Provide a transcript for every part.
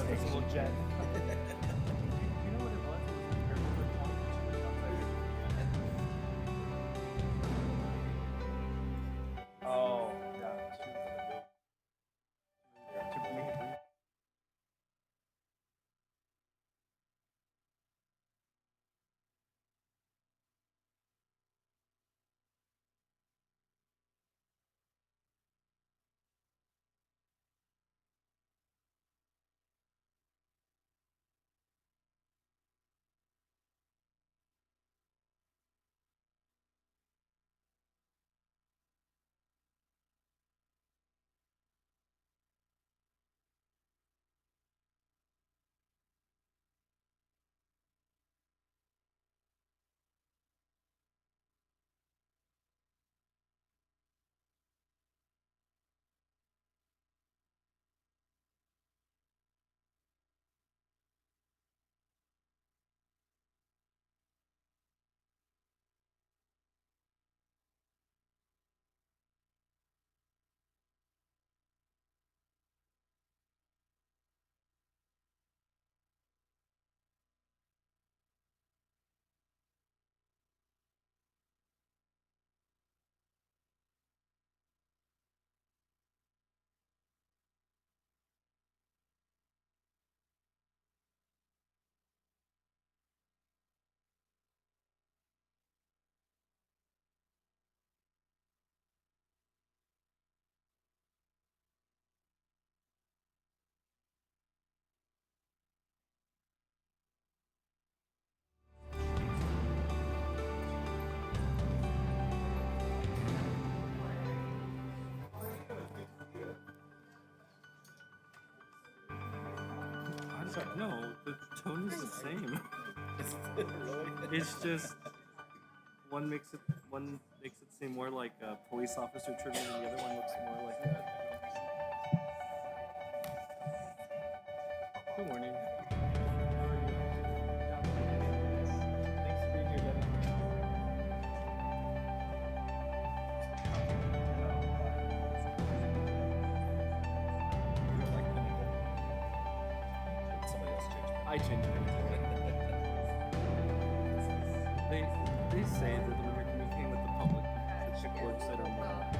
personal jet. You know what it was? It was a terrible performance outside. Oh, yeah. To breathe. No, the tone is the same. It's just one makes it seem more like a police officer tribute, and the other one looks more like a. Good morning. Thanks for being here, Devin. You don't like Pinnacle? Somebody else changed it. I changed Pinnacle. They say that when you're communicating with the public, the chick words that are more.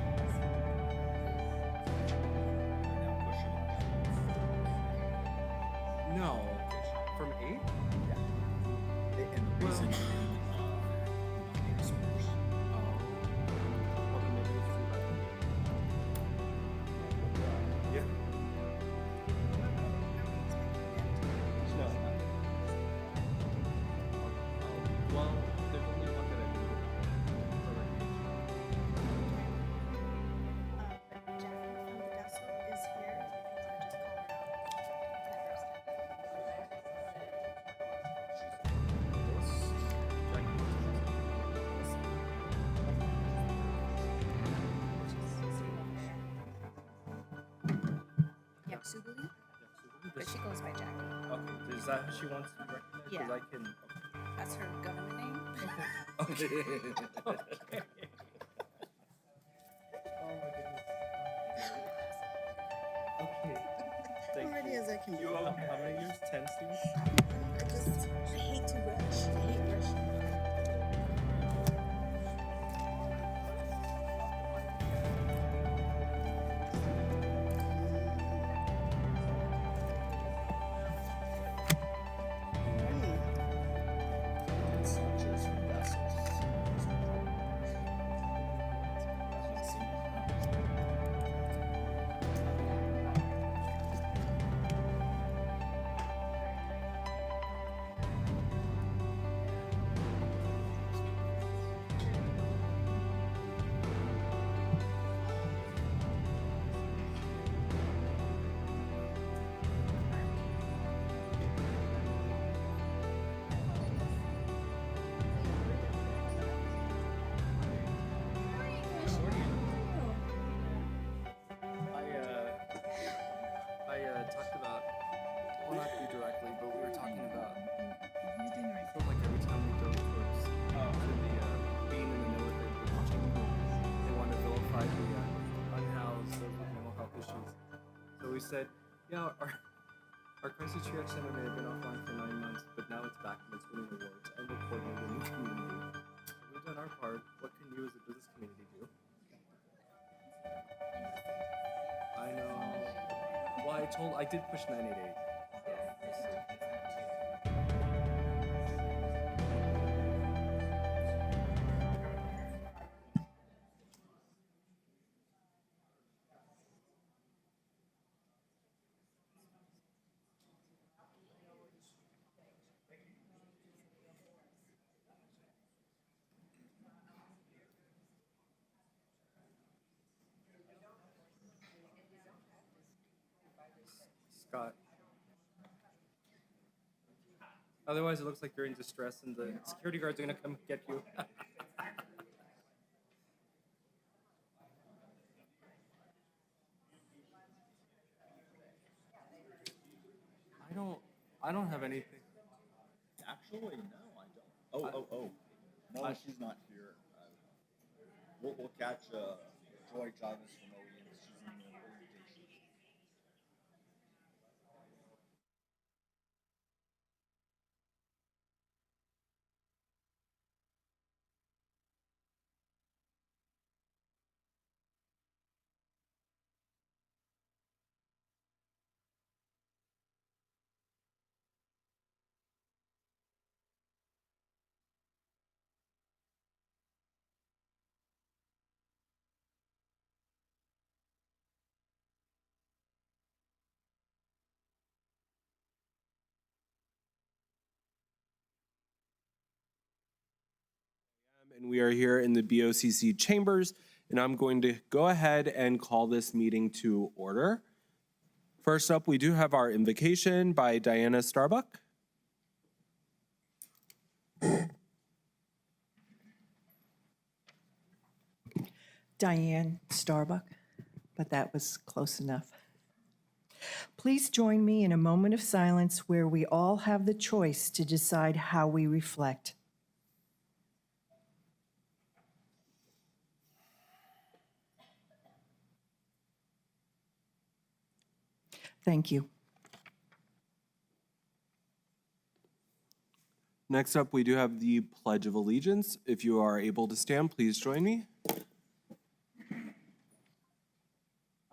They're now pushing it. No, from 8? Yeah. And the reason being, data centers. Oh. Well, then maybe it's too bad. Yeah. No. Well, there's only one that I do for recognition. But Jackie from the desk is here. If you want to just call her out. Yep, Subali. But she goes by Jackie. Okay, is that how she wants to be recognized? Yeah. 'Cause I can. That's her government name. Okay. Okay. Okay. Oh my goodness. Okay. Thank Already you. as I can You go. how many years? 10, Steve? I hate to rush. I hate rushing. Such as vessels. I talked about, well, not you directly, but we were talking about, so like every time we go towards to the being in the know what they're watching, they want to vilify the unhoused, those with mental health issues. So we said, yeah, Our crisis triage center may have been offline for 9 months, but now it's back and it's winning awards and we're coordinating in the community. We've done our part. What can you as a business community do? I know. Well, I did push 988. Scott. Otherwise, it looks like you're in distress and the security guards are going to come get you. I don't have anything. Actually, no, I don't. Oh. No, she's not here. We'll catch Joy Chavez from OEM. She's in the orientation. And we are here in the BOCC chambers, and I'm going to go ahead and call this meeting to order. First up, we do have our invocation by Diana Starbuck. Diane Starbuck, but that was close enough. Please join me in a moment of silence where we all have the choice to decide how we reflect. Thank you. Next up, we do have the Pledge of Allegiance. If you are able to stand, please join me.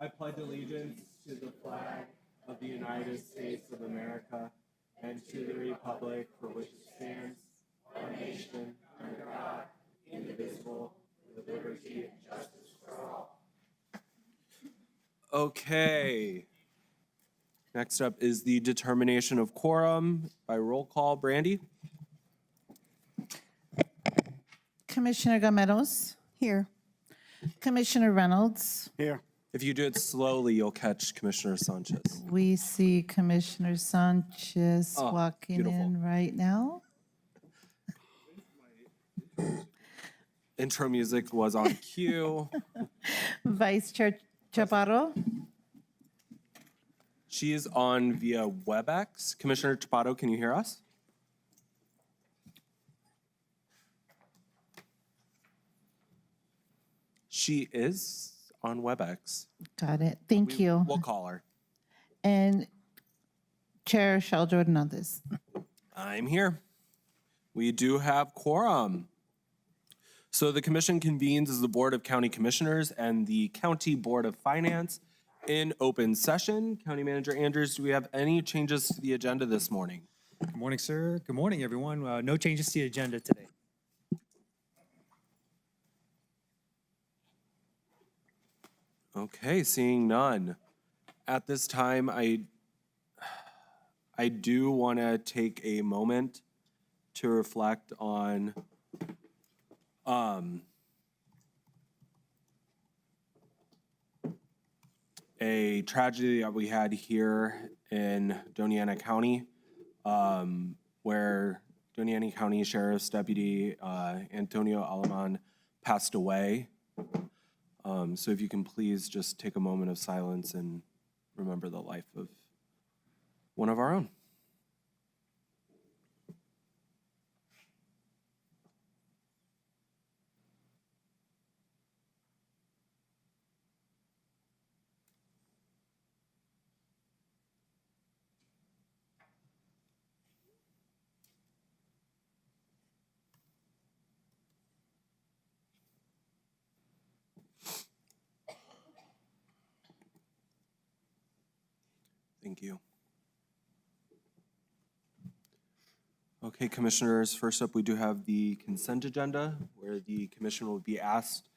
I pledge allegiance to the flag of the United States of America and to the republic for which it stands, one nation, under God, indivisible, with liberty and justice for all. Okay. Next up is the determination of quorum by roll call. Brandy? Commissioner Gameros? Here. Commissioner Reynolds? Here. If you do it slowly, you'll catch Commissioner Sanchez. We see Commissioner Sanchez Oh, walking beautiful. in right now. Intro music was on cue. Vice Chair Chaparro? She is on via WebEx. Commissioner Chapato, can you hear us? She is on WebEx. Got it. Thank you. We'll call her. And Chair Sheldon Hernandez. I'm here. We do have quorum. So the commission convenes as the Board of County Commissioners and the County Board of Finance in open session. County Manager Andrews, do we have any changes to the agenda this morning? Good morning, sir. Good morning, everyone. No changes to the agenda today. Okay, seeing none. At this time, I do want to take a moment to reflect on a tragedy that we had here in Doña County, where Doña County Sheriff's Deputy Antonio Alaman passed away. So if you can please just take a moment of silence and remember the life of one of our own. Thank you. Okay, commissioners, first up, we do have the consent agenda where the commission will be asked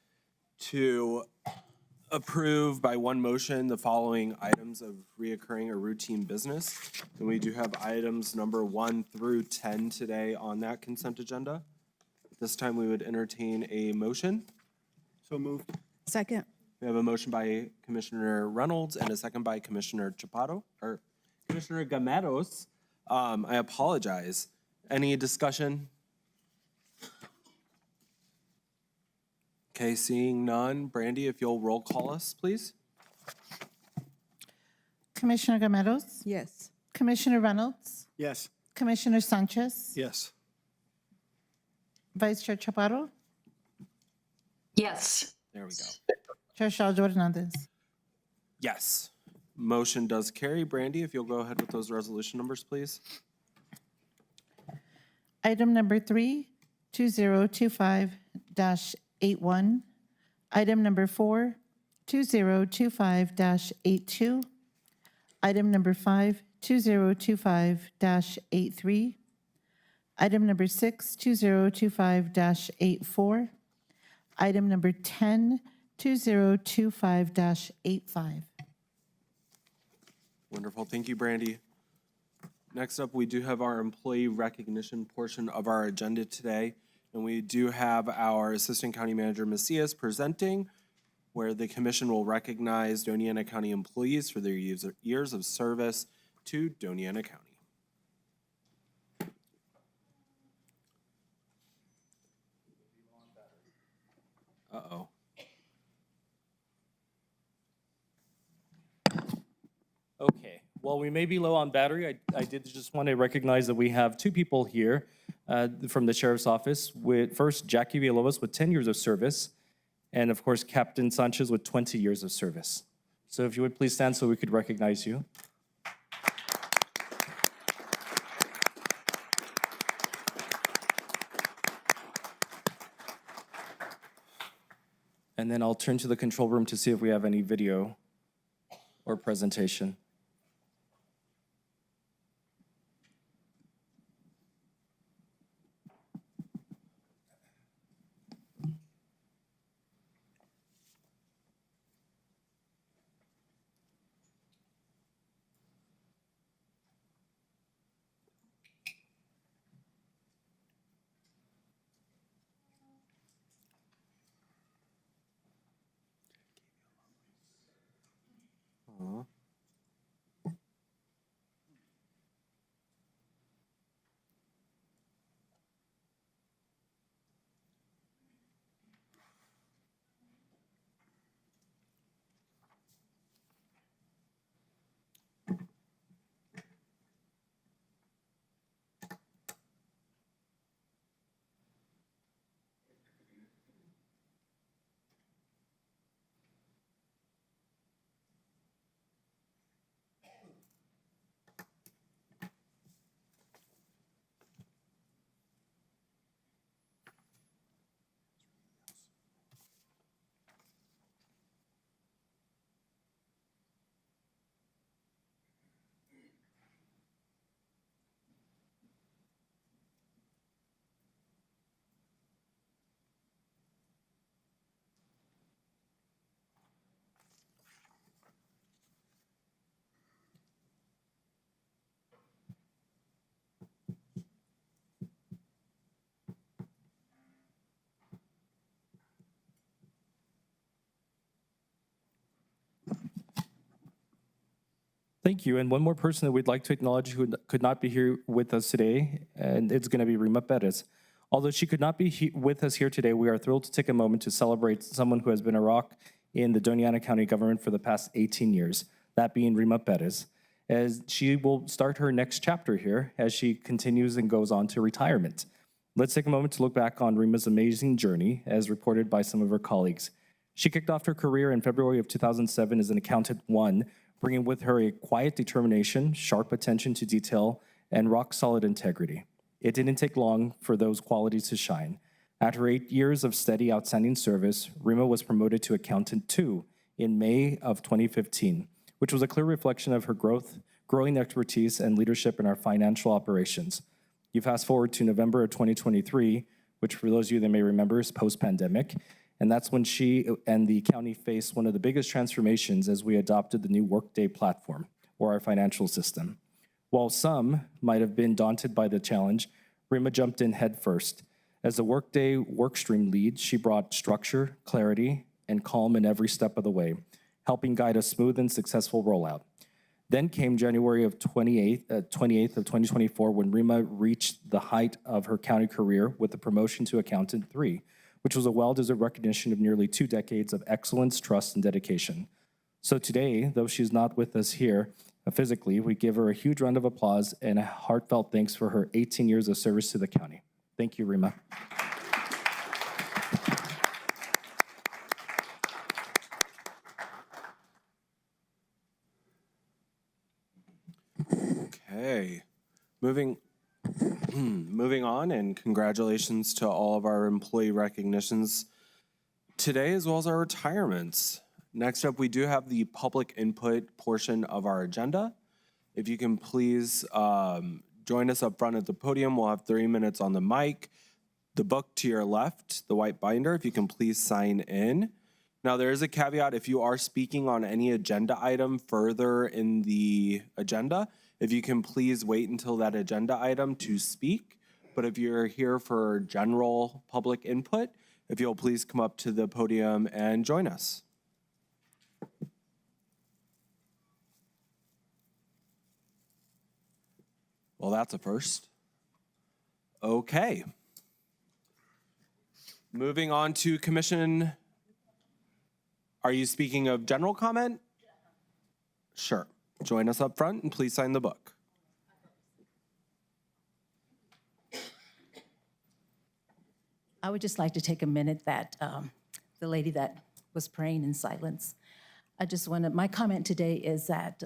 to approve by one motion the following items of reoccurring or routine business. And we do have items number 1 through 10 today on that consent agenda. This time we would entertain a motion. So moved. Second. We have a motion by Commissioner Reynolds and a second by Commissioner Chaparro, or Commissioner Gamados. I apologize. Any discussion? Okay, seeing none. Brandy, if you'll roll call us, please. Commissioner Gameros, Yes. Commissioner Reynolds, Yes. Commissioner Sanchez, Yes. Vice Chair Chaparro, Yes. There we go. Chair Sheldon Hernandez. Yes. Motion does carry. Brandy, if you'll go ahead with those resolution numbers, please. Item number 3, 2025-81. Item number 4, 2025-82. Item number 5, 2025-83. Item number 6, 2025-84. Item number 10, 2025-85. Wonderful. Thank you, Brandy. Next up, we do have our employee recognition portion of our agenda today. And we do have our Assistant County Manager, Macias, presenting, where the commission will recognize Doña County employees for their years of service to Doña County. Uh-oh. Okay, well, we may be low on battery. I did just want to recognize that we have two people here from the Sheriff's Office. With first, Jackie Villalobos with 10 years of service, and of course, Captain Sanchez with 20 years of service. So if you would please stand so we could recognize you. And then I'll turn to the control room to see if we have any video or presentation. Thank you. And one more person that we'd like to acknowledge who could not be here with us today, and it's going to be Rima Perez. Although she could not be with us here today, we are thrilled to take a moment to celebrate someone who has been a rock in the Doña County government for the past 18 years, that being Rima Perez, as she will start her next chapter here as she continues and goes on to retirement. Let's take a moment to look back on Rima's amazing journey as reported by some of her colleagues. She kicked off her career in February of 2007 as an accountant 1, bringing with her a quiet determination, sharp attention to detail, and rock-solid integrity. It didn't take long for those qualities to shine. After 8 years of steady, outstanding service, Rima was promoted to Accountant 2 in May of 2015, which was a clear reflection of her growth, growing expertise and leadership in our financial operations. You fast forward to November of 2023, which for those of you that may remember is post-pandemic, and that's when she and the county faced one of the biggest transformations as we adopted the new Workday platform, or our financial system. While some might have been daunted by the challenge, Rima jumped in headfirst. As the Workday workstream lead, she brought structure, clarity, and calm in every step of the way, helping guide a smooth and successful rollout. Then came January of 28th of 2024, when Rima reached the height of her county career with the promotion to Accountant 3, which was a well-deserved recognition of nearly 2 decades of excellence, trust, and dedication. So today, though she's not with us here physically, we give her a huge round of applause and a heartfelt thanks for her 18 years of service to the county. Thank you, Rima. Okay, moving on, and congratulations to all of our employee recognitions today, as well as our retirements. Next up, we do have the public input portion of our agenda. If you can please join us up front at the podium. We'll have 30 minutes on the mic. The book to your left, the white binder, if you can please sign in. Now, there is a caveat. If you are speaking on any agenda item further in the agenda, if you can please wait until that agenda item to speak. But if you're here for general public input, if you'll please come up to the podium and join us. Well, that's a first. Okay. Moving on to commission. Are you speaking of general comment? Sure. Join us up front and please sign the book. I would just like to take a minute that the lady that was praying in silence, my comment today is that,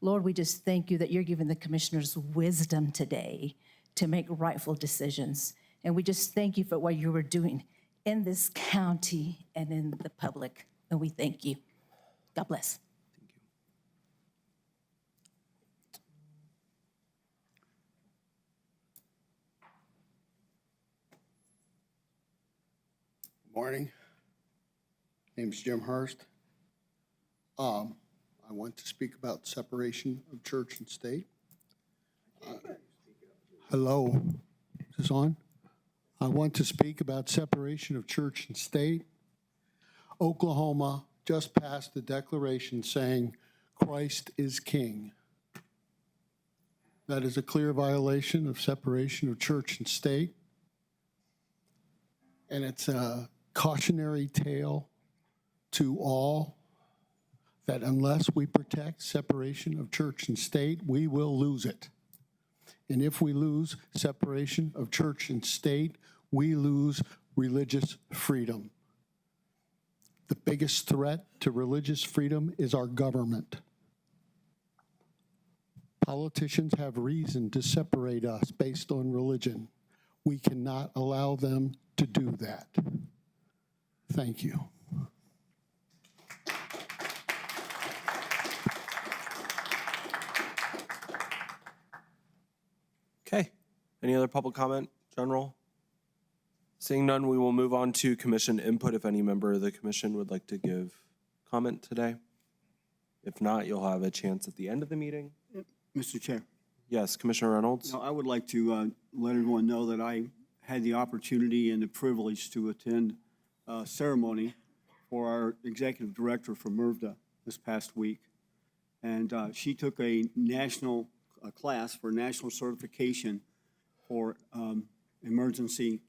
Lord, we just thank you that you're giving the commissioners wisdom today to make rightful decisions. And we just thank you for what you were doing in this county and in the public. And we thank you. God bless. Morning. Name's Jim Hurst. I want to speak about separation of church and state. Hello, is this on? I want to speak about separation of church and state. Oklahoma just passed a declaration saying Christ is King. That is a clear violation of separation of church and state. And it's a cautionary tale to all that unless we protect separation of church and state, we will lose it. And if we lose separation of church and state, we lose religious freedom. The biggest threat to religious freedom is our government. Politicians have reason to separate us based on religion. We cannot allow them to do that. Thank you. Okay. Any other public comment, general? Seeing none, we will move on to commission input if any member of the commission would like to give comment today. If not, you'll have a chance at the end of the meeting. Mr. Chair. Yes, Commissioner Reynolds. No, I would like to let everyone know that I had the opportunity and the privilege to attend a ceremony for our executive director for MIRVDA this past week. And she took a national class for national certification for emergency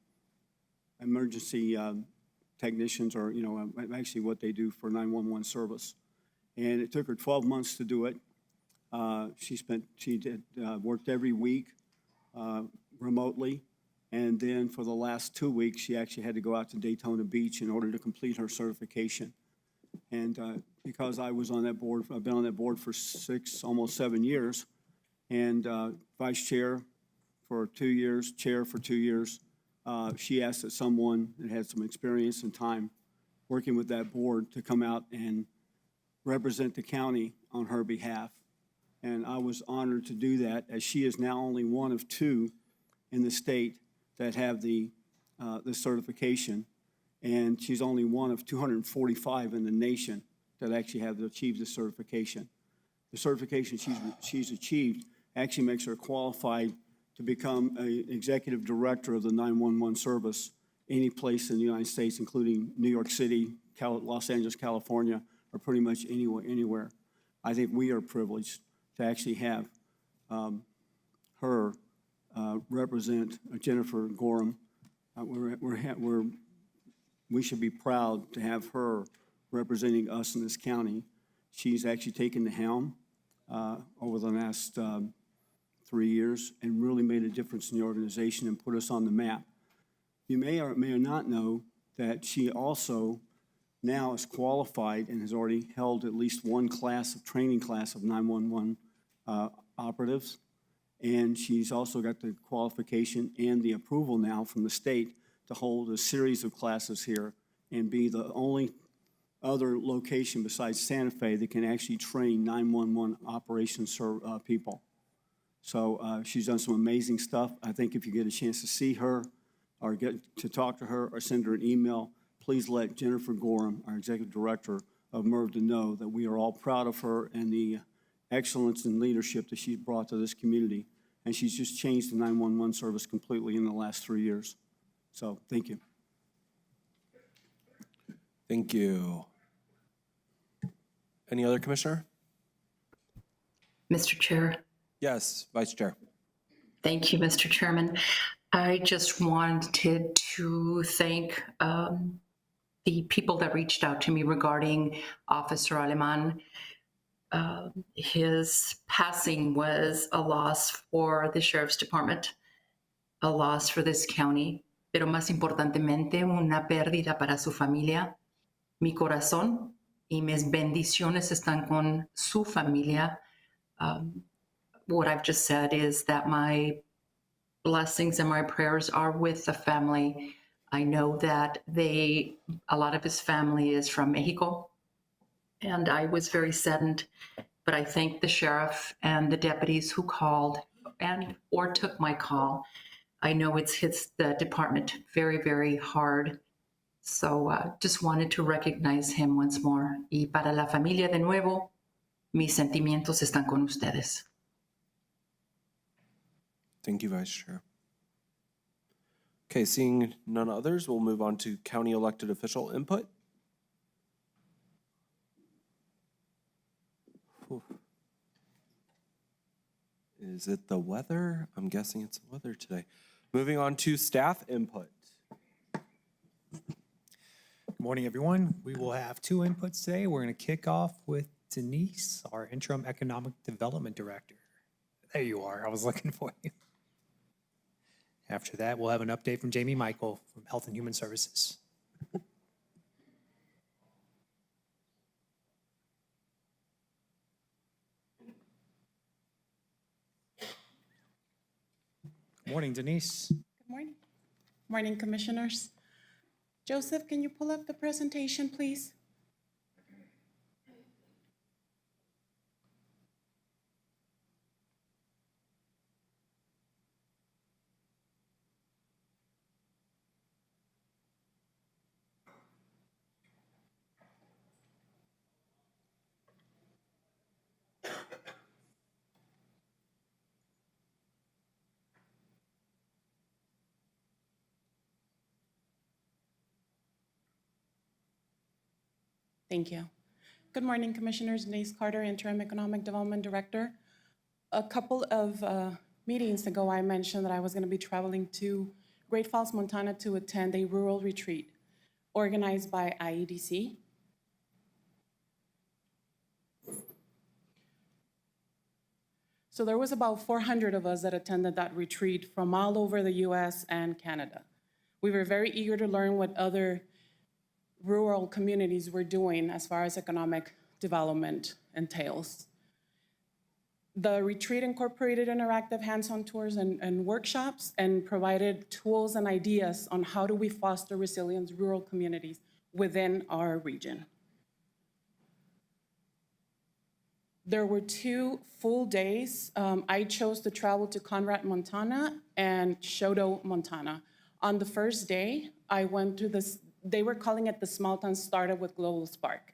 technicians, or actually what they do for 911 service. And it took her 12 months to do it. She worked every week remotely, and then for the last 2 weeks, she actually had to go out to Daytona Beach in order to complete her certification. And because I was on that board, I've been on that board for almost 7 years, and vice chair for 2 years, chair for 2 years. She asked that someone that had some experience and time working with that board to come out and represent the county on her behalf. and I was honored to do that, as she is now only one of two in the state that have the certification, and she's only one of 245 in the nation that actually have achieved the certification. The certification she's achieved actually makes her qualified to become an executive director of the 911 service any place in the United States, including New York City, Los Angeles, California, or pretty much anywhere. I think we are privileged to actually have her represent Jennifer Gorham. We should be proud to have her representing us in this county. She's actually taken the helm over the last 3 years and really made a difference in the organization and put us on the map. You may or may not know that she also now is qualified and has already held at least one training class of 911 operatives. And she's also got the qualification and the approval now from the state to hold a series of classes here and be the only other location besides Santa Fe that can actually train 911 operations people. So she's done some amazing stuff. I think if you get a chance to see her or get to talk to her or send her an email, please let Jennifer Gorham, our executive director of MERV, know that we are all proud of her and the excellence and leadership that she's brought to this community. And she's just changed the 911 service completely in the last 3 years. So thank you. Thank you. Any other commissioner? Mr. Chair. Yes, Vice Chair. Thank you, Mr. Chairman. I just wanted to thank the people that reached out to me regarding Officer Aleman. His passing was a loss for the Sheriff's Department, a loss for this county, pero más importantemente una pérdida para su familia. Mi corazón y mis bendiciones están con su familia. What I've just said is that my blessings and my prayers are with the family. I know that a lot of his family is from Mexico, and I was very saddened, but I thank the sheriff and the deputies who called or took my call. I know it's hit the department very, very hard. So just wanted to recognize him once more. Y para la familia de nuevo, mis sentimientos están con ustedes. Thank you, Vice Chair. Okay, seeing none others, we'll move on to county elected official input. Whew. Is it the weather? I'm guessing it's the weather today. Moving on to staff input. Good morning, everyone. We will have 2 inputs today. We're going to kick off with Denise, our interim economic development director. There you are. I was looking for you. After that, we'll have an update from Jamie Michael from Health and Human Services. Good morning, Denise. Good morning. Morning, commissioners. Joseph, can you pull up the presentation, please? Thank you. Good morning, Commissioners. Denise Carter, Interim Economic Development Director. A couple of meetings ago, I mentioned that I was going to be traveling to Great Falls, Montana to attend a rural retreat organized by IEDC. So there was about 400 of us that attended that retreat from all over the US and Canada. We were very eager to learn what other rural communities were doing as far as economic development entails. The retreat incorporated interactive hands-on tours and workshops and provided tools and ideas on how do we foster resilient rural communities within our region. There were 2 full days. I chose to travel to Conrad, Montana and Choteau, Montana. On the first day, I went to this, they were calling it the Small Town Startup with Global Spark.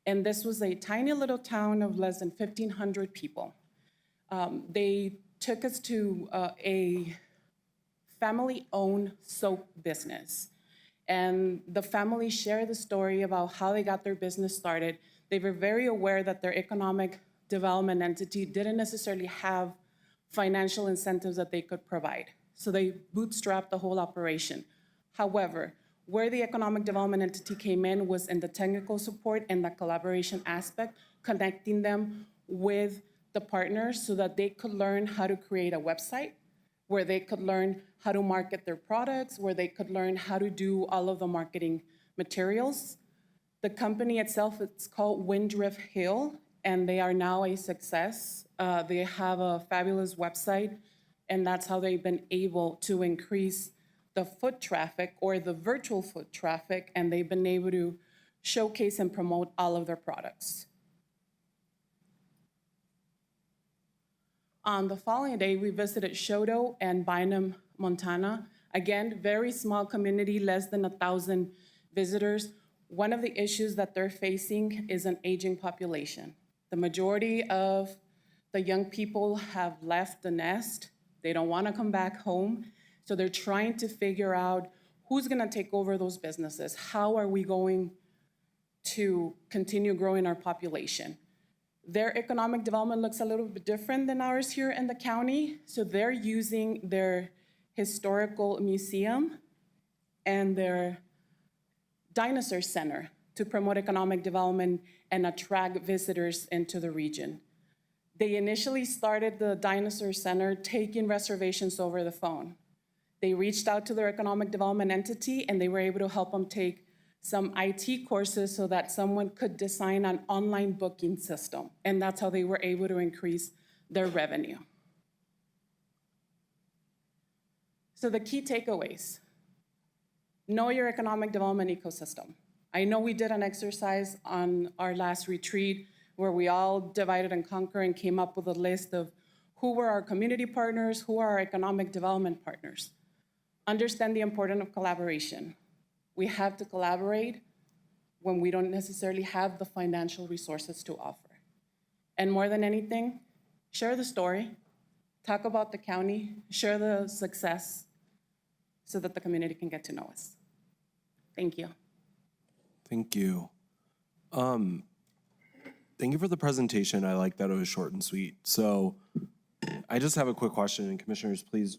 And this was a tiny little town of less than 1,500 people. They took us to a family-owned soap business. And the family shared the story about how they got their business started. They were very aware that their economic development entity didn't necessarily have financial incentives that they could provide. So they bootstrapped the whole operation. However, where the economic development entity came in was in the technical support and the collaboration aspect, connecting them with the partners so that they could learn how to create a website, where they could learn how to market their products, where they could learn how to do all of the marketing materials. The company itself, it's called Windrift Hill, and they are now a success. They have a fabulous website, and that's how they've been able to increase the foot traffic or the virtual foot traffic, and they've been able to showcase and promote all of their products. On the following day, we visited Choteau and Bynum, Montana. Again, very small community, less than 1,000 visitors. One of the issues that they're facing is an aging population. The majority of the young people have left the nest. They don't want to come back home. So they're trying to figure out who's going to take over those businesses. How are we going to continue growing our population? Their economic development looks a little bit different than ours here in the county. So they're using their historical museum and their dinosaur center to promote economic development and attract visitors into the region. They initially started the dinosaur center taking reservations over the phone. They reached out to their economic development entity and they were able to help them take some IT courses so that someone could design an online booking system. And that's how they were able to increase their revenue. So the key takeaways: know your economic development ecosystem. I know we did an exercise on our last retreat where we all divided and conquered and came up with a list of who were our community partners, who are our economic development partners. Understand the importance of collaboration. We have to collaborate when we don't necessarily have the financial resources to offer. And more than anything, share the story, talk about the county, share the success so that the community can get to know us. Thank you. Thank you. Thank you for the presentation. I like that it was short and sweet. So I just have a quick question, and commissioners, please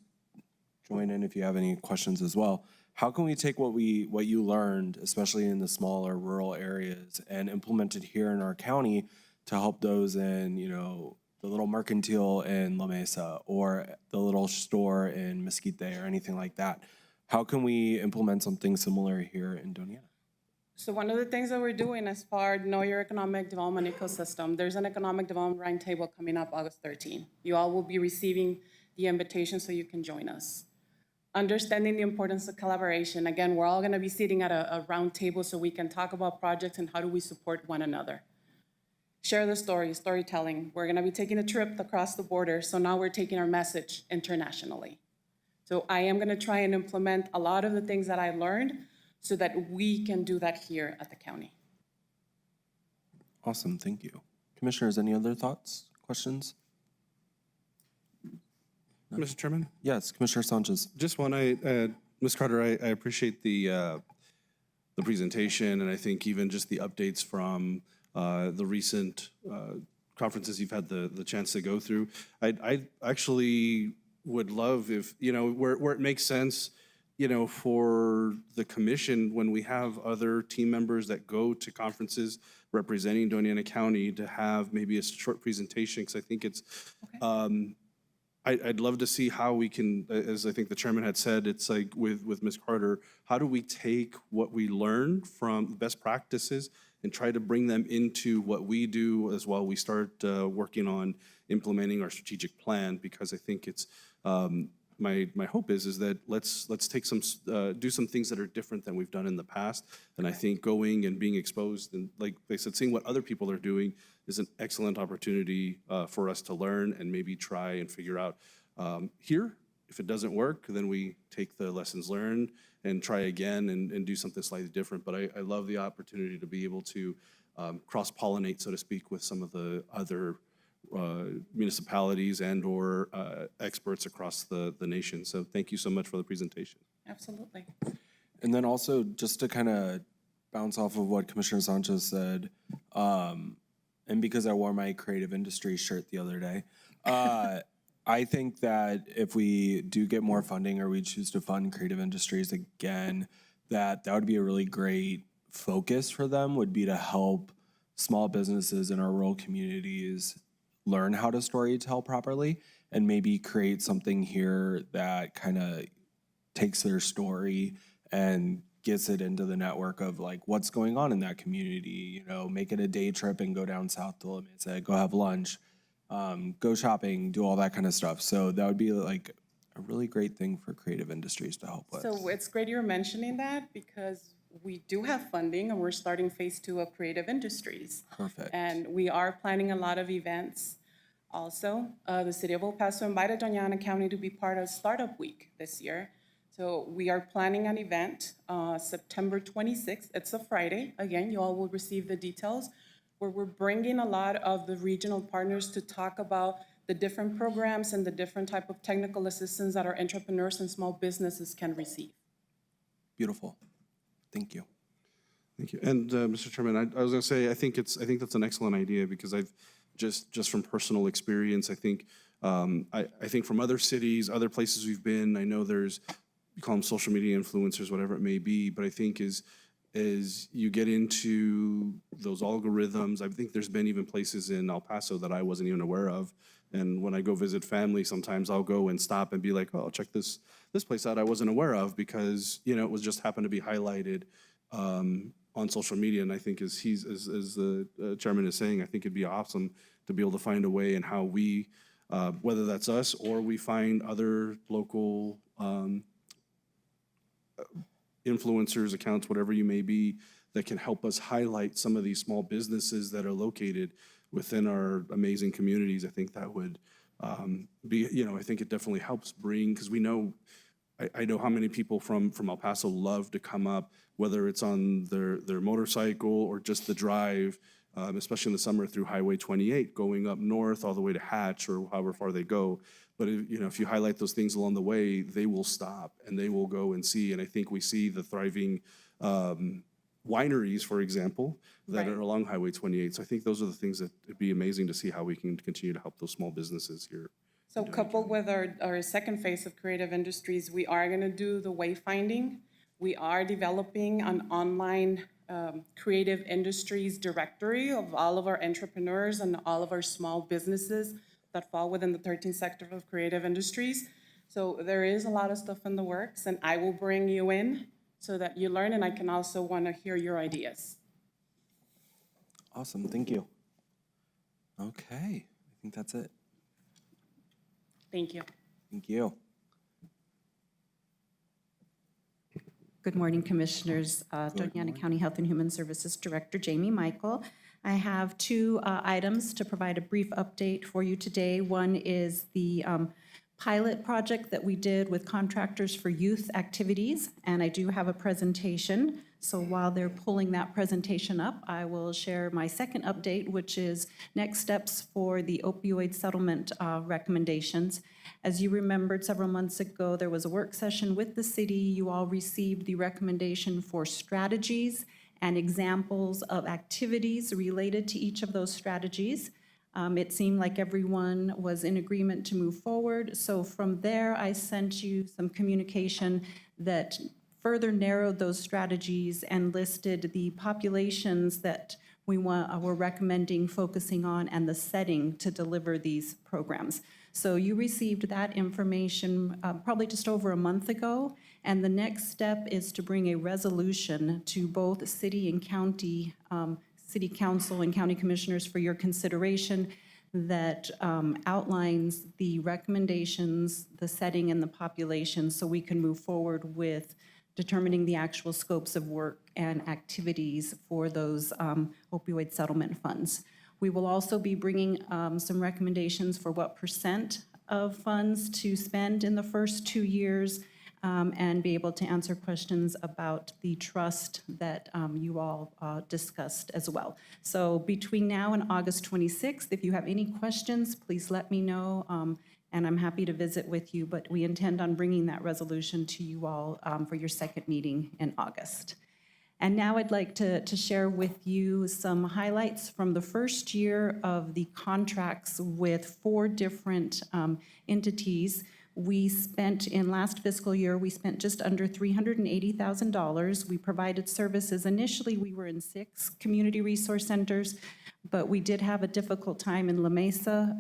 join in if you have any questions as well. How can we take what you learned, especially in the smaller rural areas, and implement it here in our county to help those in, you know, the little mercantile in La Mesa or the little store in Mesquite or anything like that? How can we implement something similar here in Doña? So one of the things that we're doing as far as Know Your Economic Development Ecosystem, there's an economic development roundtable coming up August 13. You all will be receiving the invitation so you can join us. Understanding the importance of collaboration. Again, we're all gonna be sitting at a round table so we can talk about projects and how do we support one another. Share the story, storytelling. We're gonna be taking a trip across the border, so now we're taking our message internationally. So I am gonna try and implement a lot of the things that I learned so that we can do that here at the county. Awesome, thank you. Commissioners, any other thoughts, questions? No? Mr. Chairman? Yes, Commissioner Sanchez. Just one, Ms. Carter, I appreciate the presentation, and I think even just the updates from the recent conferences you've had the chance to go through. I actually would love if, you know, where it makes sense, you know, for the commission, when we have other team members that go to conferences representing Doña County, to have maybe a short presentation, because I think it's, okay. I'd love to see how we can, as I think the chairman had said, it's like with Ms. Carter, how do we take what we learned from best practices and try to bring them into what we do as well? We start working on implementing our strategic plan, because I think it's, my hope is that let's take some, do some things that are different than we've done in the past. And I think going and being exposed and, like they said, seeing what other people are doing, is an excellent opportunity for us to learn and maybe try and figure out here. If it doesn't work, then we take the lessons learned and try again and do something slightly different. But I love the opportunity to be able to cross-pollinate, so to speak, with some of the other municipalities and or experts across the nation. So thank you so much for the presentation. Absolutely. And then also, just to kind of bounce off of what Commissioner Sanchez said, and because I wore my creative industry shirt the other day, I think that if we do get more funding or we choose to fund creative industries again, that would be a really great focus for them, would be to help small businesses in our rural communities learn how to storytell properly and maybe create something here that kind of takes their story and gets it into the network of like what's going on in that community, make it a day trip and go down south to Lamesa, go have lunch, go shopping, do all that kind of stuff. So that would be like a really great thing for creative industries to help with. So it's great you're mentioning that because we do have funding and we're starting phase 2 of creative industries. Perfect. And we are planning a lot of events. Also, the city of El Paso invited Doña County to be part of Startup Week this year. So we are planning an event September 26th. It's a Friday. Again, you all will receive the details, where we're bringing a lot of the regional partners to talk about the different programs and the different type of technical assistance that our entrepreneurs and small businesses can receive. Beautiful. Thank you. Thank you. And Mr. Chairman, I was going to say I think that's an excellent idea because I've just from personal experience, I think from other cities, other places we've been, I know there's, you call them social media influencers, whatever it may be, but I think as you get into those algorithms, I think there's been even places in El Paso that I wasn't even aware of. And when I go visit family, sometimes I'll go and stop and be like, oh, check this place out I wasn't aware of because, it was just happened to be highlighted on social media. And I think as the chairman is saying, I think it'd be awesome to be able to find a way in how we, whether that's us or we find other local influencers, accounts, whatever you may be, that can help us highlight some of these small businesses that are located within our amazing communities. I think that would be, I think it definitely helps bring, because we know, I know how many people from El Paso love to come up, whether it's on their motorcycle or just the drive, especially in the summer through Highway 28, going up north all the way to Hatch or however far they go. But if you highlight those things along the way, they will stop and they will go and see. And I think we see the thriving wineries, for example, that are along Highway 28. So I think those are the things that it'd be amazing to see how we can continue to help those small businesses here. So coupled with our second phase of creative industries, we are going to do the wayfinding. We are developing an online creative industries directory of all of our entrepreneurs and all of our small businesses that fall within the 13th sector of creative industries. So there is a lot of stuff in the works, and I will bring you in so that you learn, and I can also want to hear your ideas. Awesome, thank you. Okay, I think that's it. Thank you. Thank you. Good morning, Commissioners. Doña County Health and Human Services Director Jamie Michael. I have two items to provide a brief update for you today. One is the pilot project that we did with contractors for youth activities, and I do have a presentation. So while they're pulling that presentation up, I will share my second update, which is next steps for the opioid settlement recommendations. As you remembered, several months ago, there was a work session with the city. You all received the recommendation for strategies and examples of activities related to each of those strategies. It seemed like everyone was in agreement to move forward. So from there, I sent you some communication that further narrowed those strategies and listed the populations that we're recommending focusing on and the setting to deliver these programs. So you received that information probably just over a month ago, and the next step is to bring a resolution to both city and county, city council and county commissioners for your consideration that outlines the recommendations, the setting, and the population so we can move forward with determining the actual scopes of work and activities for those opioid settlement funds. We will also be bringing some recommendations for what percent of funds to spend in the first 2 years, and be able to answer questions about the trust that you all discussed as well. So between now and August 26th, if you have any questions, please let me know, and I'm happy to visit with you, but we intend on bringing that resolution to you all for your second meeting in August. And now I'd like to share with you some highlights from the first year of the contracts with 4 different entities. We spent, in last fiscal year, we spent just under $380,000. We provided services. Initially, we were in 6 community resource centers, but we did have a difficult time in La Mesa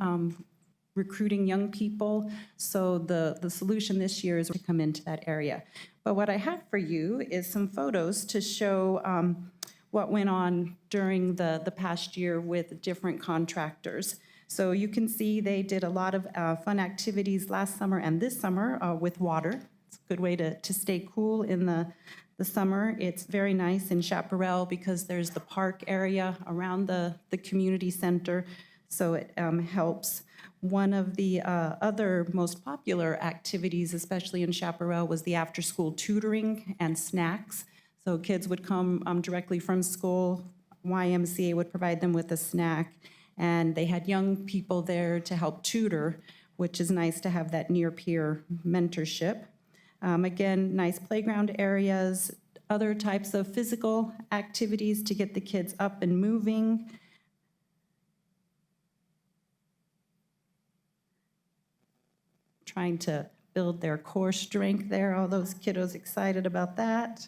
recruiting young people. So the solution this year is to come into that area. But what I have for you is some photos to show what went on during the past year with different contractors. So you can see they did a lot of fun activities last summer and this summer with water. It's a good way to stay cool in the summer. It's very nice in Chaparral because there's the park area around the community center, so it helps. One of the other most popular activities, especially in Chaparral, was the after-school tutoring and snacks. So kids would come directly from school. YMCA would provide them with a snack, and they had young people there to help tutor, which is nice to have that near-peer mentorship. Again, nice playground areas, other types of physical activities to get the kids up and moving. Trying to build their core strength there. All those kiddos excited about that.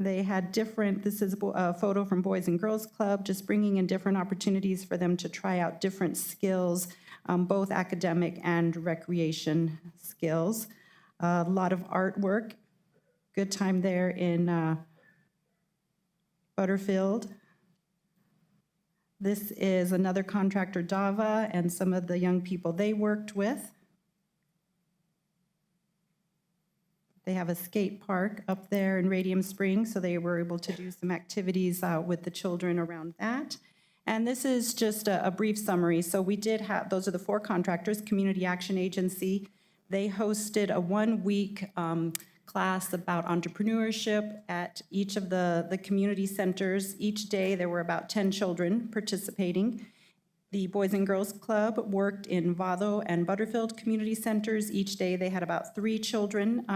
They had different, this is a photo from Boys and Girls Club, just bringing in different opportunities for them to try out different skills, both academic and recreation skills. A lot of artwork. Good time there in Butterfield. This is another contractor, Dava, and some of the young people they worked with. They have a skate park up there in Radium Springs, so they were able to do some activities with the children around that. And this is just a brief summary. So we did have, those are the 4 contractors, Community Action Agency. They hosted a 1-week class about entrepreneurship at each of the community centers. Each day there were about 10 children participating. The Boys and Girls Club worked in Vado and Butterfield community centers. Each day they had about 3 children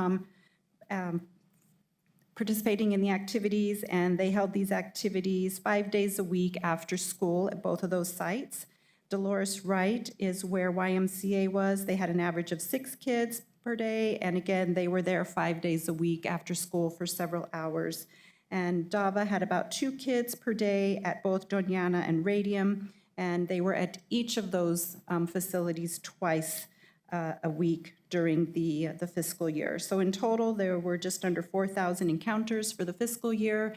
participating in the activities, and they held these activities 5 days a week after school at both of those sites. Dolores Wright is where YMCA was. They had an average of 6 kids per day, and again, they were there 5 days a week after school for several hours. And Dava had about 2 kids per day at both Doña and Radium, and they were at each of those facilities twice a week during the fiscal year. So in total, there were just under 4,000 encounters for the fiscal year.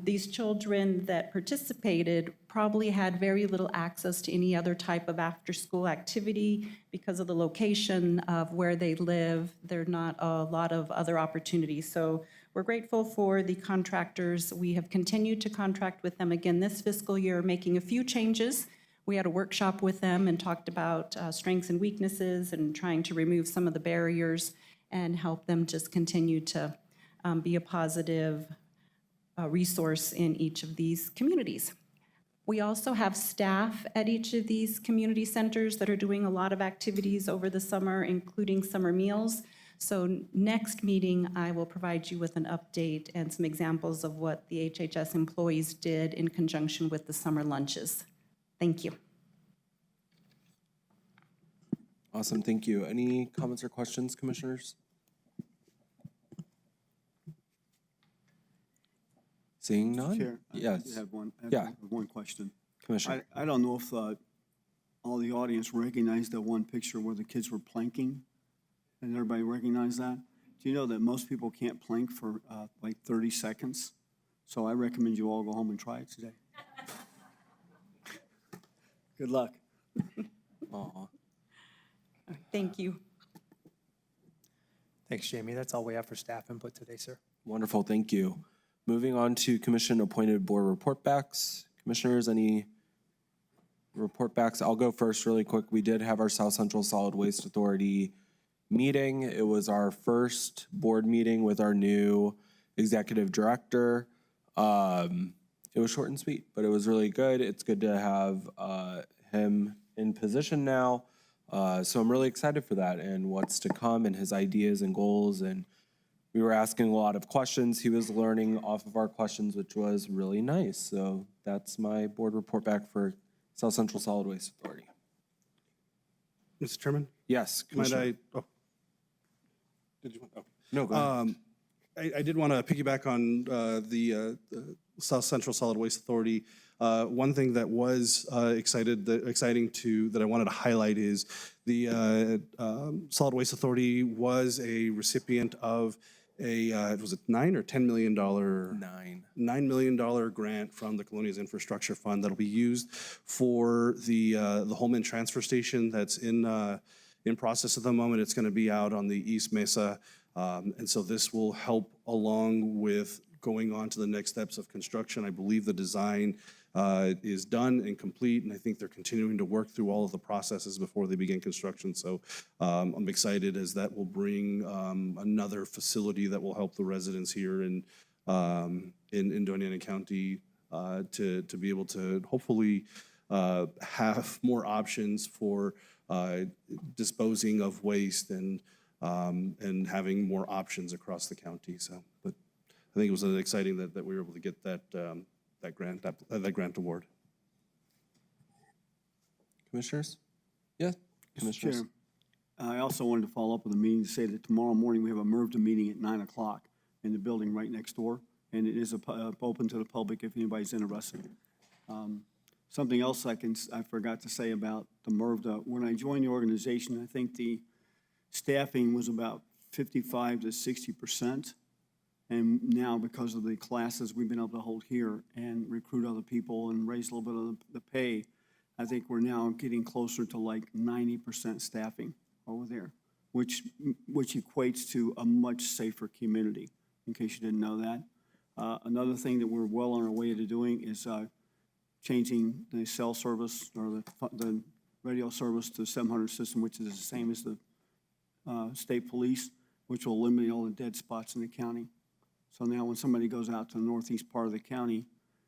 These children that participated probably had very little access to any other type of after-school activity because of the location of where they live. There are not a lot of other opportunities. So we're grateful for the contractors. We have continued to contract with them again this fiscal year, making a few changes. We had a workshop with them and talked about strengths and weaknesses and trying to remove some of the barriers and help them just continue to be a positive resource in each of these communities. We also have staff at each of these community centers that are doing a lot of activities over the summer, including summer meals. So next meeting, I will provide you with an update and some examples of what the HHS employees did in conjunction with the summer lunches. Thank you. Awesome, thank you. Any comments or questions, commissioners? Seeing none? Chair, Yes. I have one question. Commissioner. I don't know if all the audience recognized that one picture where the kids were planking. Did everybody recognize that? Do you know that most people can't plank for like 30 seconds? So I recommend you all go home and try it today. Good luck. Aw. Thank you. Thanks, Jamie. That's all we have for staff input today, sir. Wonderful, thank you. Moving on to commission-appointed board report backs. Commissioners, any report backs? I'll go first really quick. We did have our South Central Solid Waste Authority meeting. It was our first board meeting with our new executive director. It was short and sweet, but it was really good. It's good to have him in position now. So I'm really excited for that and what's to come and his ideas and goals. And we were asking a lot of questions. He was learning off of our questions, which was really nice. So that's my board report back for South Central Solid Waste Authority. Mr. Chairman? Yes, Might Commissioner. did you want, oh. No, go ahead. I did want to piggyback on the South Central Solid Waste Authority. One thing that was exciting that I wanted to highlight is the Solid Waste Authority was a recipient of was it $9 or $10 million? $9 million grant from the Colonias Infrastructure Fund that'll be used for the Holman transfer station that's in process at the moment. It's going to be out on the East Mesa. And so this will help along with going on to the next steps of construction. I believe the design is done and complete, and I think they're continuing to work through all of the processes before they begin construction. So I'm excited as that will bring another facility that will help the residents here in Doña County to be able to hopefully have more options for disposing of waste and having more options across the county. So, but I think it was exciting that we were able to get that grant award. Commissioners? Yeah, Commissioners. Chair, I also wanted to follow up with a meeting to say that tomorrow morning we have a MRVDA meeting at 9 o'clock in the building right next door, and it is open to the public if anybody's interested. Something else I forgot to say about the MRVDA. When I joined the organization, I think the staffing was about 55 to 60%. And now, because of the classes we've been able to hold here and recruit other people and raise a little bit of the pay, I think we're now getting closer to like 90% staffing over there, which equates to a much safer community, in case you didn't know that. Another thing that we're well on our way to doing is changing the cell service or the radio service to the 700 system, which is the same as the state police, which will eliminate all the dead spots in the county. So now when somebody goes out to the northeast part of the county,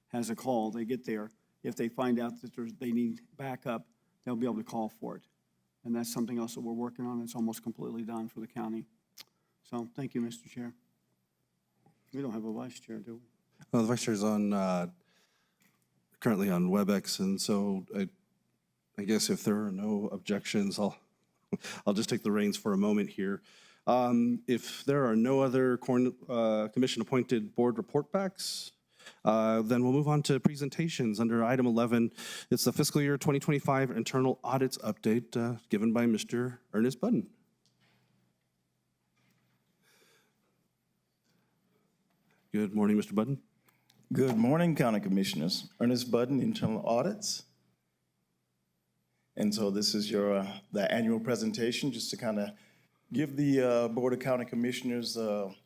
has a call, they get there. If they find out that they need backup, they'll be able to call for it. And that's something else that we're working on. It's almost completely done for the county. So thank you, Mr. Chair. We don't have a vice chair, do we? Well, the vice chair is currently on WebEx, and so I guess if there are no objections, I'll just take the reins for a moment here. If there are no other commission-appointed board report backs, then we'll move on to presentations. Under item 11, it's the fiscal year 2025 internal audits update given by Mr. Ernest Budden. Good morning, Mr. Budden. Good morning, County Commissioners. Ernest Budden, Internal Audits. And so this is the annual presentation, just to kind of give the Board of County Commissioners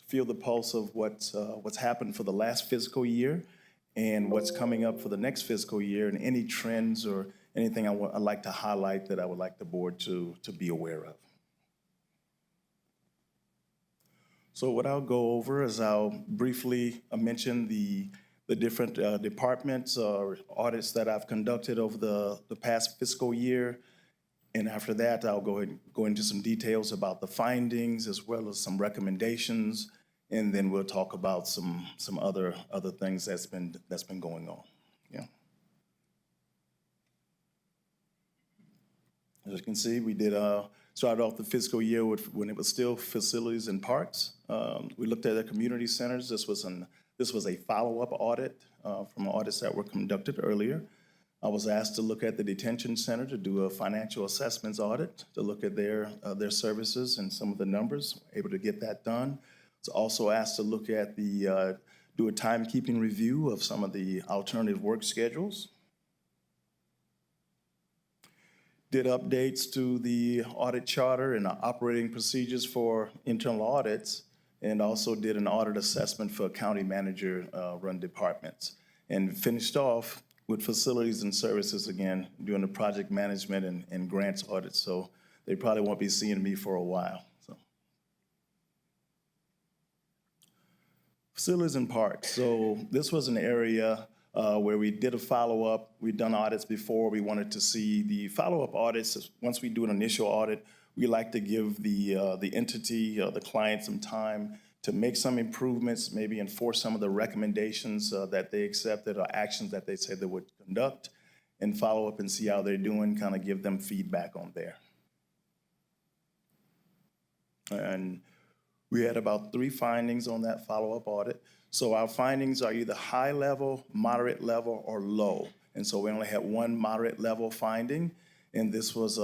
feel the pulse of what's happened for the last fiscal year and what's coming up for the next fiscal year, and any trends or anything I'd like to highlight that I would like the board to be aware of. So what I'll go over is I'll briefly mention the different departments or audits that I've conducted over the past fiscal year. And after that, I'll go into some details about the findings as well as some recommendations. And then we'll talk about some other things that's been going on. Yeah. As you can see, we did start off the fiscal year when it was still facilities and parks. We looked at the community centers. This was a follow-up audit from audits that were conducted earlier. I was asked to look at the detention center to do a financial assessments audit, to look at their services and some of the numbers, able to get that done. I was also asked to look at do a timekeeping review of some of the alternative work schedules. Did updates to the audit charter and operating procedures for internal audits, and also did an audit assessment for county manager run departments. And finished off with facilities and services again, doing the project management and grants audits. So they probably won't be seeing me for a while. So. Facilities and parks. So this was an area where we did a follow-up. We'd done audits before. We wanted to see the follow-up audits. Once we do an initial audit, we like to give the entity, the client, some time to make some improvements, maybe enforce some of the recommendations that they accepted or actions that they said they would conduct, and follow up and see how they're doing, kind of give them feedback on there. And we had about 3 findings on that follow-up audit. So our findings are either high level, moderate level, or low. And so we only had 1 moderate level finding, and this was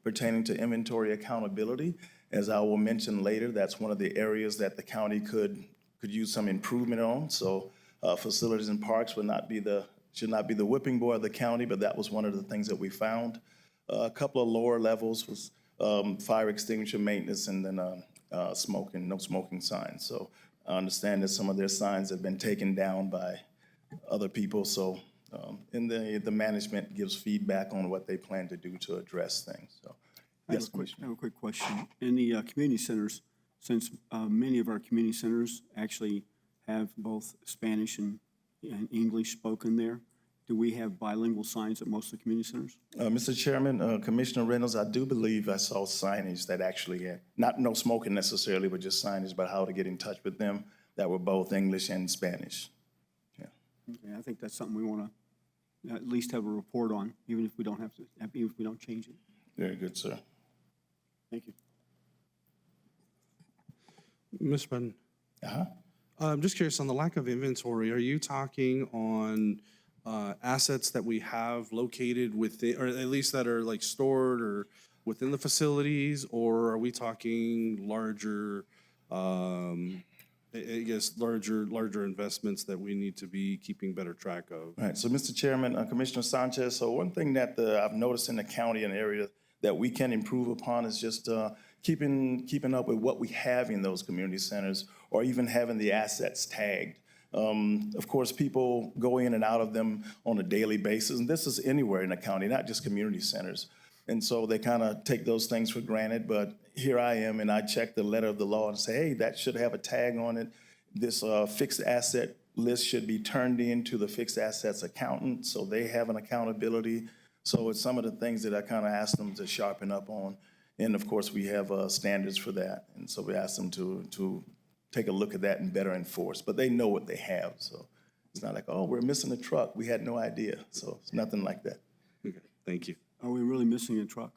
pertaining to inventory accountability. As I will mention later, that's one of the areas that the county could use some improvement on. So facilities and parks should not be the whipping boy of the county, but that was one of the things that we found. A couple of lower levels was fire extinguisher maintenance, and then no smoking signs. So I understand that some of their signs have been taken down by other people. So and the management gives feedback on what they plan to do to address things. So. I have a quick question. In the community centers, since many of our community centers actually have both Spanish and English spoken there, do we have bilingual signs at most of the community centers? Mr. Chairman, Commissioner Reynolds, I do believe I saw signage that actually had, not no smoking necessarily, but just signage about how to get in touch with them that were both English and Spanish. Yeah. Okay, I think that's something we want to at least have a report on, even if we don't have to, even if we don't change it. Very good, sir. Thank you. Mr. President. I'm just curious, on the lack of inventory, are you talking on assets that we have located within, or at least that are like stored or within the facilities, or are we talking larger, I guess, larger investments that we need to be keeping better track of? All right, so Mr. Chairman, Commissioner Sanchez, so one thing that I've noticed in the county and area that we can improve upon is just keeping up with what we have in those community centers, or even having the assets tagged. Of course, people go in and out of them on a daily basis, and this is anywhere in the county, not just community centers. And so they kind of take those things for granted, but here I am, and I check the letter of the law and say, hey, that should have a tag on it. This fixed asset list should be turned into the fixed assets accountant, so they have an accountability. So it's some of the things that I kind of asked them to sharpen up on. And of course, we have standards for that. And so we asked them to take a look at that and better enforce. But they know what they have. So it's not like, oh, we're missing a truck. We had no idea. So it's nothing like that. Okay, thank you. Are we really missing a truck?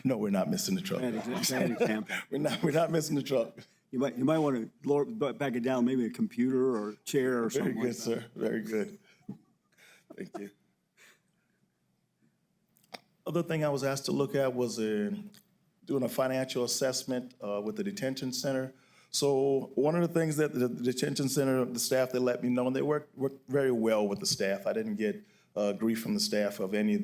No, we're not missing the truck. Bad example. We're not missing the truck. You might want to lower, back it down, maybe a computer or a chair or something like that. Very good, sir. Very good. Thank you. Other thing I was asked to look at was doing a financial assessment with the detention center. So one of the things that the detention center, the staff, they let me know, and they work very well with the staff. I didn't get grief from the staff of any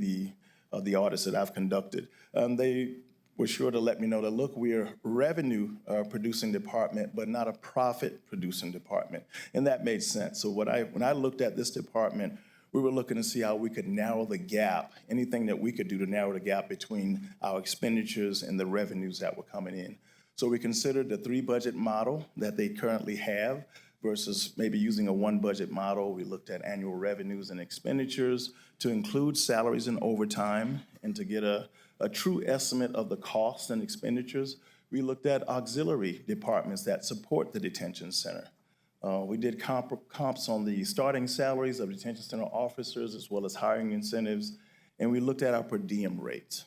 of the audits that I've conducted. They were sure to let me know that, look, we are a revenue producing department, but not a profit producing department. And that made sense. So when I looked at this department, we were looking to see how we could narrow the gap, anything that we could do to narrow the gap between our expenditures and the revenues that were coming in. So we considered the 3-budget model that they currently have versus maybe using a 1-budget model. We looked at annual revenues and expenditures to include salaries and overtime, and to get a true estimate of the costs and expenditures. We looked at auxiliary departments that support the detention center. We did comps on the starting salaries of detention center officers, as well as hiring incentives, and we looked at our per diem rates.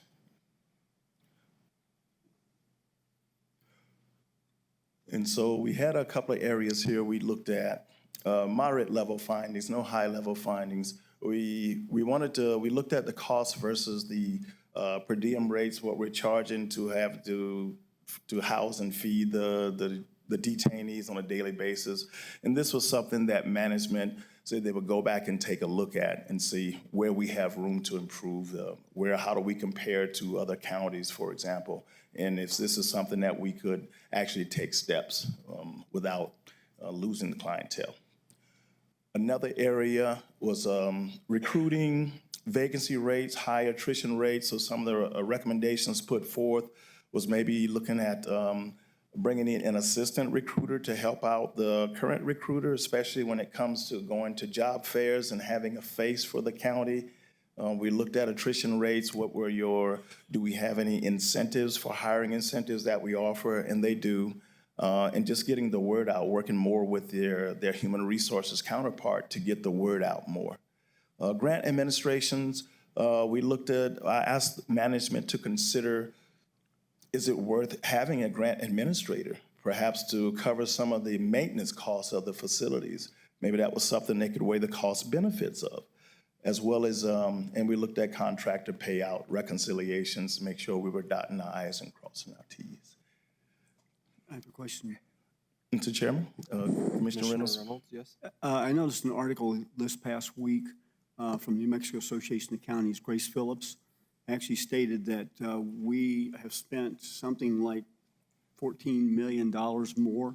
And so we had a couple of areas here we looked at. Moderate level findings, no high level findings. We looked at the cost versus the per diem rates, what we're charging to have to house and feed the the detainees on a daily basis. And this was something that management said they would go back and take a look at and see where we have room to improve, how do we compare to other counties, for example, and if this is something that we could actually take steps without losing the clientele. Another area was recruiting, vacancy rates, high attrition rates. So some of the recommendations put forth was maybe looking at bringing in an assistant recruiter to help out the current recruiter, especially when it comes to going to job fairs and having a face for the county. We looked at attrition rates. Do we have any incentives for hiring incentives that we offer? And they do. And just getting the word out, working more with their human resources counterpart to get the word out more. Grant administrations, I asked management to consider, is it worth having a grant administrator, perhaps to cover some of the maintenance costs of the facilities? Maybe that was something they could weigh the cost benefits of, as well as, and we looked at contractor payout reconciliations to make sure we were dotting our I's and crossing our T's. I have a question. Mr. Chairman, Commissioner Reynolds. Yes. I noticed an article this past week from New Mexico Association of Counties, Grace Phillips, actually stated that we have spent something like $14 million more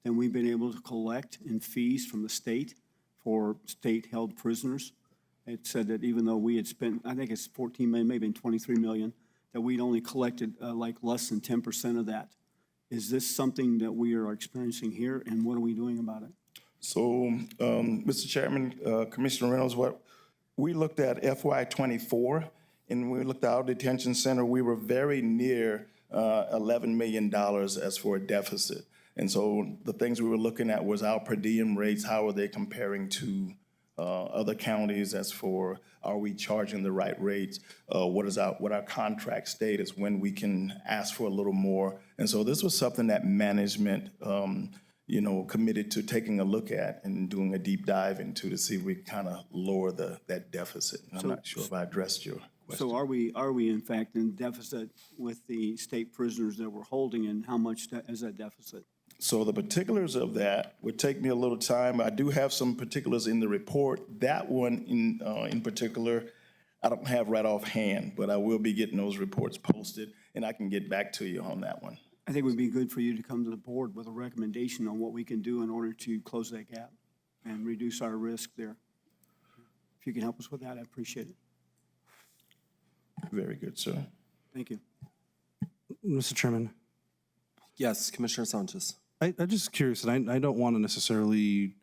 than we've been able to collect in fees from the state for state-held prisoners. It said that even though we had spent, I think it's 14 million, maybe 23 million, that we'd only collected like less than 10% of that. Is this something that we are experiencing here, and what are we doing about it? So, Mr. Chairman, Commissioner Reynolds, what we looked at FY24, and we looked at our detention center, we were very near $11 million as for a deficit. And so the things we were looking at was our per diem rates, how are they comparing to other counties as for, are we charging the right rates? What our contract state is when we can ask for a little more. And so this was something that management, committed to taking a look at and doing a deep dive into to see if we kind of lower that deficit. And I'm not sure if I addressed your question. So are we in fact in deficit with the state prisoners that we're holding, and how much is that deficit? So the particulars of that would take me a little time. I do have some particulars in the report. That one in particular, I don't have right offhand, but I will be getting those reports posted, and I can get back to you on that one. I think it would be good for you to come to the board with a recommendation on what we can do in order to close that gap and reduce our risk there. If you can help us with that, I appreciate it. Very good, sir. Thank you. Mr. Chairman. Yes, Commissioner Sanchez. I'm just curious, and I don't want to necessarily,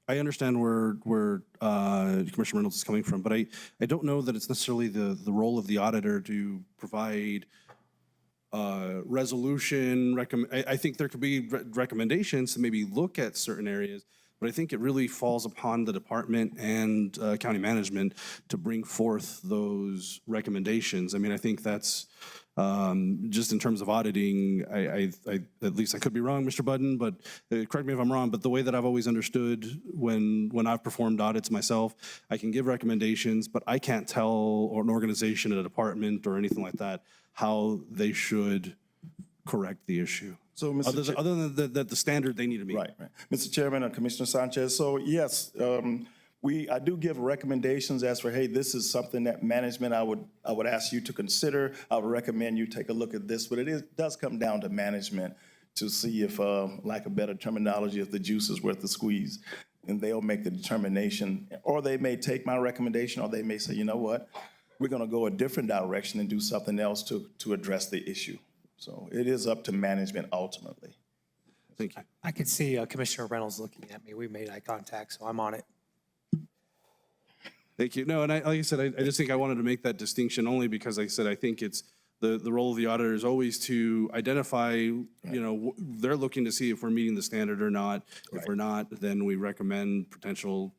I understand where Commissioner Reynolds is coming from, but I don't know that it's necessarily the role of the auditor to provide resolution. I think there could be recommendations to maybe look at certain areas, but I think it really falls upon the department and county management to bring forth those recommendations. I mean, I think that's just in terms of auditing, I at least I could be wrong, Mr. Budden, but correct me if I'm wrong, but the way that I've always understood when I've performed audits myself, I can give recommendations, but I can't tell an organization, a department, or anything like that how they should correct the issue. So, Mr. Other than the standard they need to meet. Right. Mr. Chairman and Commissioner Sanchez, so yes, I do give recommendations as for, hey, this is something that management I would ask you to consider. I would recommend you take a look at this, but it does come down to management to see if, lack of better terminology, if the juice is worth the squeeze. And they'll make the determination, or they may take my recommendation, or they may say, you know what, we're gonna go a different direction and do something else to address the issue. So it is up to management ultimately. Thank you. I could see Commissioner Reynolds looking at me. We made eye contact, so I'm on it. Thank you. No, and like I said, I just think I wanted to make that distinction only because like I said, I think it's the role of the auditor is always to identify, they're looking to see if we're meeting the standard or not. If we're not, then we recommend potential,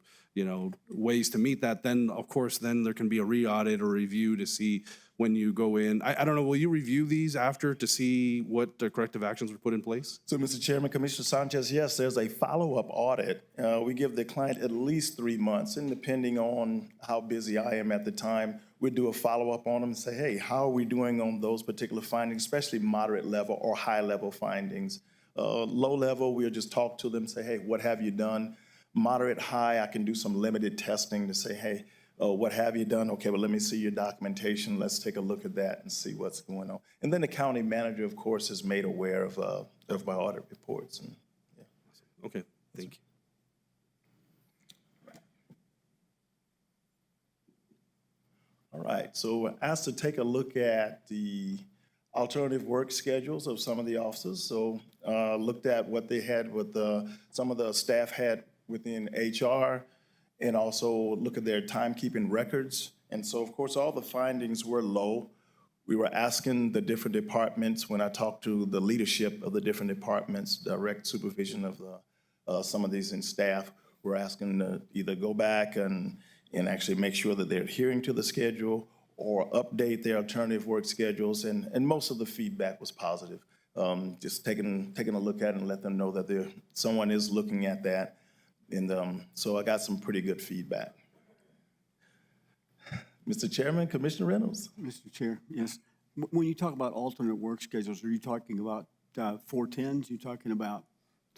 ways to meet that. Then, of course, then there can be a re-audit or review to see when you go in. I don't know, will you review these after to see what corrective actions were put in place? So, Mr. Chairman, Commissioner Sanchez, yes, there's a follow-up audit. We give the client at least 3 months, and depending on how busy I am at the time, we do a follow-up on them and say, hey, how are we doing on those particular findings, especially moderate level or high level findings? Low level, we'll just talk to them, say, hey, what have you done? Moderate, high, I can do some limited testing to say, hey, what have you done? Okay, well, let me see your documentation. Let's take a look at that and see what's going on. And then the county manager, of course, is made aware of my audit reports. And, yeah. Okay, thank you. All right, so we're asked to take a look at the alternative work schedules of some of the officers. So looked at what they had with some of the staff had within HR, and also look at their timekeeping records. And so, of course, all the findings were low. We were asking the different departments, when I talked to the leadership of the different departments, direct supervision of some of these in staff, we're asking to either go back and actually make sure that they're adhering to the schedule or update their alternative work schedules. And most of the feedback was positive. Just taking a look at it and let them know that someone is looking at that. And so I got some pretty good feedback. Mr. Chairman, Commissioner Reynolds. Mr. Chair, yes. When you talk about alternate work schedules, are you talking about 410s? Are you talking about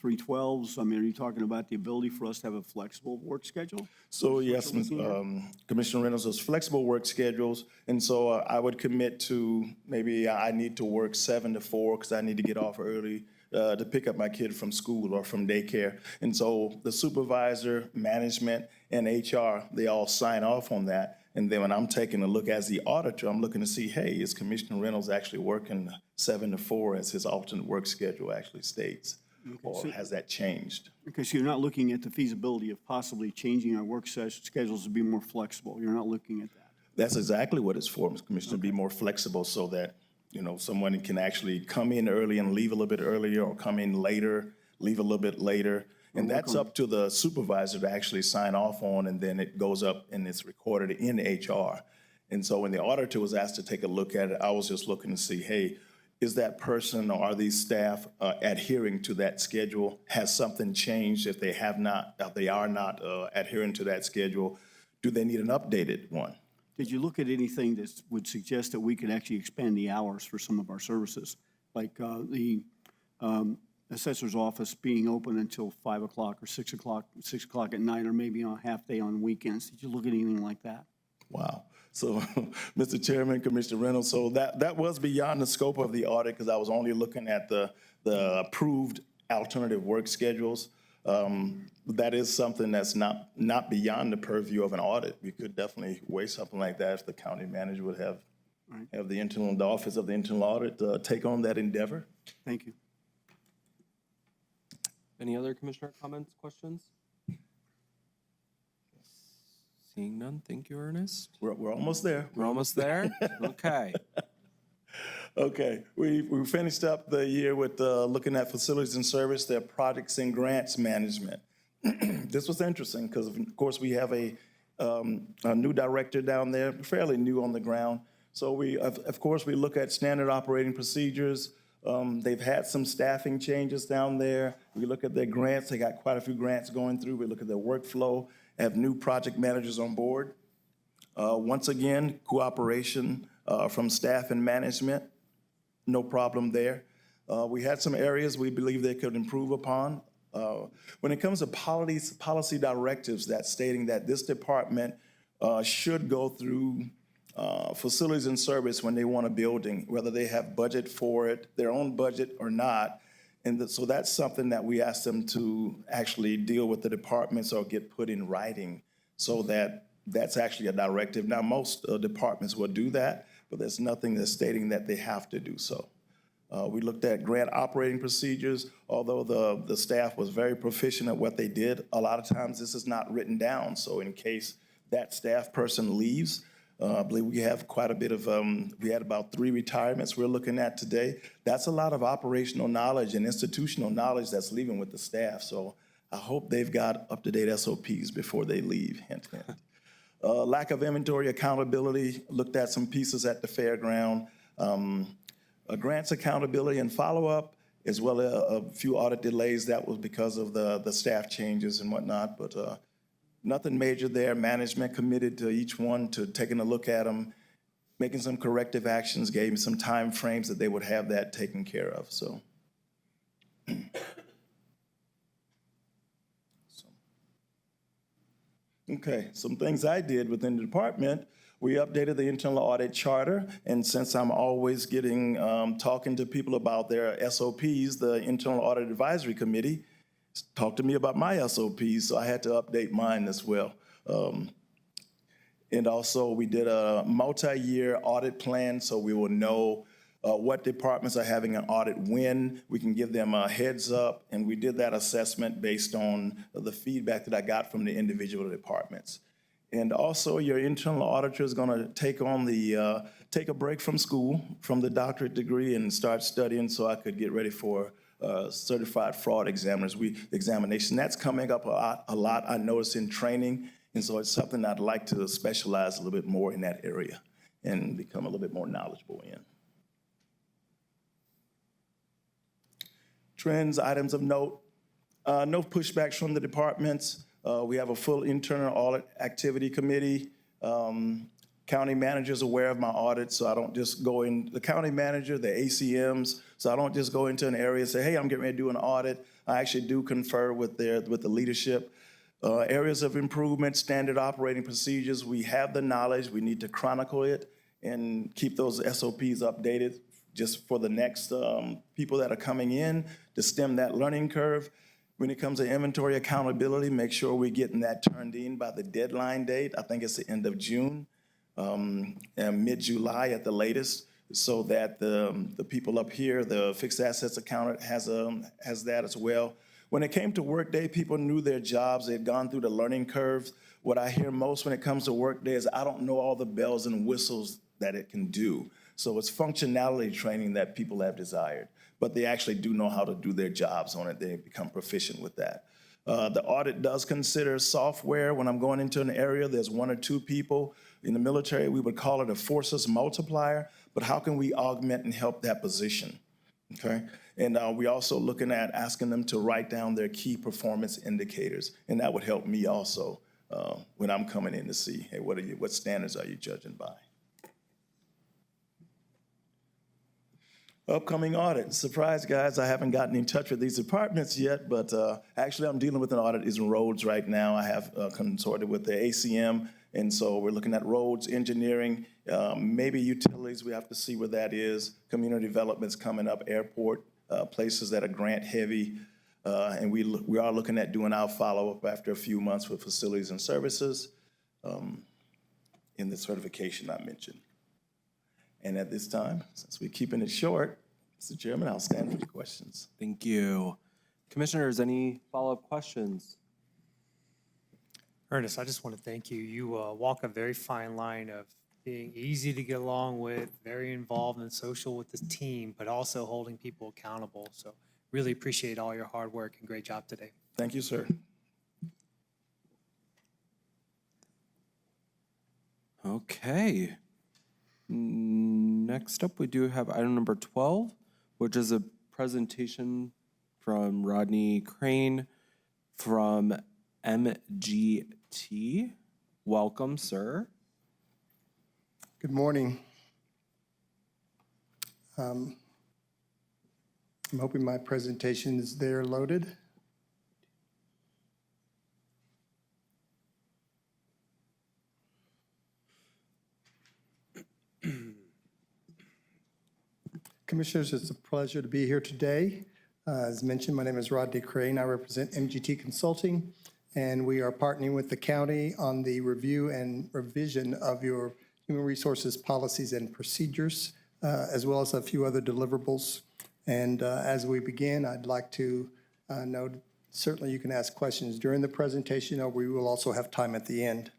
312s? I mean, are you talking about the ability for us to have a flexible work schedule? So yes, Commissioner Reynolds, those flexible work schedules. And so I would commit to maybe I need to work 7 to 4 because I need to get off early to pick up my kid from school or from daycare. And so the supervisor, management, and HR, they all sign off on that. And then when I'm taking a look as the auditor, I'm looking to see, hey, is Commissioner Reynolds actually working 7 to 4 as his alternate work schedule actually states? Okay, or so, has that changed? Okay, so you're not looking at the feasibility of possibly changing our work schedules to be more flexible. You're not looking at that. That's exactly what it's for, Mr. Commissioner, to be more flexible so that, someone can actually come in early and leave a little bit earlier, or come in later, leave a little bit later. And that's up to the supervisor to actually sign off on, and then it goes up and it's recorded in HR. And so when the auditor was asked to take a look at it, I was just looking to see, hey, is that person or are these staff adhering to that schedule? Has something changed? If they are not adhering to that schedule, do they need an updated one? Did you look at anything that would suggest that we could actually expand the hours for some of our services? Like the assessor's office being open until 5 o'clock or 6 o'clock at night, or maybe on a half day on weekends. Did you look at anything like that? Wow. So, Mr. Chairman, Commissioner Reynolds, so that was beyond the scope of the audit because I was only looking at the approved alternative work schedules. That is something that's not beyond the purview of an audit. We could definitely weigh something like that if the county manager would have the Office of the Internal Audit take on that endeavor. Thank you. Any other commissioner comments, questions? Seeing none, thank you, Ernest. We're almost there. We're almost there? Okay. Okay, we finished up the year with looking at facilities and service, their projects and grants management. This was interesting because, of course, we have a new director down there, fairly new on the ground. So of course, we look at standard operating procedures. They've had some staffing changes down there. We look at their grants. They got quite a few grants going through. We look at their workflow, have new project managers on board. Once again, cooperation from staff and management, no problem there. We had some areas we believe they could improve upon. When it comes to policy directives that's stating that this department should go through facilities and service when they want a building, whether they have budget for it, their own budget or not. And so that's something that we asked them to actually deal with the departments or get put in writing so that that's actually a directive. Now, most departments will do that, but there's nothing that's stating that they have to do so. We looked at grant operating procedures. Although the staff was very proficient at what they did, a lot of times this is not written down. So in case that staff person leaves, I believe we have quite a bit of, we had about 3 retirements we're looking at today. That's a lot of operational knowledge and institutional knowledge that's leaving with the staff. So I hope they've got up-to-date SOPs before they leave, hint, hint. Lack of inventory accountability, looked at some pieces at the fairground. Grants accountability and follow-up, as well as a few audit delays. That was because of the staff changes and whatnot, but nothing major there. Management committed to each one to taking a look at them, making some corrective actions, gave them some time frames that they would have that taken care of. So Okay, some things I did within the department. We updated the internal audit charter, and since I'm always getting, talking to people about their SOPs, the Internal Audit Advisory Committee talked to me about my SOPs, so I had to update mine as well. And also, we did a multi-year audit plan, so we will know what departments are having an audit when. We can give them a heads up, and we did that assessment based on the feedback that I got from the individual departments. And also, your internal auditor is going to take on the take a break from school, from the doctorate degree, and start studying so I could get ready for certified fraud examination. That's coming up a lot. I noticed in training, and so it's something I'd like to specialize a little bit more in that area and become a little bit more knowledgeable in. Trends, items of note, no pushbacks from the departments. We have a full internal audit activity committee. County manager's aware of my audit, so I don't just go in, the county manager, the ACMs, so I don't just go into an area and say, hey, I'm getting ready to do an audit. I actually do confer with the leadership. Areas of improvement, standard operating procedures, we have the knowledge, we need to chronicle it and keep those SOPs updated just for the next people that are coming in to stem that learning curve. When it comes to inventory accountability, make sure we're getting that turned in by the deadline date. I think it's the end of June, and mid-July at the latest, so that the people up here, the fixed assets accountant has that as well. When it came to Workday, people knew their jobs. They had gone through the learning curves. What I hear most when it comes to Workday is I don't know all the bells and whistles that it can do. So it's functionality training that people have desired, but they actually do know how to do their jobs on it. They become proficient with that. The audit does consider software. When I'm going into an area, there's one or two people. In the military, we would call it a forces multiplier, but how can we augment and help that position, okay? And we're also looking at asking them to write down their key performance indicators, and that would help me also when I'm coming in to see, hey, what standards are you judging by? Upcoming audit. Surprise, guys, I haven't gotten in touch with these departments yet, but actually I'm dealing with an audit in roads right now. I have consorted with the ACM, and so we're looking at roads, engineering, maybe utilities. We have to see where that is. Community development's coming up, airport, places that are grant heavy. And we are looking at doing our follow-up after a few months with facilities and services in the certification I mentioned. And at this time, since we're keeping it short, Mr. Chairman, I'll stand for the questions. Thank you. Commissioners, any follow-up questions? Ernest, I just want to thank you. You walk a very fine line of being easy to get along with, very involved and social with the team, but also holding people accountable. So really appreciate all your hard work and great job today. Thank you, sir. Okay. Next up, we do have item number 12, which is a presentation from Rodney Crane from MGT. Welcome, sir. Good morning. I'm hoping my presentation is there loaded. Commissioners, it's a pleasure to be here today. As mentioned, my name is Rodney Crane. I represent MGT Consulting, and we are partnering with the county on the review and revision of your human resources policies and procedures, as well as a few other deliverables. And as we begin, I'd like to note, certainly you can ask questions during the presentation, or we will also have time at the end.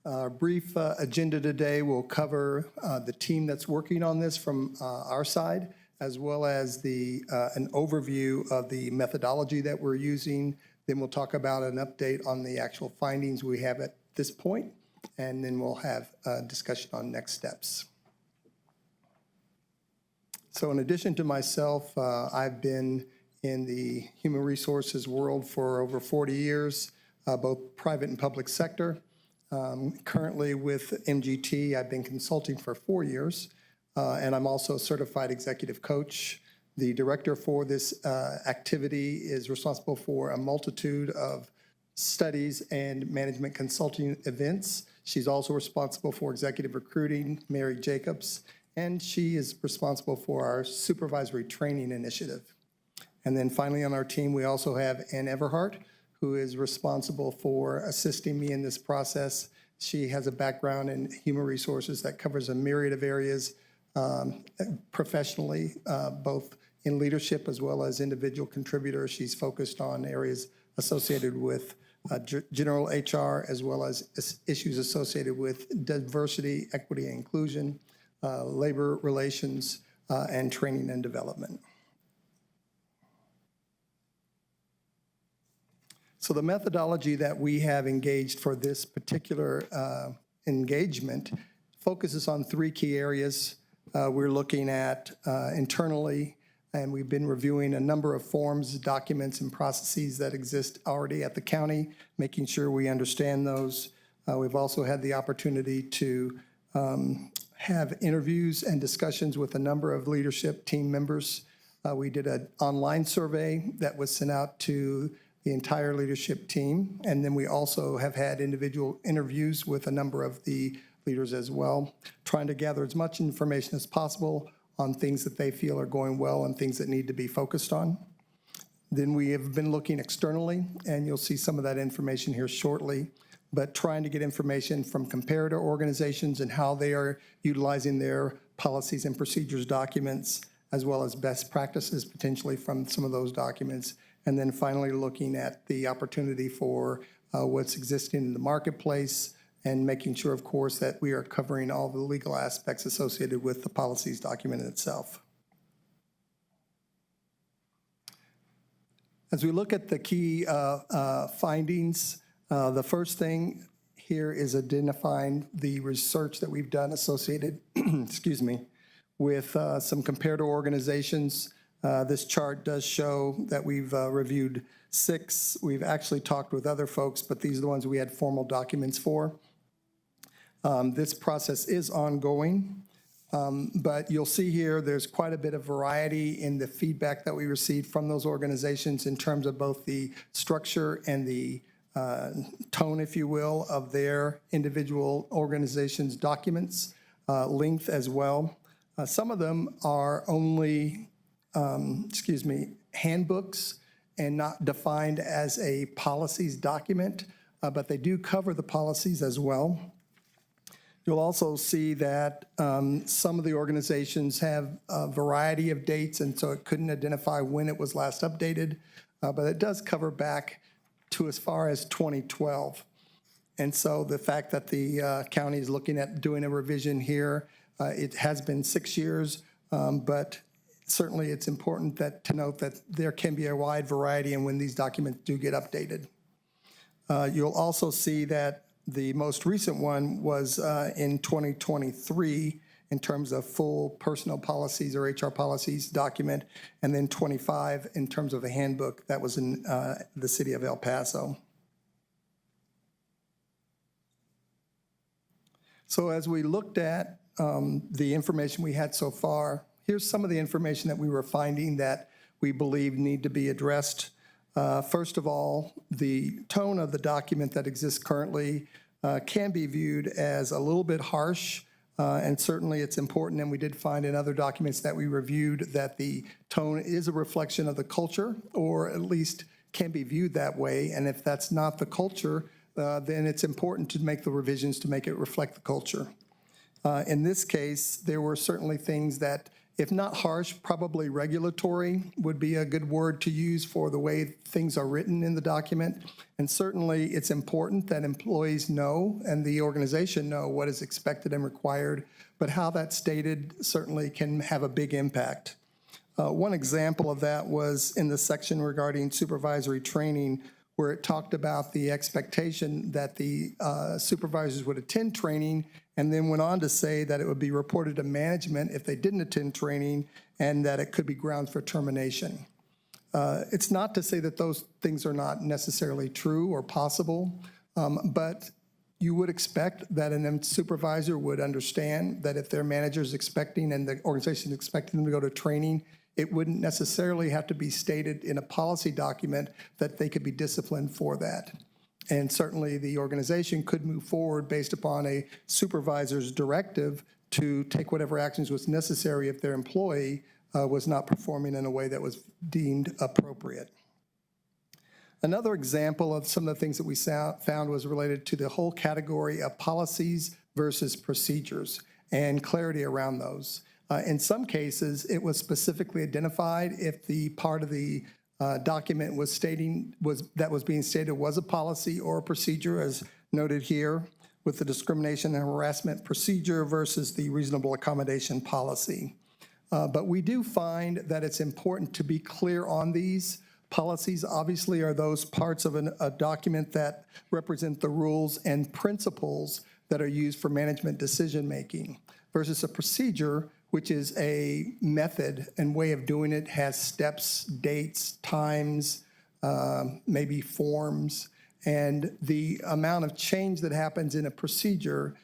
Our brief agenda today will cover the team that's working on this from our side, as well as an overview of the methodology that we're using. Then we'll talk about an update on the actual findings we have at this point, and then we'll have a discussion on next steps. So in addition to myself, I've been in the human resources world for over 40 years, both private and public sector. Currently with MGT, I've been consulting for 4 years, and I'm also a certified executive coach. The director for this activity is responsible for a multitude of studies and management consulting events. She's also responsible for executive recruiting, Mary Jacobs, and she is responsible for our supervisory training initiative. And then finally on our team, we also have Ann Everhart, who is responsible for assisting me in this process. She has a background in human resources that covers a myriad of areas professionally, both in leadership as well as individual contributors. She's focused on areas associated with general HR as well as issues associated with diversity, equity, and inclusion, labor relations, and training and development. So the methodology that we have engaged for this particular engagement focuses on three key areas. We're looking at internally, and we've been reviewing a number of forms, documents, and processes that exist already at the county, making sure we understand those. We've also had the opportunity to have interviews and discussions with a number of leadership team members. We did an online survey that was sent out to the entire leadership team, and then we also have had individual interviews with a number of the leaders as well, trying to gather as much information as possible on things that they feel are going well and things that need to be focused on. Then we have been looking externally, and you'll see some of that information here shortly, but trying to get information from comparator organizations and how they are utilizing their policies and procedures documents, as well as best practices potentially from some of those documents. And then finally looking at the opportunity for what's existing in the marketplace and making sure, of course, that we are covering all the legal aspects associated with the policies document itself. As we look at the key findings, the first thing here is identifying the research that we've done associated, excuse me, with some comparator organizations. This chart does show that we've reviewed 6. We've actually talked with other folks, but these are the ones we had formal documents for. This process is ongoing, but you'll see here there's quite a bit of variety in the feedback that we received from those organizations in terms of both the structure and the tone, if you will, of their individual organizations' documents, length as well. Some of them are only handbooks and not defined as a policies document, but they do cover the policies as well. You'll also see that some of the organizations have a variety of dates, and so it couldn't identify when it was last updated, but it does cover back to as far as 2012. And so the fact that the county is looking at doing a revision here, it has been 6 years, but certainly it's important to note that there can be a wide variety in when these documents do get updated. You'll also see that the most recent one was in 2023 in terms of full personnel policies or HR policies document, and then 25 in terms of a handbook that was in the city of El Paso. So as we looked at the information we had so far, here's some of the information that we were finding that we believe need to be addressed. First of all, the tone of the document that exists currently can be viewed as a little bit harsh, and certainly it's important, and we did find in other documents that we reviewed that the tone is a reflection of the culture, or at least can be viewed that way, and if that's not the culture, then it's important to make the revisions to make it reflect the culture. In this case, there were certainly things that, if not harsh, probably regulatory would be a good word to use for the way things are written in the document. And certainly it's important that employees know and the organization know what is expected and required, but how that's stated certainly can have a big impact. One example of that was in the section regarding supervisory training, where it talked about the expectation that the supervisors would attend training, and then went on to say that it would be reported to management if they didn't attend training, and that it could be grounds for termination. It's not to say that those things are not necessarily true or possible, but you would expect that a supervisor would understand that if their manager is expecting and the organization is expecting them to go to training, it wouldn't necessarily have to be stated in a policy document that they could be disciplined for that. And certainly the organization could move forward based upon a supervisor's directive to take whatever actions was necessary if their employee was not performing in a way that was deemed appropriate. Another example of some of the things that we found was related to the whole category of policies versus procedures and clarity around those. In some cases, it was specifically identified if the part of the document that was being stated was a policy or a procedure, as noted here, with the discrimination and harassment procedure versus the reasonable accommodation policy. But we do find that it's important to be clear on these. Policies obviously are those parts of a document that represent the rules and principles that are used for management decision-making, versus a procedure, which is a method and way of doing it, has steps, dates, times, maybe forms, and the amount of change that happens in a procedure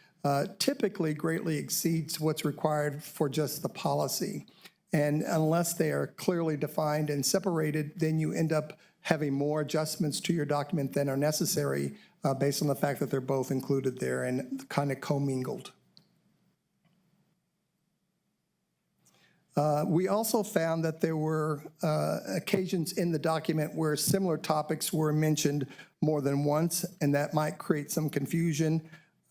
typically greatly exceeds what's required for just the policy. And unless they are clearly defined and separated, then you end up having more adjustments to your document than are necessary based on the fact that they're both included there and kind of commingled. We also found that there were occasions in the document where similar topics were mentioned more than once, and that might create some confusion.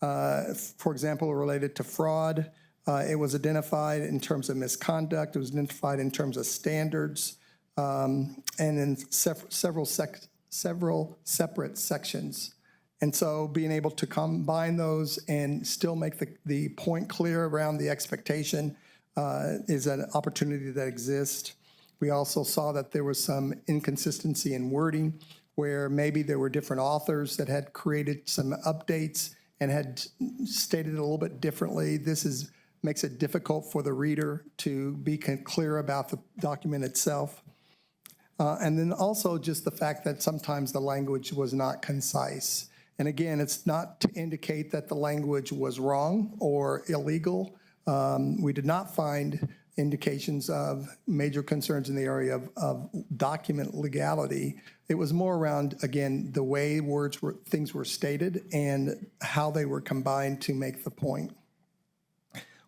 For example, related to fraud, it was identified in terms of misconduct, it was identified in terms of standards, and in several separate sections. And so being able to combine those and still make the point clear around the expectation is an opportunity that exists. We also saw that there was some inconsistency in wording, where maybe there were different authors that had created some updates and had stated it a little bit differently. This makes it difficult for the reader to be clear about the document itself. And then also just the fact that sometimes the language was not concise. And again, it's not to indicate that the language was wrong or illegal. We did not find indications of major concerns in the area of document legality. It was more around, again, the way things were stated and how they were combined to make the point.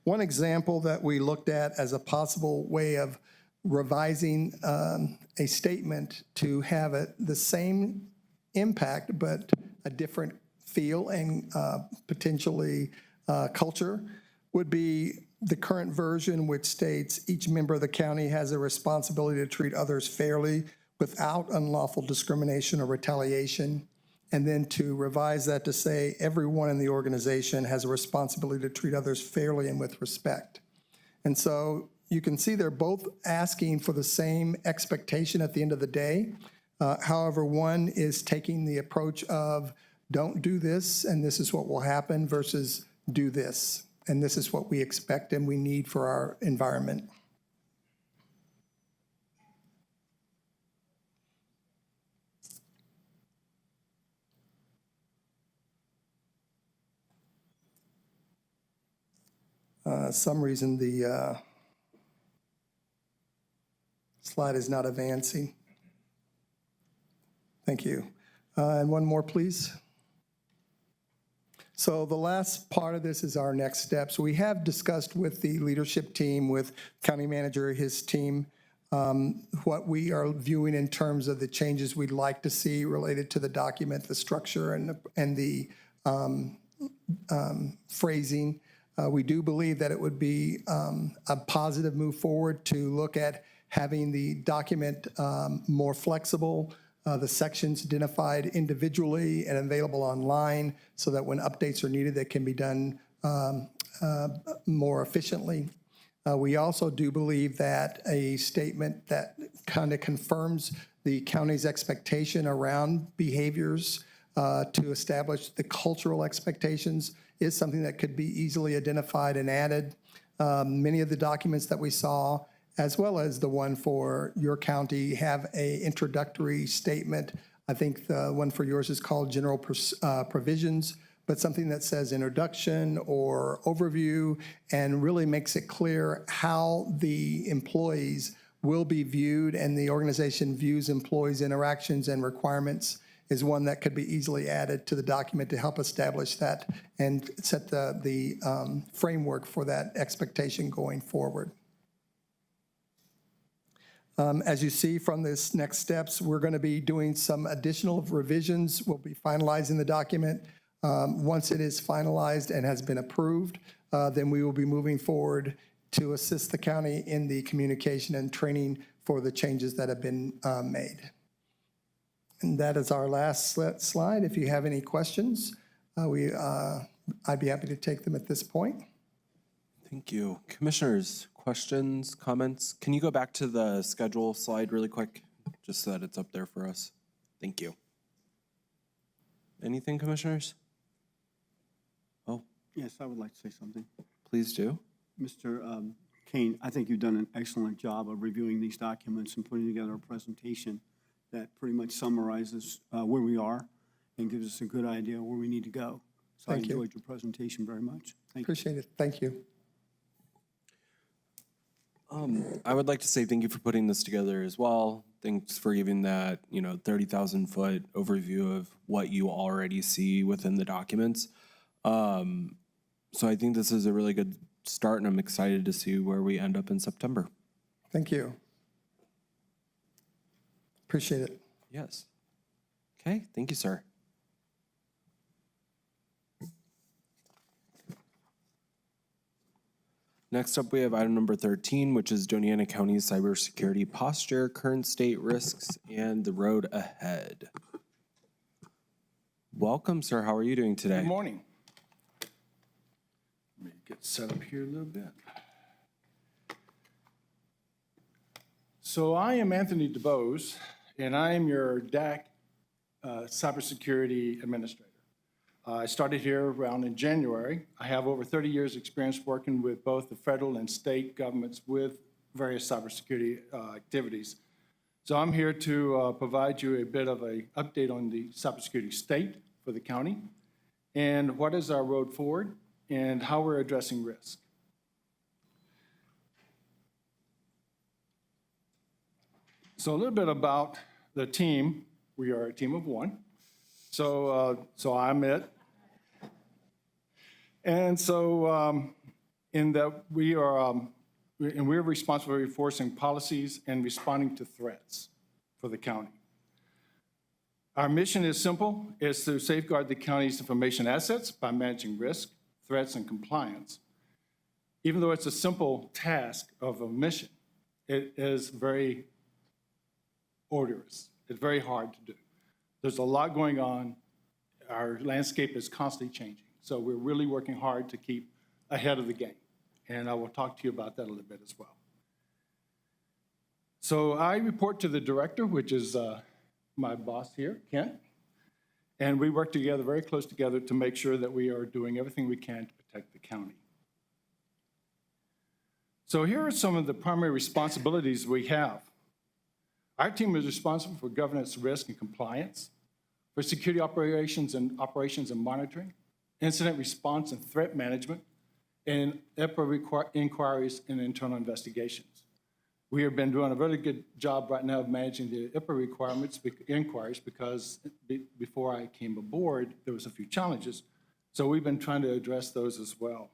One example that we looked at as a possible way of revising a statement to have the same impact but a different feel and potentially culture would be the current version, which states each member of the county has a responsibility to treat others fairly without unlawful discrimination or retaliation. And then to revise that to say everyone in the organization has a responsibility to treat others fairly and with respect. And so you can see they're both asking for the same expectation at the end of the day. However, one is taking the approach of don't do this and this is what will happen versus do this. And this is what we expect and we need for our environment. Some reason the slide is not advancing. Thank you. And one more, please. So the last part of this is our next steps. We have discussed with the leadership team, with county manager, his team, what we are viewing in terms of the changes we'd like to see related to the document, the structure, and the phrasing. We do believe that it would be a positive move forward to look at having the document more flexible, the sections identified individually and available online so that when updates are needed, they can be done more efficiently. We also do believe that a statement that kind of confirms the county's expectation around behaviors to establish the cultural expectations is something that could be easily identified and added. Many of the documents that we saw, as well as the one for your county, have an introductory statement. I think the one for yours is called general provisions, but something that says introduction or overview and really makes it clear how the employees will be viewed and the organization views employees' interactions and requirements is one that could be easily added to the document to help establish that and set the framework for that expectation going forward. As you see from this next steps, we're going to be doing some additional revisions. We'll be finalizing the document. Once it is finalized and has been approved, then we will be moving forward to assist the county in the communication and training for the changes that have been made. And that is our last slide. If you have any questions, I'd be happy to take them at this point. Thank you. Commissioners, questions, comments? Can you go back to the schedule slide really quick, just so that it's up there for us? Thank you. Anything, commissioners? Oh, Yes, I would like to say something. please do. Mr. Kane, I think you've done an excellent job of reviewing these documents and putting together a presentation that pretty much summarizes where we are and gives us a good idea where we need to go. So Thank I you. enjoyed your presentation very much. Thank you. Appreciate it. Thank you. I would like to say thank you for putting this together as well. Thanks for giving that, 30,000 foot overview of what you already see within the documents. So I think this is a really good start, and I'm excited to see where we end up in September. Thank you. Appreciate it. Yes. Okay, thank you, sir. Next up, we have item number 13, which is Doña County's cybersecurity posture, current state risks, and the road ahead. Welcome, sir. How are you doing today? Good morning. Let me get set up here a little bit. So I am Anthony DeBose, and I am your DAC cybersecurity administrator. I started here around in January. I have over 30 years' experience working with both the federal and state governments with various cybersecurity activities. So I'm here to provide you a bit of an update on the cybersecurity state for the county and what is our road forward and how we're addressing risk. So a little bit about the team. We are a team of one. So I'm it. And so in that we're responsible for enforcing policies and responding to threats for the county. Our mission is simple. It's to safeguard the county's information assets by managing risk, threats, and compliance. Even though it's a simple task of a mission, it is very onerous. It's very hard to do. There's a lot going on. Our landscape is constantly changing. So we're really working hard to keep ahead of the game. And I will talk to you about that a little bit as well. So I report to the director, which is my boss here, Kent. And we work together, very close together, to make sure that we are doing everything we can to protect the county. So here are some of the primary responsibilities we have. Our team is responsible for governance, risk, and compliance, for security operations and monitoring, incident response and threat management, and EPA inquiries and internal investigations. We have been doing a really good job right now of managing the EPA inquiries because before I came aboard, there was a few challenges. So we've been trying to address those as well.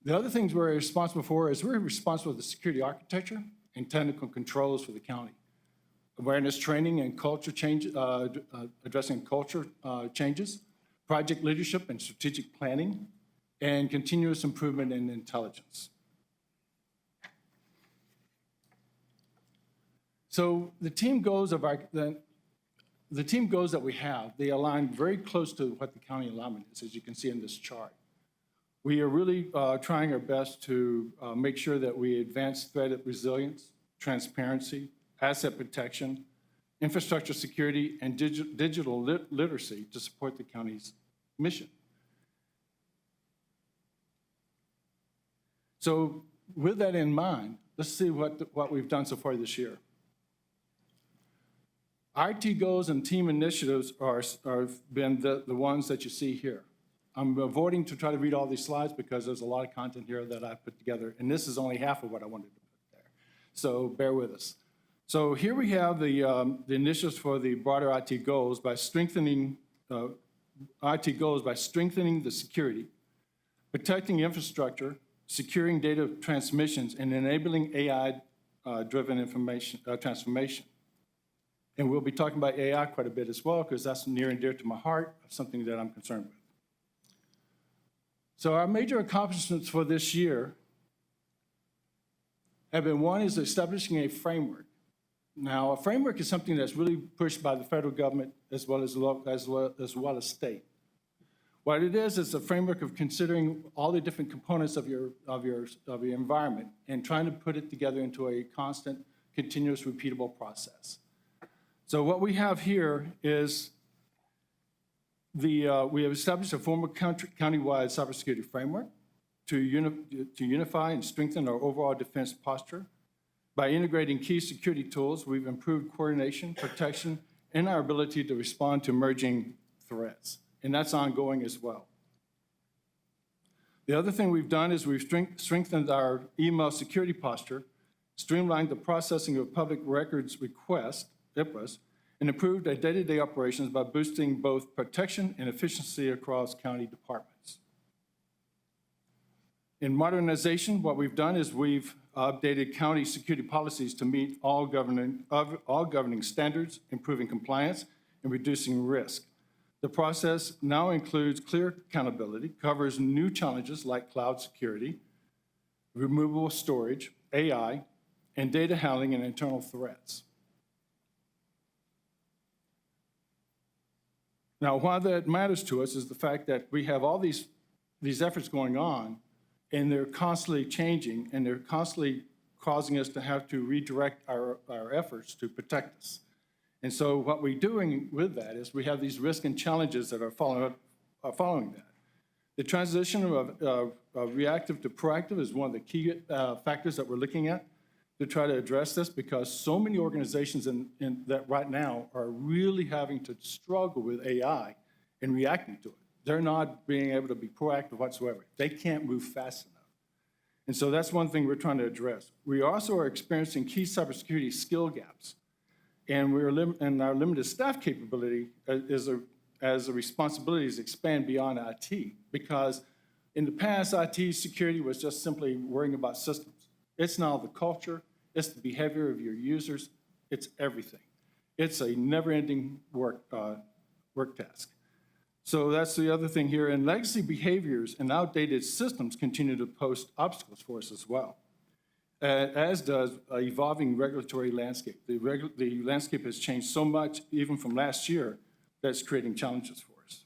The other things we're responsible for is we're responsible for the security architecture and technical controls for the county. Awareness training and culture change, addressing culture changes, project leadership and strategic planning, and continuous improvement in intelligence. So the team goals that we have, they align very close to what the county alignment is, as you can see in this chart. We are really trying our best to make sure that we advance threat resilience, transparency, asset protection, infrastructure security, and digital literacy to support the county's mission. So with that in mind, let's see what we've done so far this year. Our IT goals and team initiatives have been the ones that you see here. I'm avoiding to try to read all these slides because there's a lot of content here that I've put together, and this is only half of what I wanted to put there. So bear with us. So here we have the initiatives for the broader IT goals by strengthening the security, protecting infrastructure, securing data transmissions, and enabling AI-driven information transformation. And we'll be talking about AI quite a bit as well, because that's near and dear to my heart, something that I'm concerned with. So our major accomplishments for this year have been, one is establishing a framework. Now, a framework is something that's really pushed by the federal government as well as state. What it is a framework of considering all the different components of your environment and trying to put it together into a constant, continuous, repeatable process. So what we have here is we have established a formal countywide cybersecurity framework to unify and strengthen our overall defense posture. By integrating key security tools, we've improved coordination, protection, and our ability to respond to emerging threats. And that's ongoing as well. The other thing we've done is we've strengthened our email security posture, streamlined the processing of public records requests, IPRAs, and improved our day-to-day operations by boosting both protection and efficiency across county departments. In modernization, what we've done is we've updated county security policies to meet all governing standards, improving compliance, and reducing risk. The process now includes clear accountability, covers new challenges like cloud security, removable storage, AI, and data handling and internal threats. Now, why that matters to us is the fact that we have all these efforts going on, and they're constantly changing, and they're constantly causing us to have to redirect our efforts to protect us. And so what we're doing with that is we have these risks and challenges that are following that. The transition of reactive to proactive is one of the key factors that we're looking at to try to address this, because so many organizations that right now are really having to struggle with AI and reacting to it. They're not being able to be proactive whatsoever. They can't move fast enough. And so that's one thing we're trying to address. We also are experiencing key cybersecurity skill gaps. And our limited staff capability as the responsibilities expand beyond IT, because in the past, IT security was just simply worrying about systems. It's now the culture, it's the behavior of your users, it's everything. It's a never-ending work task. So that's the other thing here. And legacy behaviors and outdated systems continue to pose obstacles for us as well, as does an evolving regulatory landscape. The landscape has changed so much, even from last year, that's creating challenges for us.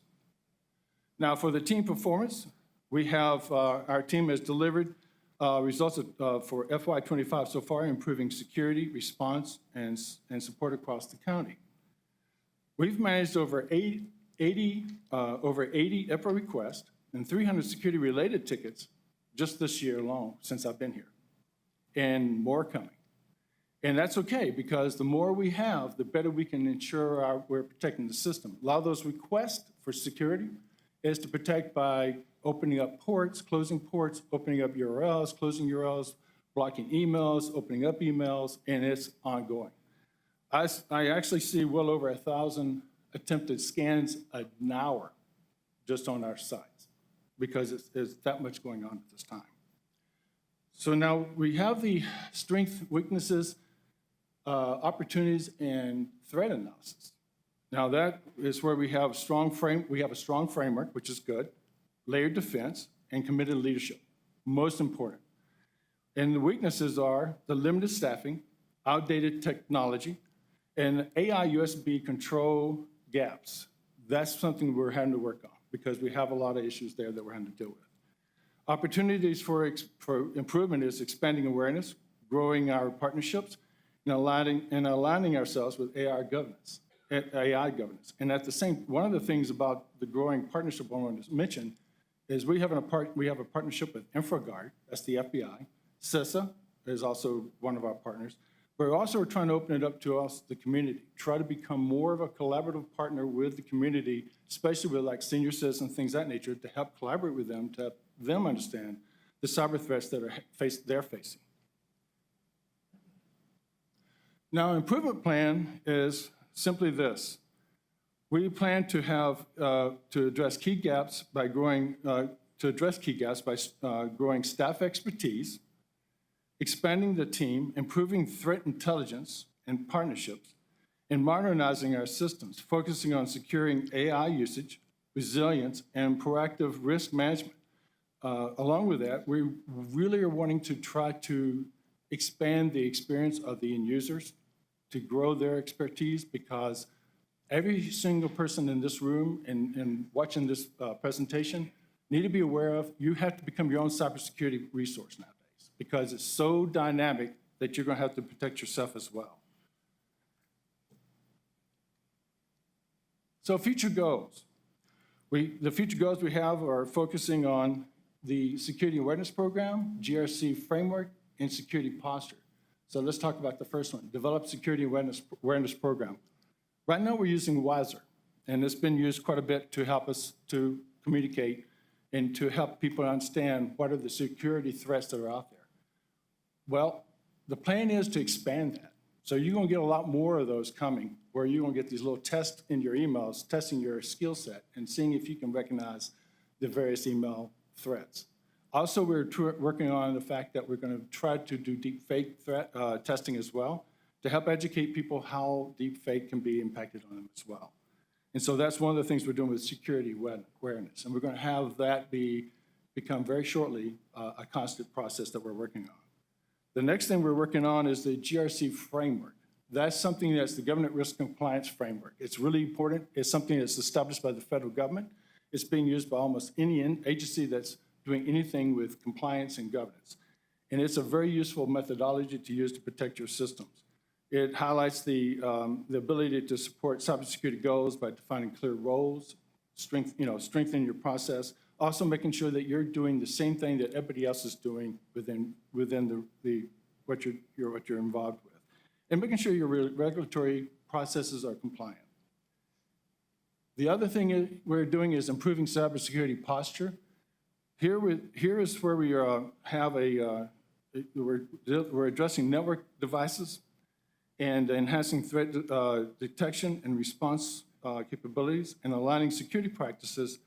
Now, for the team performance, we have our team has delivered results for FY25 so far, improving security, response, and support across the county. We've managed over 80 EPRA requests and 300 security-related tickets just this year alone since I've been here, and more coming. And that's okay, because the more we have, the better we can ensure we're protecting the system. A lot of those requests for security is to protect by opening up ports, closing ports, opening up URLs, closing URLs, blocking emails, opening up emails, and it's ongoing. I actually see well over 1,000 attempted scans an hour just on our sites, because there's that much going on at this time. So now we have the strengths, weaknesses, opportunities, and threat analysis. Now that is where we have a strong framework, which is good, layered defense, and committed leadership, most important. And the weaknesses are the limited staffing, outdated technology, and AI USB control gaps. That's something we're having to work on, because we have a lot of issues there that we're having to deal with. Opportunities for improvement is expanding awareness, growing our partnerships, and aligning ourselves with AI governance. And at the same, one of the things about the growing partnership I wanted to mention is we have a partnership with InfraGuard, that's the FBI. CISA is also one of our partners. But we're also trying to open it up to us, the community, try to become more of a collaborative partner with the community, especially with like senior citizens, things of that nature, to help collaborate with them, to help them understand the cyber threats that they're facing. Now, improvement plan is simply this. We plan to have, to address key gaps by growing, growing staff expertise, expanding the team, improving threat intelligence and partnerships, and modernizing our systems, focusing on securing AI usage, resilience, and proactive risk management. Along with that, we really are wanting to try to expand the experience of the end users, to grow their expertise, because every single person in this room and watching this presentation need to be aware of, you have to become your own cybersecurity resource nowadays, because it's so dynamic that you're going to have to protect yourself as well. So future goals. The future goals we have are focusing on the Security Awareness Program, GRC Framework, and Security Posture. So let's talk about the first one, Develop Security Awareness Program. Right now we're using WISER, and it's been used quite a bit to help us to communicate and to help people understand what are the security threats that are out there. Well, the plan is to expand that. So you're going to get a lot more of those coming, where you're going to get these little tests in your emails, testing your skill set and seeing if you can recognize the various email threats. Also, we're working on the fact that we're going to try to do deep fake threat testing as well, to help educate people how deep fake can be impacted on them as well. And so that's one of the things we're doing with security awareness. And we're going to have that become very shortly a constant process that we're working on. The next thing we're working on is the GRC framework. That's something that's the Government Risk Compliance Framework. It's really important. It's something that's established by the federal government. It's being used by almost any agency that's doing anything with compliance and governance. And it's a very useful methodology to use to protect your systems. It highlights the ability to support cybersecurity goals by defining clear roles, strengthening your process, also making sure that you're doing the same thing that everybody else is doing within what you're involved with, and making sure your regulatory processes are compliant. The other thing we're doing is improving cybersecurity posture. Here is where we we're addressing network devices and enhancing threat detection and response capabilities, and aligning security practices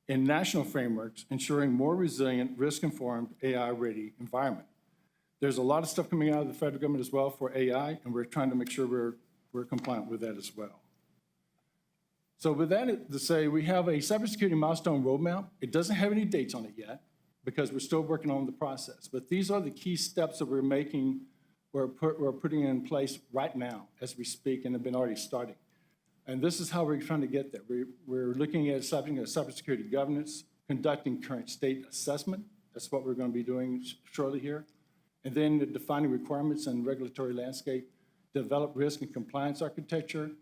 in national frameworks, ensuring more resilient, risk-informed, AI-ready environment. There's a lot of stuff coming out of the federal government as well for AI, and we're trying to make sure we're compliant with that as well. So with that to say, we have a cybersecurity milestone roadmap. It doesn't have any dates on it yet, because we're still working on the process. But these are the key steps that we're putting in place right now as we speak, and have been already starting. And this is how we're trying to get there. We're looking at something as cybersecurity governance, conducting current state assessment. That's what we're going to be doing shortly here. And then defining requirements and regulatory landscape, develop risk and compliance architecture,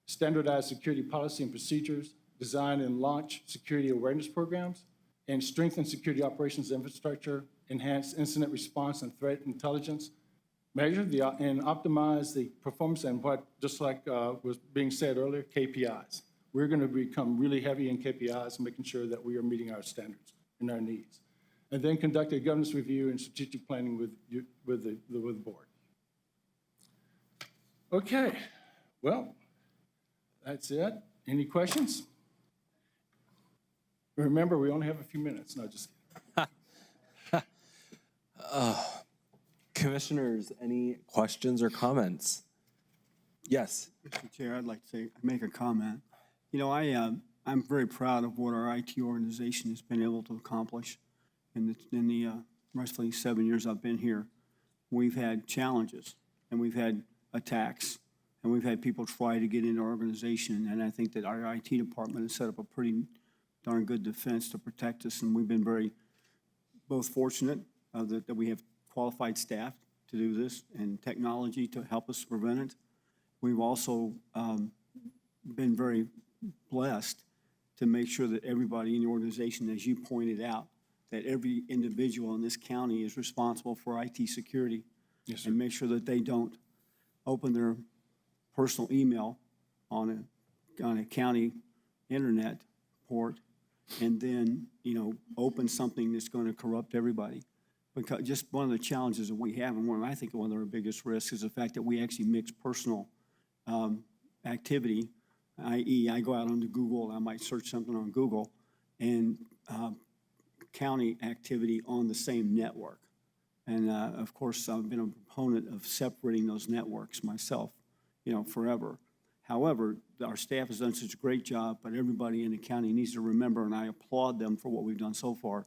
standardize security policy and procedures, design and launch security awareness programs, and strengthen security operations infrastructure, enhance incident response and threat intelligence, measure and optimize the performance and just like was being said earlier, KPIs. We're going to become really heavy in KPIs, making sure that we are meeting our standards and our needs. And then conduct a governance review and strategic planning with the board. Okay, well, that's it. Any questions? Remember, we only have a few minutes. No, just kidding. Commissioners, any questions or comments? Yes. Mr. Chair, I'd like to make a comment. You know, I'm very proud of what our IT organization has been able to accomplish in the roughly 7 years I've been here. We've had challenges, and we've had attacks, and we've had people try to get into our organization, and I think that our IT department has set up a pretty darn good defense to protect us, and we've been very both fortunate that we have qualified staff to do this and technology to help us prevent it. We've also been very blessed to make sure that everybody in the organization, as you pointed out, that every individual in this county is responsible for IT security. Yes, sir. And make sure that they don't open their personal email on a county internet port and then, open something that's going to corrupt everybody. because just one of the challenges that we have, and I think one of our biggest risks is the fact that we actually mix personal activity, i.e. I go out onto Google, I might search something on Google, and county activity on the same network. And of course, I've been a proponent of separating those networks myself, forever. However, our staff has done such a great job, but everybody in the county needs to remember, and I applaud them for what we've done so far,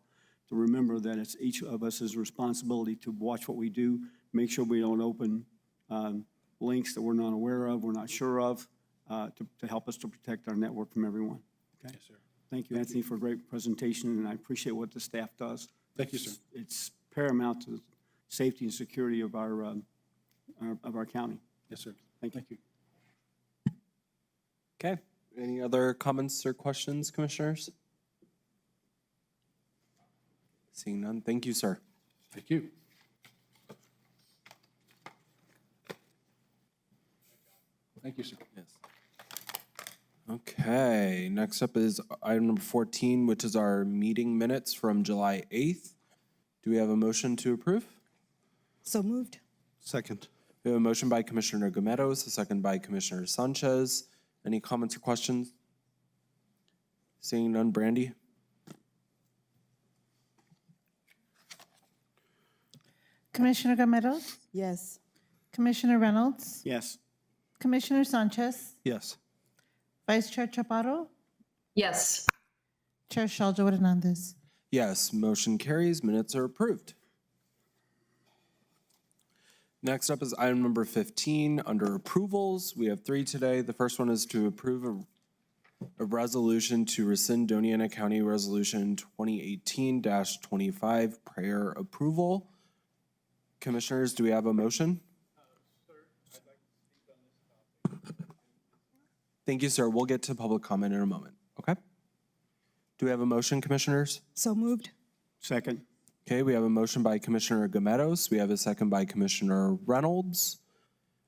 to remember that it's each of us' responsibility to watch what we do, make sure we don't open links that we're not aware of, we're not sure of, to help us to protect our network from everyone. Okay? Yes, sir. Thank you, Anthony, for a great presentation, and I appreciate what the staff does. Thank you, sir. It's paramount to the safety and security of our county. Yes, sir. Thank you. Thank you. Okay. Any other comments or questions, commissioners? Seeing none. Thank you, sir. Thank you. Thank you, sir. Yes. Okay, next up is item number 14, which is our meeting minutes from July 8th. Do we have a motion to approve? So moved. Second. We have a motion by Commissioner Gometos, a second by Commissioner Sanchez. Any comments or questions? Seeing none, Brandy? Commissioner Gometos? Yes. Commissioner Reynolds? Yes. Commissioner Sanchez? Yes. Vice Chair Chaparro? Yes. Chair Shalja Hernandez. Yes, motion carries. Minutes are approved. Next up is item number 15, under approvals. We have 3 today. The first one is to approve a resolution to rescind Doña County Resolution 2018-25 prayer approval. Commissioners, do we have a motion? Thank you, sir. We'll get to public comment in a moment. Okay? Do we have a motion, commissioners? So moved. Second. Okay, we have a motion by Commissioner Gometos. We have a second by Commissioner Reynolds.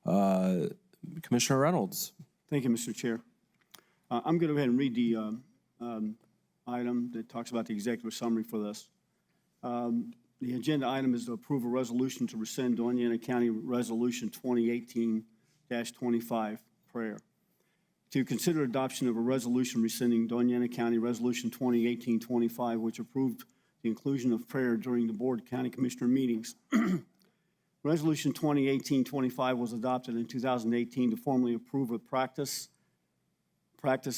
Commissioner Reynolds. Thank you, Mr. Chair. I'm going to go ahead and read the item that talks about the executive summary for this. The agenda item is to approve a resolution to rescind Doña County Resolution 2018-25 prayer. To consider adoption of a resolution rescinding Doña County Resolution 2018-25, which approved the inclusion of prayer during the Board County Commissioner meetings. Resolution 2018-25 was adopted in 2018 to formally approve a practice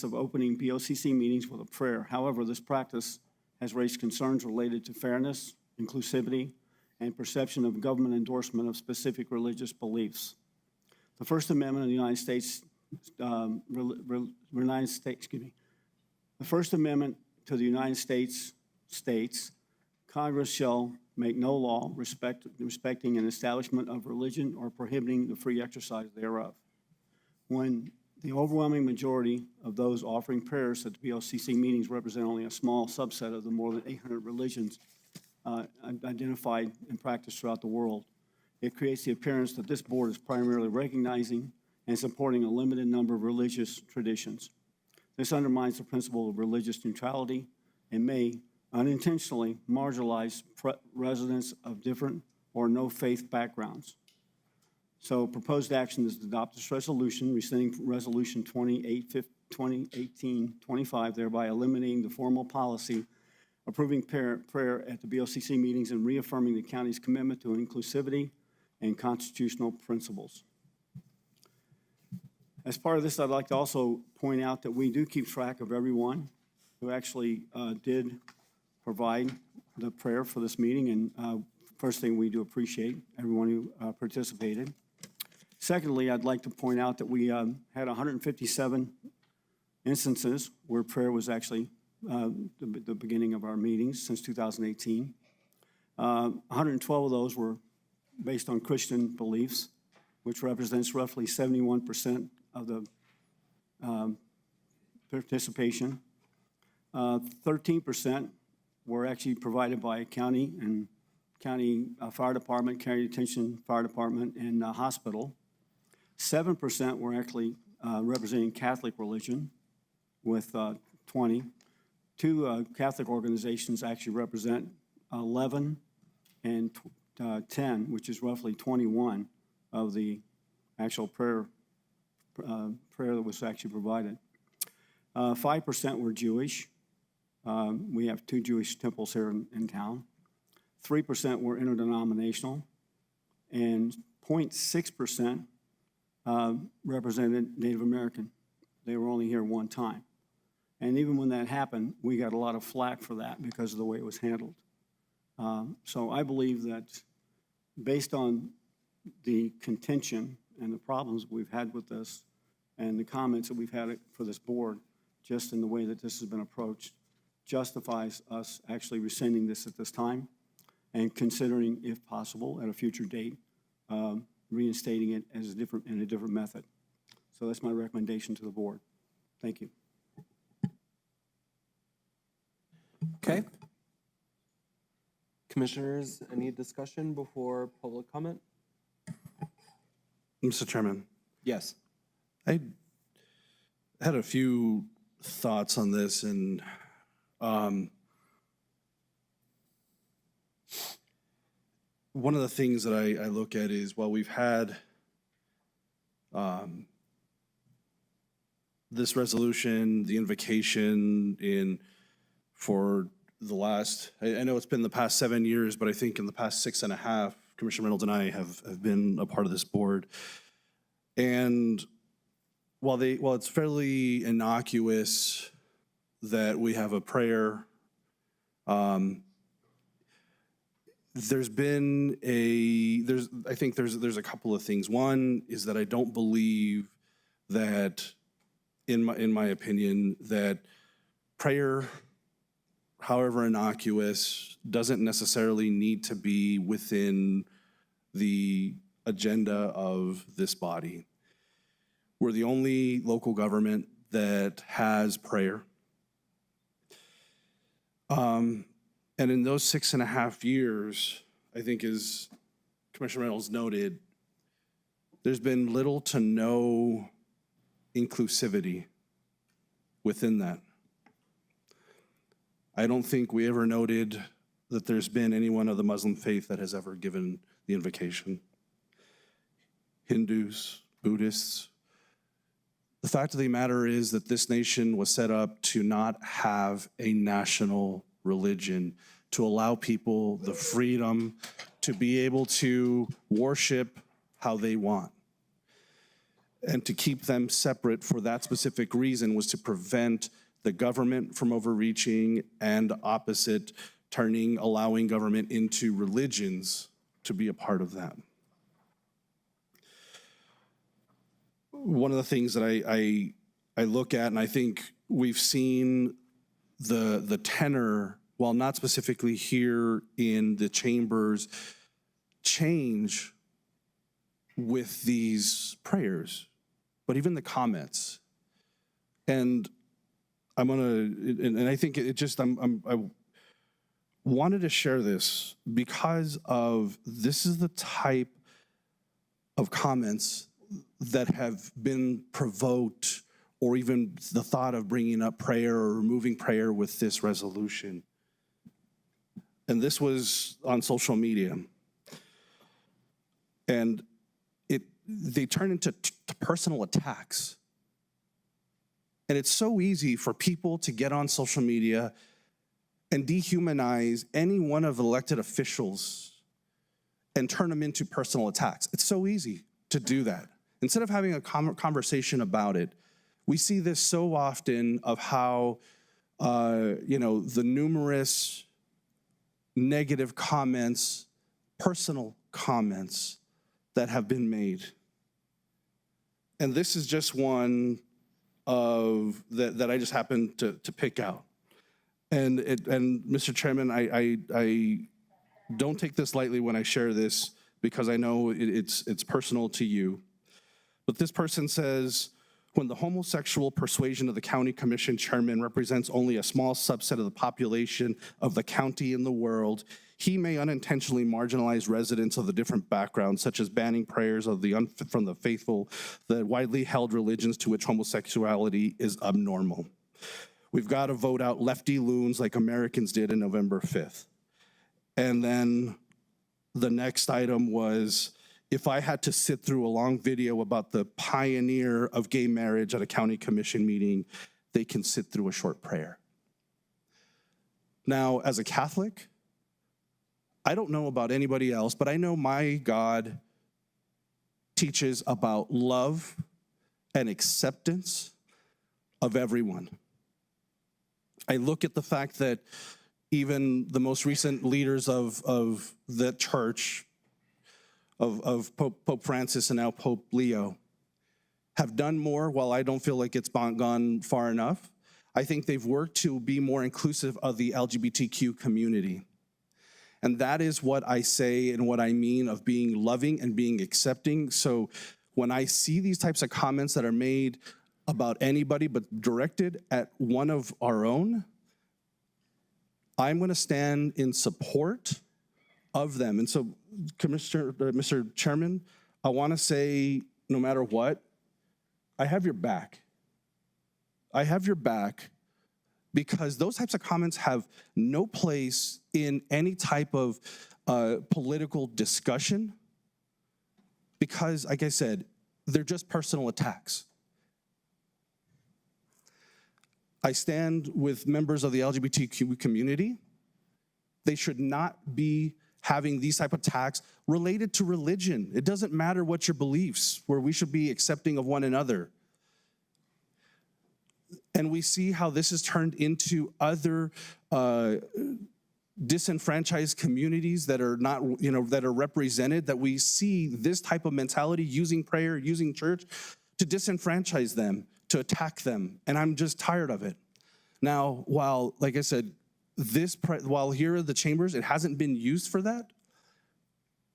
of opening BOCC meetings with a prayer. However, this practice has raised concerns related to fairness, inclusivity, and perception of government endorsement of specific religious beliefs. The First Amendment of the United States, the First Amendment to the United States states, Congress shall make no law respecting an establishment of religion or prohibiting the free exercise thereof. When the overwhelming majority of those offering prayers at the BOCC meetings represent only a small subset of the more than 800 religions identified and practiced throughout the world, it creates the appearance that this board is primarily recognizing and supporting a limited number of religious traditions. This undermines the principle of religious neutrality and may unintentionally marginalize residents of different or no faith backgrounds. So proposed action is to adopt this resolution, rescinding Resolution 2018-25, thereby eliminating the formal policy approving prayer at the BOCC meetings and reaffirming the county's commitment to inclusivity and constitutional principles. As part of this, I'd like to also point out that we do keep track of everyone who actually did provide the prayer for this meeting, and first thing, we do appreciate everyone who participated. Secondly, I'd like to point out that we had 157 instances where prayer was actually the beginning of our meetings since 2018. 112 of those were based on Christian beliefs, which represents roughly 71% of the participation. 13% were actually provided by county and county fire department, county detention fire department, and hospital. 7% were actually representing Catholic religion, with 20. Two Catholic organizations actually represent 11, and 10, which is roughly 21 of the actual prayer that was actually provided. 5% were Jewish. We have 2 Jewish temples here in town. 3% were interdenominational, and 0.6% represented Native American. They were only here one time. And even when that happened, we got a lot of flack for that because of the way it was handled. So I believe that based on the contention and the problems we've had with this and the comments that we've had for this board, just in the way that this has been approached, justifies us actually rescinding this at this time and considering, if possible, at a future date, reinstating it as in a different method. So that's my recommendation to the board. Thank you. Okay. Commissioners, any discussion before public comment? Mr. Chairman, Yes. I had a few thoughts on this, and one of the things that I look at is, while we've had this resolution, the invocation for the last, I know it's been the past 7 years, but I think in the past 6.5, Commissioner Reynolds and I have been a part of this board. And while it's fairly innocuous that we have a prayer, there's a couple of things. One is that I don't believe that, in my opinion, that prayer, however innocuous, doesn't necessarily need to be within the agenda of this body. We're the only local government that has prayer. And in those 6.5 years, I think, as Commissioner Reynolds noted, there's been little to no inclusivity within that. I don't think we ever noted that there's been anyone of the Muslim faith that has ever given the invocation. Hindus, Buddhists. The fact of the matter is that this nation was set up to not have a national religion, to allow people the freedom to be able to worship how they want. And to keep them separate for that specific reason was to prevent the government from overreaching, and opposite, allowing government into religions to be a part of that. One of the things that I look at, and I think we've seen the tenor, while not specifically here in the chambers, change with these prayers, but even the comments. And I think I wanted to share this because of this is the type of comments that have been provoked, or even the thought of bringing up prayer or removing prayer with this resolution. And this was on social media. And they turn into personal attacks. And it's so easy for people to get on social media and dehumanize any one of the elected officials and turn them into personal attacks. It's so easy to do that. Instead of having a conversation about it, we see this so often of how, the numerous negative comments, personal comments that have been made. And this is just one of that I just happened to pick out. And Mr. Chairman, I don't take this lightly when I share this, because I know it's personal to you. But this person says, when the homosexual persuasion of the county commission chairman represents only a small subset of the population of the county and the world, he may unintentionally marginalize residents of the different backgrounds, such as banning prayers from the faithful, the widely held religions to which homosexuality is abnormal. We've got to vote out lefty loons like Americans did on November 5th. And then the next item was, if I had to sit through a long video about the pioneer of gay marriage at a county commission meeting, they can sit through a short prayer. Now, as a Catholic, I don't know about anybody else, but I know my God teaches about love and acceptance of everyone. I look at the fact that even the most recent leaders of the church, of Pope Francis and now Pope Leo, have done more. While I don't feel like it's gone far enough, I think they've worked to be more inclusive of the LGBTQ community. And that is what I say and what I mean of being loving and being accepting. So when I see these types of comments that are made about anybody but directed at one of our own, I'm going to stand in support of them. And so, Mr. Chairman, I want to say, no matter what, I have your back. I have your back, because those types of comments have no place in any type of political discussion, because, like I said, they're just personal attacks. I stand with members of the LGBTQ community. They should not be having these type of attacks related to religion. It doesn't matter what your beliefs, where we should be accepting of one another. And we see how this is turned into other disenfranchised communities that are not, that are represented, that we see this type of mentality using prayer, using church to disenfranchise them, to attack them. And I'm just tired of it. Now, while, like I said, while here at the chambers, it hasn't been used for that,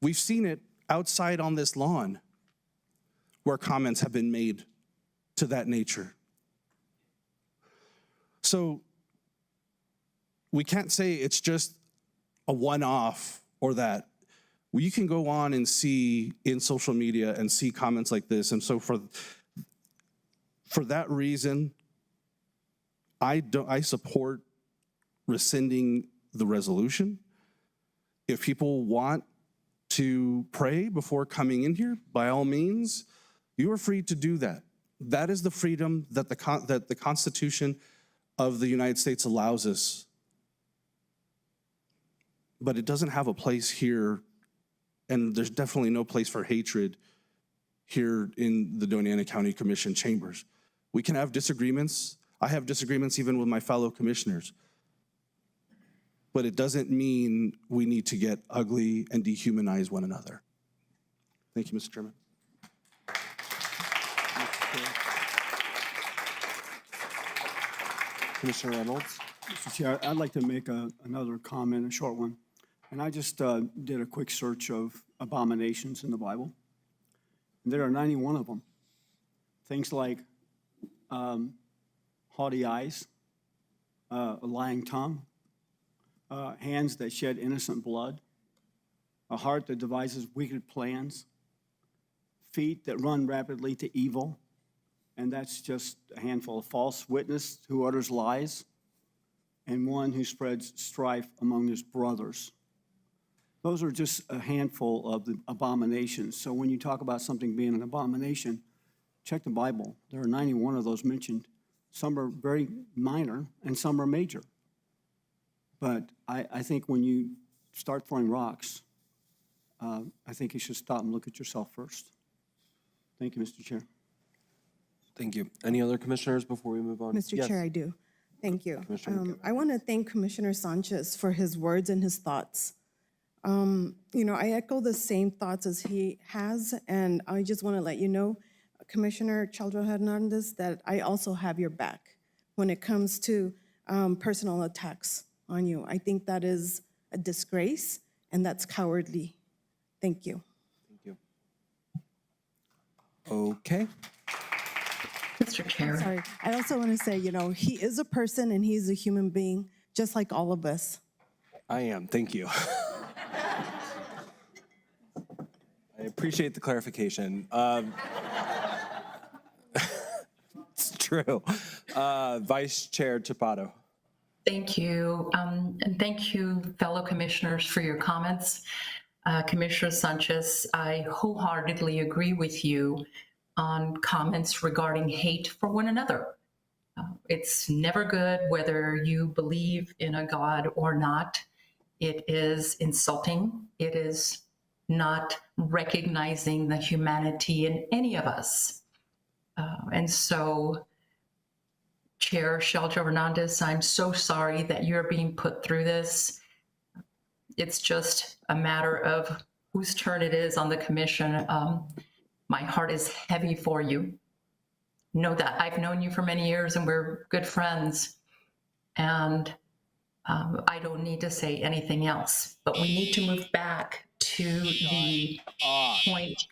we've seen it outside on this lawn where comments have been made to that nature. So we can't say it's just a one-off or that. Well, you can go on and see in social media and see comments like this. And so for that reason, I support rescinding the resolution. If people want to pray before coming in here, by all means, you are free to do that. That is the freedom that the Constitution of the United States allows us. But it doesn't have a place here, and there's definitely no place for hatred here in the Doña County Commission chambers. We can have disagreements. I have disagreements even with my fellow commissioners. But it doesn't mean we need to get ugly and dehumanize one another. Thank you, Mr. Chairman. Commissioner Reynolds. Mr. Chair, I'd like to make another comment, a short one. And I just did a quick search of abominations in the Bible. And there are 91 of them. Things like haughty eyes, a lying tongue, hands that shed innocent blood, a heart that devises wicked plans, feet that run rapidly to evil, and that's just a handful. Of false witness who utters lies, and one who spreads strife among his brothers. Those are just a handful of the abominations. So when you talk about something being an abomination, check the Bible. There are 91 of those mentioned. Some are very minor, and some are major. But I think when you start throwing rocks, I think you should stop and look at yourself first. Thank you, Mr. Chair. Thank you. Any other commissioners before we move on? Mr. Yes. Chair, I do. Thank you. Commissioner I want to thank Commissioner Sanchez for his words and his thoughts. I echo the same thoughts as he has, and I just want to let you know, Commissioner Chaldro Hernandez, that I also have your back when it comes to personal attacks on you. I think that is a disgrace, and that's cowardly. Thank you. Thank you. Okay. Mr. Chair. Sorry. I also want to say, he is a person and he's a human being, just like all of us. I am. Thank you. I appreciate the clarification. It's true. Vice Chair Chapato. Thank you. And thank you, fellow commissioners, for your comments. Commissioner Sanchez, I wholeheartedly agree with you on comments regarding hate for one another. It's never good whether you believe in a God or not. It is insulting. It is not recognizing the humanity in any of us. And so, Chair Sheldra Hernandez, I'm so sorry that you're being put through this. It's just a matter of whose turn it is on the commission. My heart is heavy for you. Know that I've known you for many years and we're good friends. And I don't need to say anything else, but we need to move back to the point.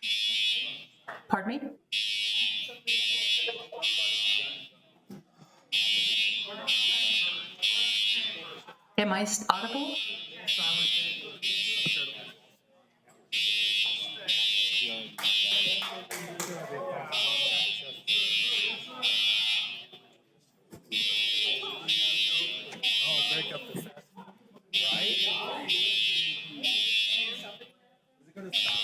Pardon me? Am I audible? Break up the session. Right? Is it going to stop?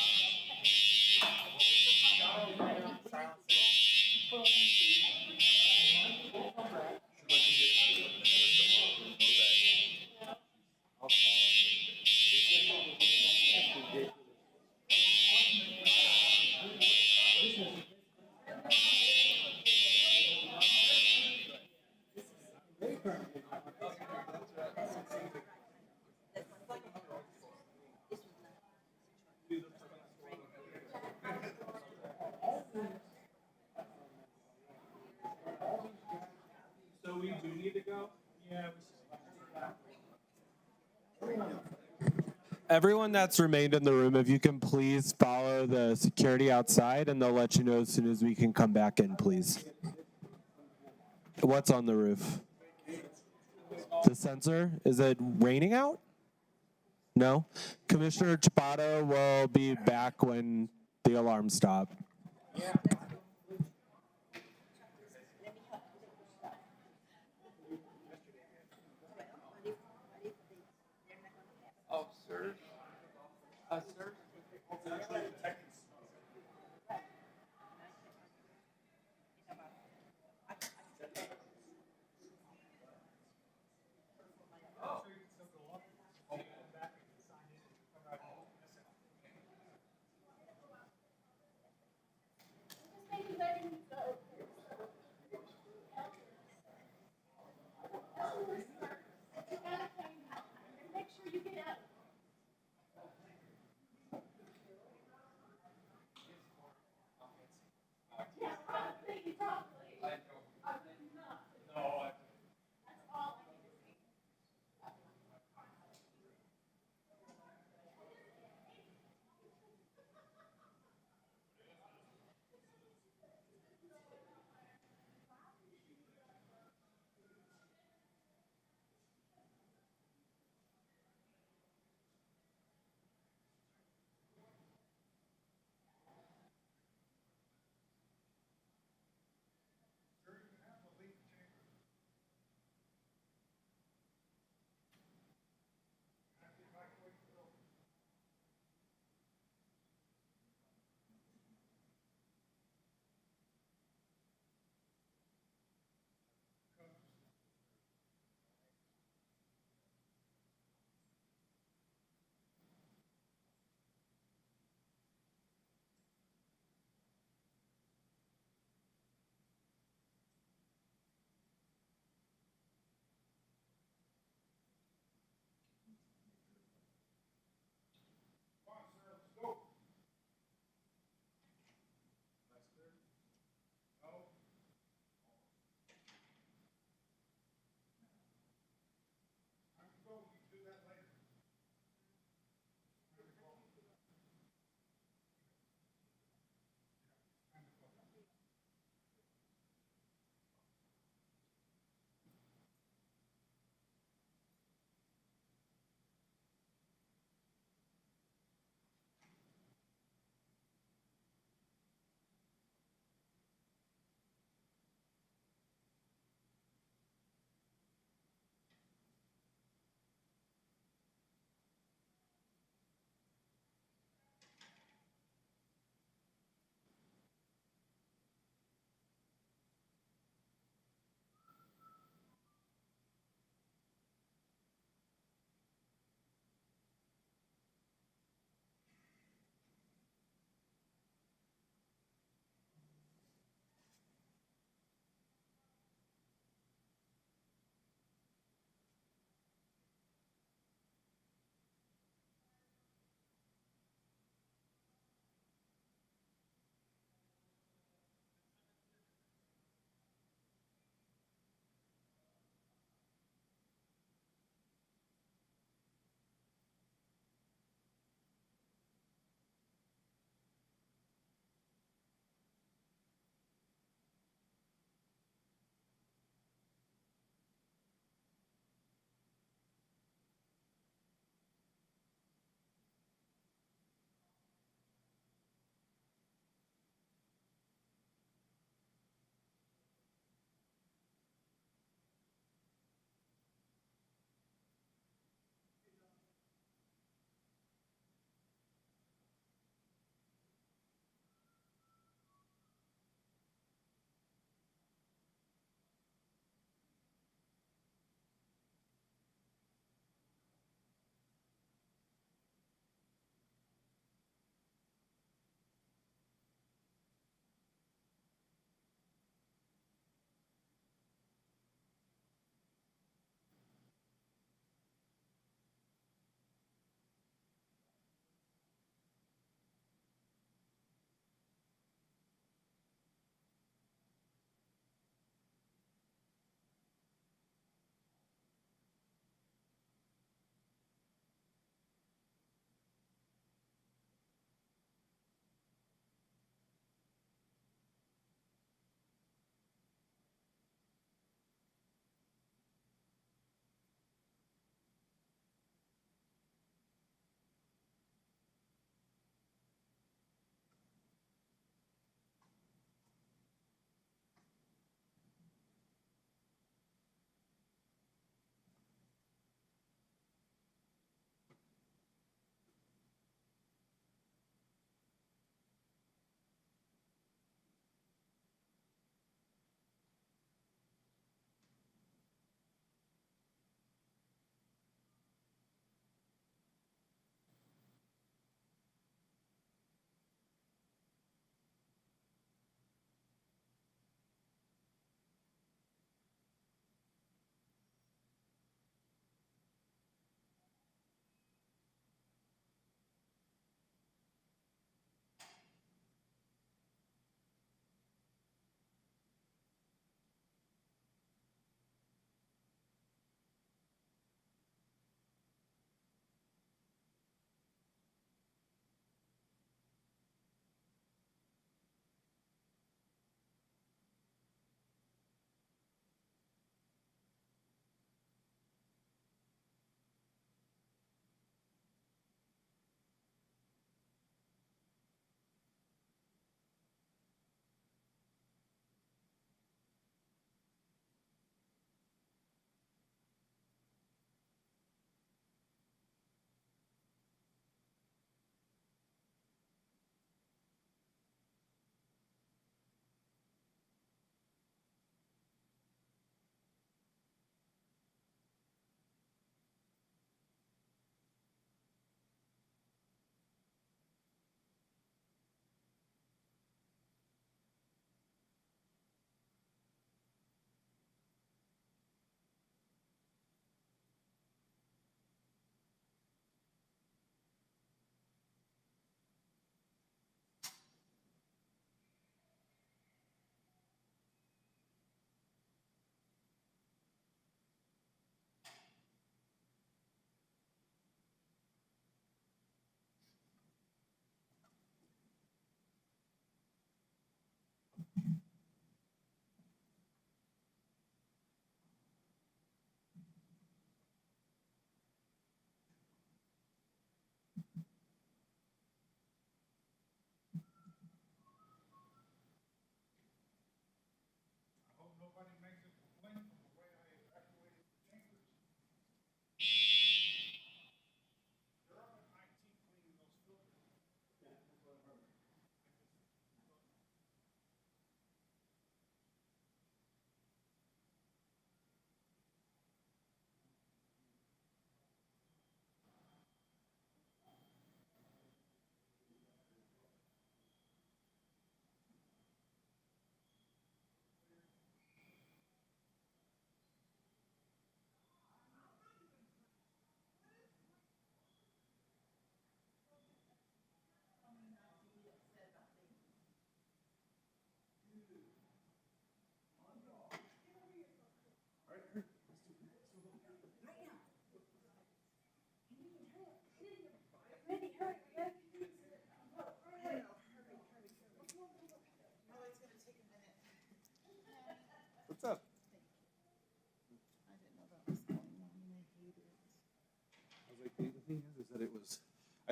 So we do need to go? Yeah. Everyone that's remained in the room, if you can please follow the security outside and they'll let you know as soon as we can come back in, please. What's on the roof? The sensor? Is it raining out? No? Commissioner Chapato will be back when the alarms stop. Oh, sir. Sir.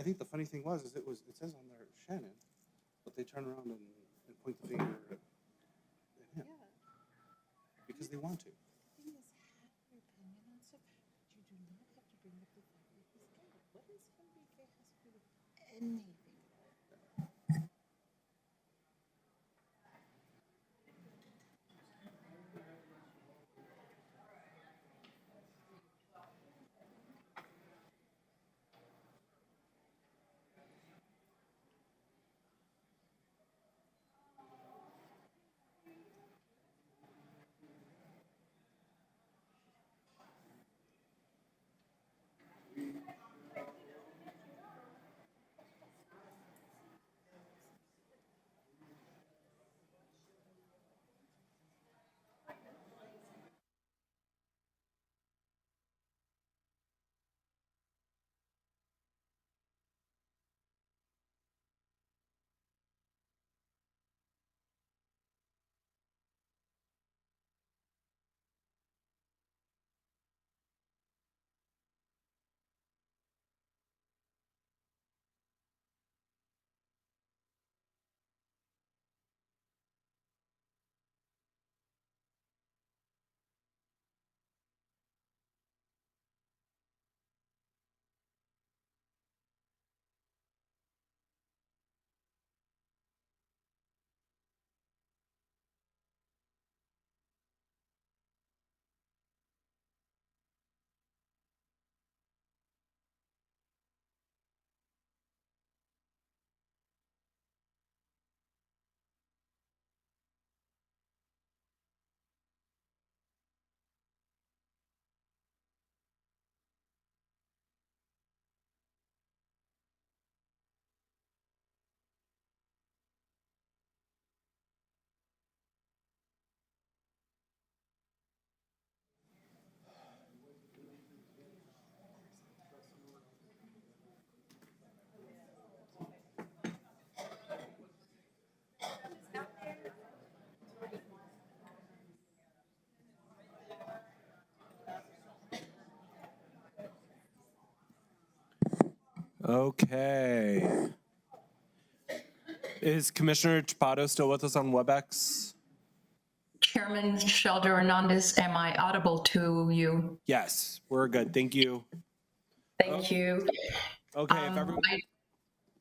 I think the funny thing was, is it says on there Shannon, but they turn around and point the finger at him. Because they want to. Okay. Is Commissioner Chapato still with us on WebEx? Chairman Sheldon Hernandez, am I audible to you? Yes, we're good. Thank you. Thank you. Okay, if everyone.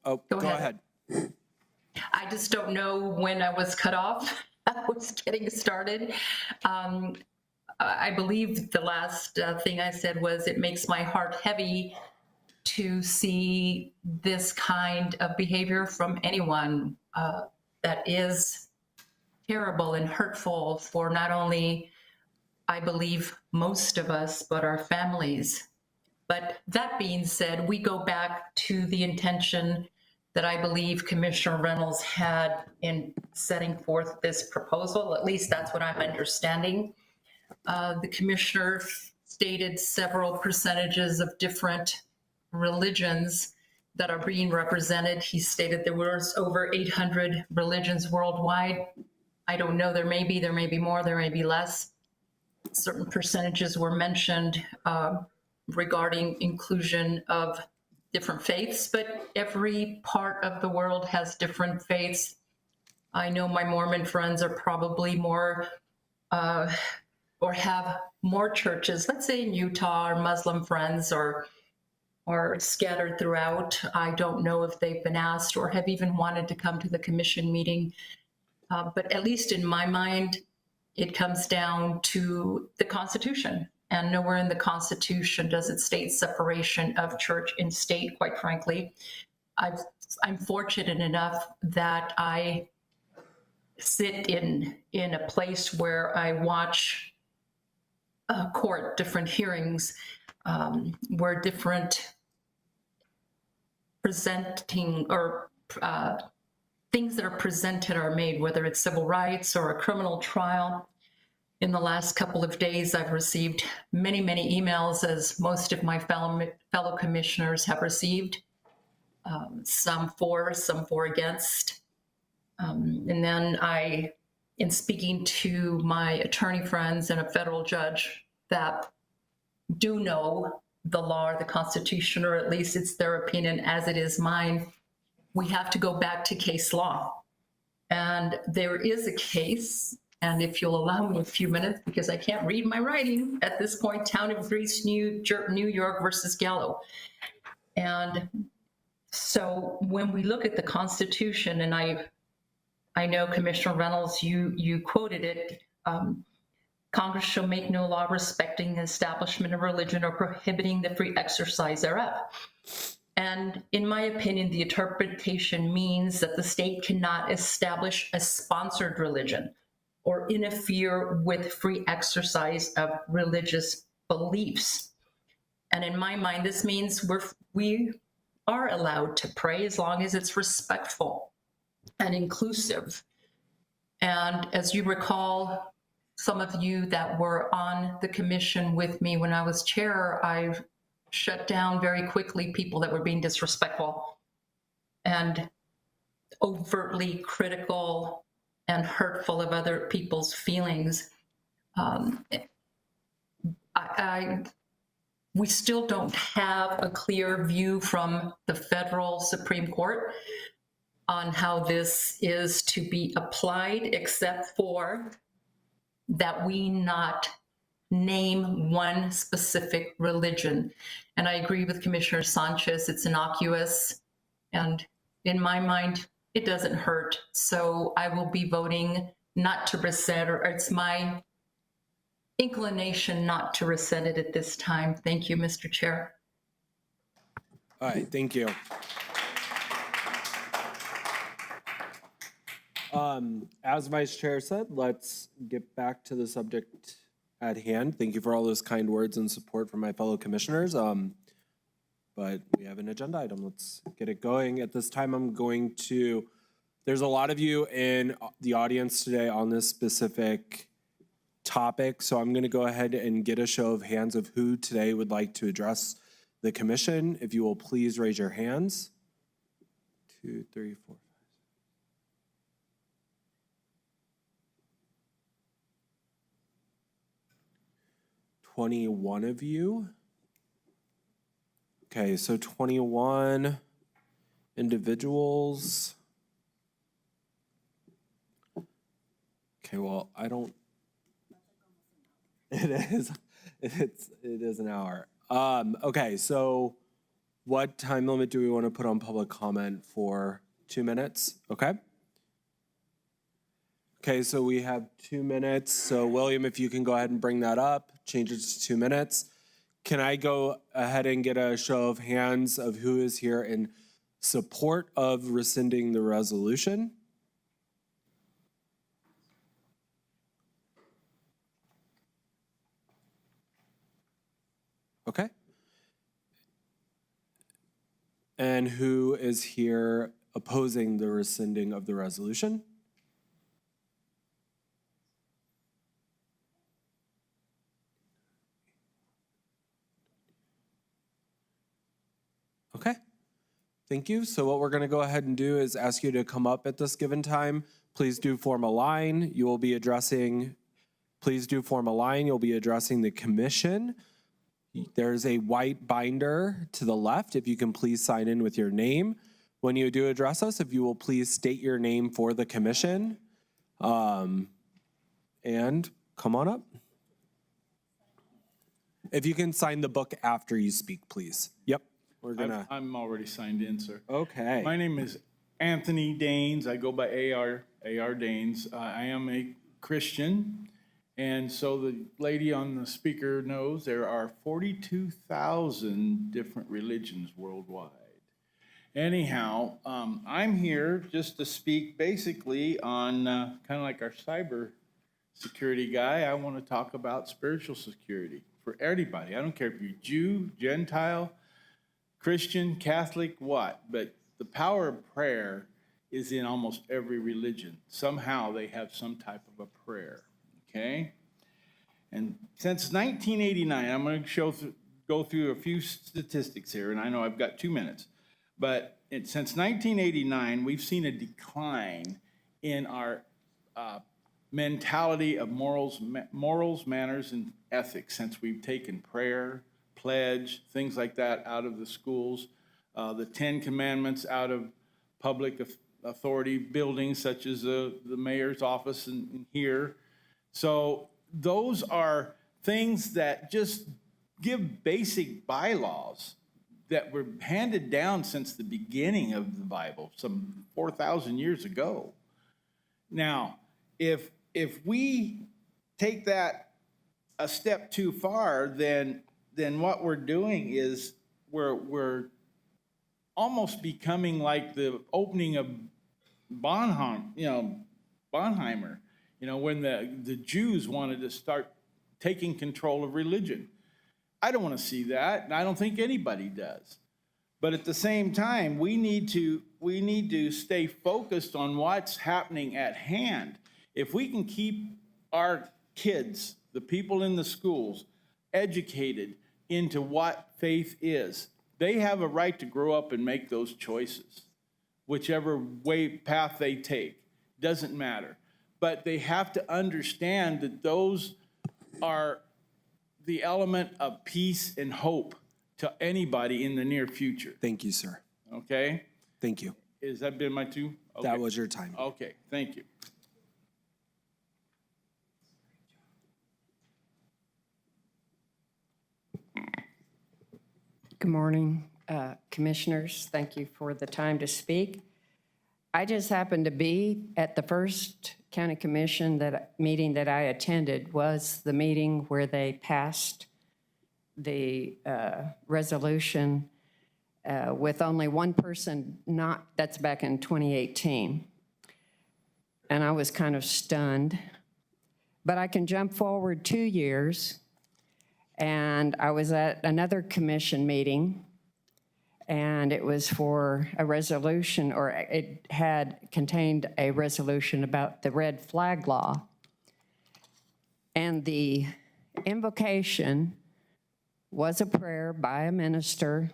Go ahead. I just don't know when I was cut off. I was getting started. I believe the last thing I said was it makes my heart heavy to see this kind of behavior from anyone that is terrible and hurtful for not only, I believe, most of us, but our families. But that being said, we go back to the intention that I believe Commissioner Reynolds had in setting forth this proposal. At least that's what I'm understanding. The commissioner stated several percentages of different religions that are being represented. He stated there was over 800 religions worldwide. I don't know, there may be more, there may be less. Certain percentages were mentioned regarding inclusion of different faiths, but every part of the world has different faiths. I know my Mormon friends are probably more or have more churches, let's say in Utah, or Muslim friends or scattered throughout. I don't know if they've been asked or have even wanted to come to the commission meeting. But at least in my mind, it comes down to the Constitution. And nowhere in the Constitution does it state separation of church and state, quite frankly. I'm fortunate enough that I sit in a place where I watch court, different hearings, where different presenting or things that are presented are made, whether it's civil rights or a criminal trial. In the last couple of days, I've received many, many emails, as most of my fellow commissioners have received, some for against. And then in speaking to my attorney friends and a federal judge that do know the law or the Constitution, or at least it's their opinion as it is mine, we have to go back to case law. And there is a case, and if you'll allow me a few minutes, because I can't read my writing at this point, Town of Greece, New York versus Gallo. And so when we look at the Constitution, and I know Commissioner Reynolds, you quoted it, Congress shall make no law respecting the establishment of religion or prohibiting the free exercise thereof. And in my opinion, the interpretation means that the state cannot establish a sponsored religion or interfere with free exercise of religious beliefs. And in my mind, this means we are allowed to pray as long as it's respectful and inclusive. And as you recall, some of you that were on the commission with me when I was chair, I've shut down very quickly people that were being disrespectful and overtly critical and hurtful of other people's feelings. We still don't have a clear view from the federal Supreme Court on how this is to be applied, except for that we not name one specific religion. And I agree with Commissioner Sanchez, it's innocuous. And in my mind, it doesn't hurt. So I will be voting not to rescind, or it's my inclination not to rescind it at this time. Thank you, Mr. Chair. All right, thank you. As Vice Chair said, let's get back to the subject at hand. Thank you for all those kind words and support from my fellow commissioners. But we have an agenda item. Let's get it going. At this time, there's a lot of you in the audience today on this specific topic. So I'm going to go ahead and get a show of hands of who today would like to address the commission. If you will please raise your hands. 2, 3, 4. 21 of you. Okay, so 21 individuals. Okay, well, I don't. It is an hour. Okay, so what time limit do we want to put on public comment for? 2 minutes? Okay. Okay, so we have 2 minutes. So William, if you can go ahead and bring that up, change it to 2 minutes. Can I go ahead and get a show of hands of who is here in support of rescinding the resolution? Okay. And who is here opposing the rescinding of the resolution? Okay, thank you. So what we're going to go ahead and do is ask you to come up at this given time. Please do form a line. You will be addressing, please do form a line. You'll be addressing the commission. There's a white binder to the left. If you can please sign in with your name. When you do address us, if you will please state your name for the commission. And come on up. If you can sign the book after you speak, please. Yep. I'm already signed in, sir. Okay. My name is Anthony Daines. I go by AR Daines. I am a Christian. And so the lady on the speaker knows there are 42,000 different religions worldwide. Anyhow, I'm here just to speak basically on kind of like our cybersecurity guy. I want to talk about spiritual security for everybody. I don't care if you're Jew, Gentile, Christian, Catholic, what, but the power of prayer is in almost every religion. Somehow they have some type of a prayer, okay? And since 1989, I'm going to go through a few statistics here, and I know I've got 2 minutes, but since 1989, we've seen a decline in our mentality of morals, manners, and ethics since we've taken prayer, pledge, things like that out of the schools. The 10 Commandments out of public authority buildings such as the mayor's office and here. So those are things that just give basic bylaws that were handed down since the beginning of the Bible, some 4,000 years ago. Now, if we take that a step too far, then what we're doing is we're almost becoming like the opening of Bonheimer, when the Jews wanted to start taking control of religion. I don't want to see that, and I don't think anybody does. But at the same time, we need to stay focused on what's happening at hand. If we can keep our kids, the people in the schools, educated into what faith is, they have a right to grow up and make those choices, whichever path they take. Doesn't matter. But they have to understand that those are the element of peace and hope to anybody in the near future. Thank you, sir. Okay? Thank you. Has that been my two? Okay. That was your time. Okay, thank you. Good morning, commissioners. Thank you for the time to speak. I just happened to be at the first county commission meeting that I attended was the meeting where they passed the resolution with only one person that's back in 2018. And I was kind of stunned. But I can jump forward 2 years, and I was at another commission meeting, and it was for a resolution, or it had contained a resolution about the red flag law. And the invocation was a prayer by a minister.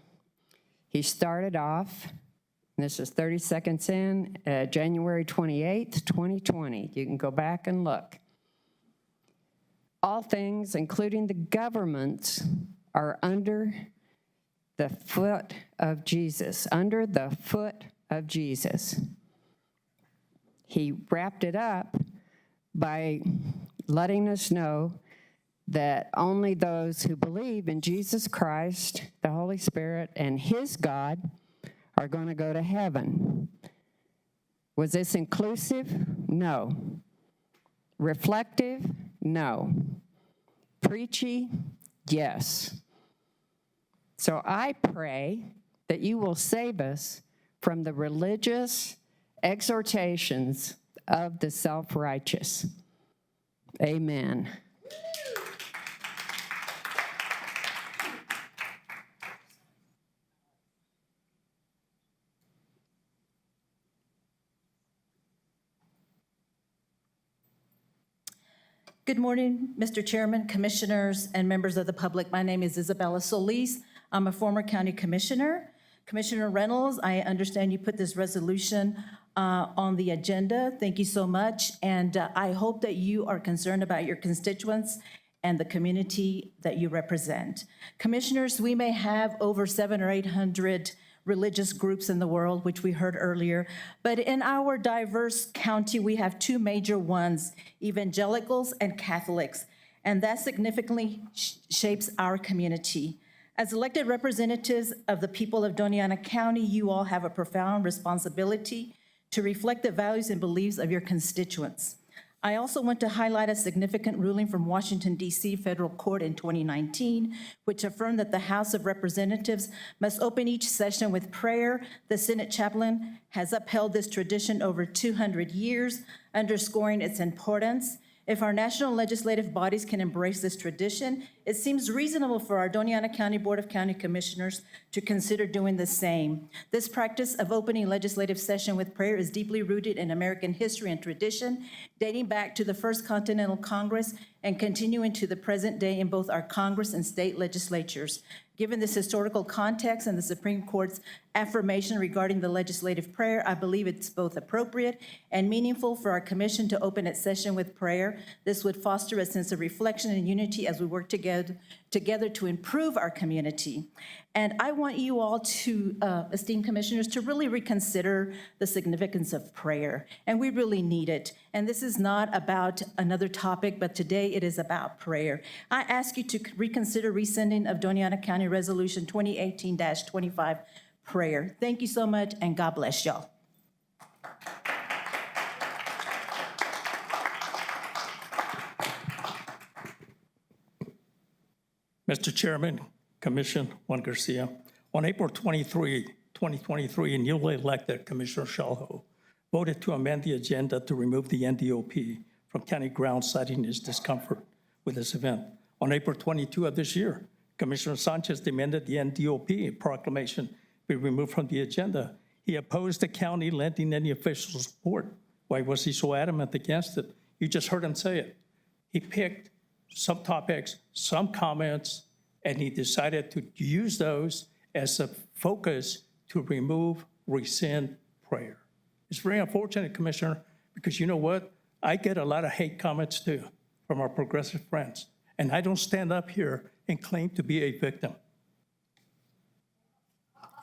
He started off, and this is 30 seconds in, January 28th, 2020. You can go back and look. All things, including the governments, are under the foot of Jesus, under the foot of Jesus. He wrapped it up by letting us know that only those who believe in Jesus Christ, the Holy Spirit, and His God are going to go to heaven. Was this inclusive? No. Reflective? No. Preachy? Yes. So I pray that you will save us from the religious exhortations of the self-righteous. Amen. Good morning, Mr. Chairman, commissioners, and members of the public. My name is Isabella Solis. I'm a former county commissioner. Commissioner Reynolds, I understand you put this resolution on the agenda. Thank you so much. And I hope that you are concerned about your constituents and the community that you represent. Commissioners, we may have over 700 or 800 religious groups in the world, which we heard earlier. But in our diverse county, we have two major ones, evangelicals and Catholics, and that significantly shapes our community. As elected representatives of the people of Doña County, you all have a profound responsibility to reflect the values and beliefs of your constituents. I also want to highlight a significant ruling from Washington, D.C. Federal Court in 2019, which affirmed that the House of Representatives must open each session with prayer. The Senate chaplain has upheld this tradition over 200 years, underscoring its importance. If our national legislative bodies can embrace this tradition, it seems reasonable for our Doña County Board of County Commissioners to consider doing the same. This practice of opening legislative session with prayer is deeply rooted in American history and tradition, dating back to the First Continental Congress and continuing to the present day in both our Congress and state legislatures. Given this historical context and the Supreme Court's affirmation regarding the legislative prayer, I believe it's both appropriate and meaningful for our commission to open its session with prayer. This would foster a sense of reflection and unity as we work together together to improve our community. And I want you all to, esteemed commissioners, to really reconsider the significance of prayer. And we really need it. And this is not about another topic, but today it is about prayer. I ask you to reconsider rescinding of Doña County Resolution 2018-25 prayer. Thank you so much, and God bless y'all. Mr. Chairman, Commissioner Juan Garcia, on April 23, 2023, newly elected Commissioner Shalho voted to amend the agenda to remove the NDOP from county grounds, citing his discomfort with this event. On April 22 of this year, Commissioner Sanchez demanded the NDOP proclamation be removed from the agenda. He opposed the county lending any official support. Why was he so adamant against it? You just heard him say it. He picked some topics, some comments, and he decided to use those as a focus to rescind prayer. It's very unfortunate, Commissioner, because you know what? I get a lot of hate comments too from our progressive friends, and I don't stand up here and claim to be a victim.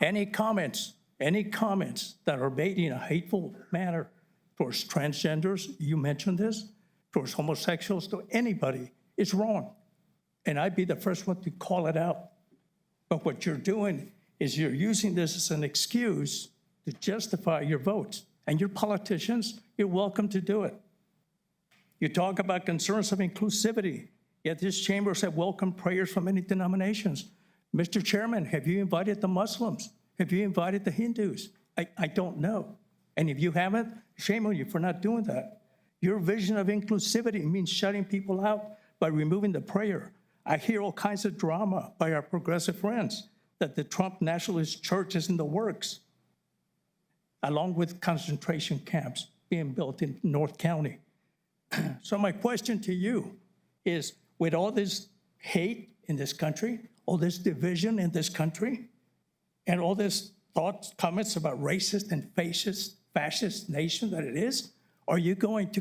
Any comments that are made in a hateful manner towards transgenders, you mentioned this, towards homosexuals, to anybody, is wrong. And I'd be the first one to call it out. But what you're doing is you're using this as an excuse to justify your votes. And you're politicians, you're welcome to do it. You talk about concerns of inclusivity, yet this chamber has welcomed prayers from many denominations. Mr. Chairman, have you invited the Muslims? Have you invited the Hindus? I don't know. And if you haven't, shame on you for not doing that. Your vision of inclusivity means shutting people out by removing the prayer. I hear all kinds of drama by our progressive friends that the Trump nationalist church is in the works, along with concentration camps being built in North County. So my question to you is, with all this hate in this country, all this division in this country, and all this thoughts, comments about racist and fascist nation that it is, are you going to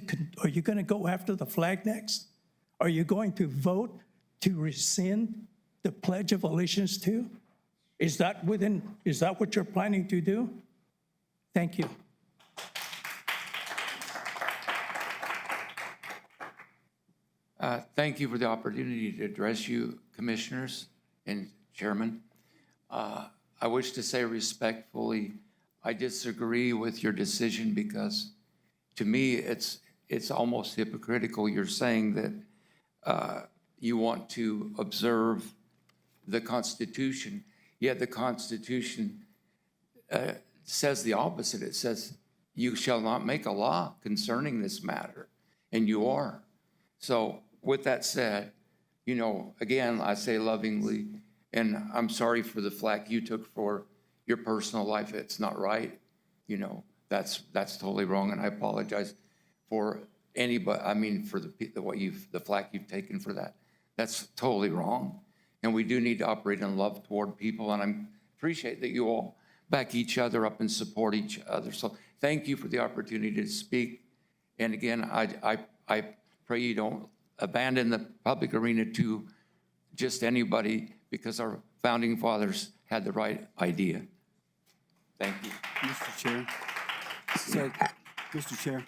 go after the flag next? Are you going to vote to rescind the Pledge of Allegiance to? Is that what you're planning to do? Thank you. Thank you for the opportunity to address you, commissioners and chairman. I wish to say respectfully, I disagree with your decision because to me, it's almost hypocritical. You're saying that you want to observe the Constitution, yet the Constitution says the opposite. It says, you shall not make a law concerning this matter, and you are. So with that said, you know, again, I say lovingly, and I'm sorry for the flack you took for your personal life. It's not right. You know, that's totally wrong, and I apologize for anybody. I mean, for the flack you've taken for that. That's totally wrong, and we do need to operate in love toward people. And I appreciate that you all back each other up and support each other. So thank you for the opportunity to speak. And again, I pray you don't abandon the public arena to just anybody, because our founding fathers had the right idea. Thank you. Mr. Chair. Mr. Chair.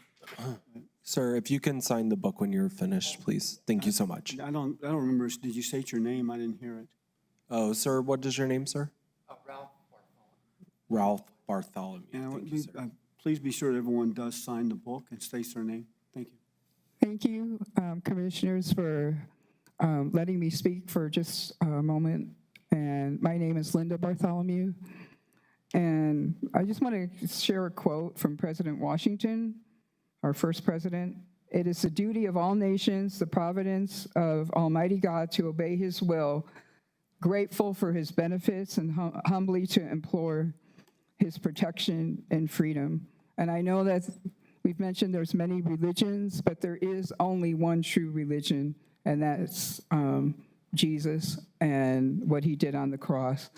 Sir, if you can sign the book when you're finished, please. Thank you so much. I don't remember. Did you state your name? I didn't hear it. Oh, sir, what is your name, sir? Ralph. Ralph Bartholomew. And Thank you, sir. Please be sure that everyone does sign the book and states their name. Thank you. Thank you, commissioners, for letting me speak for just a moment. And my name is Linda Bartholomew. And I just want to share a quote from President Washington, our first president. It is the duty of all nations, the providence of Almighty God, to obey his will, grateful for his benefits, and humbly to implore his protection and freedom. And I know that we've mentioned there's many religions, but there is only one true religion, and that's Jesus and what he did on the cross.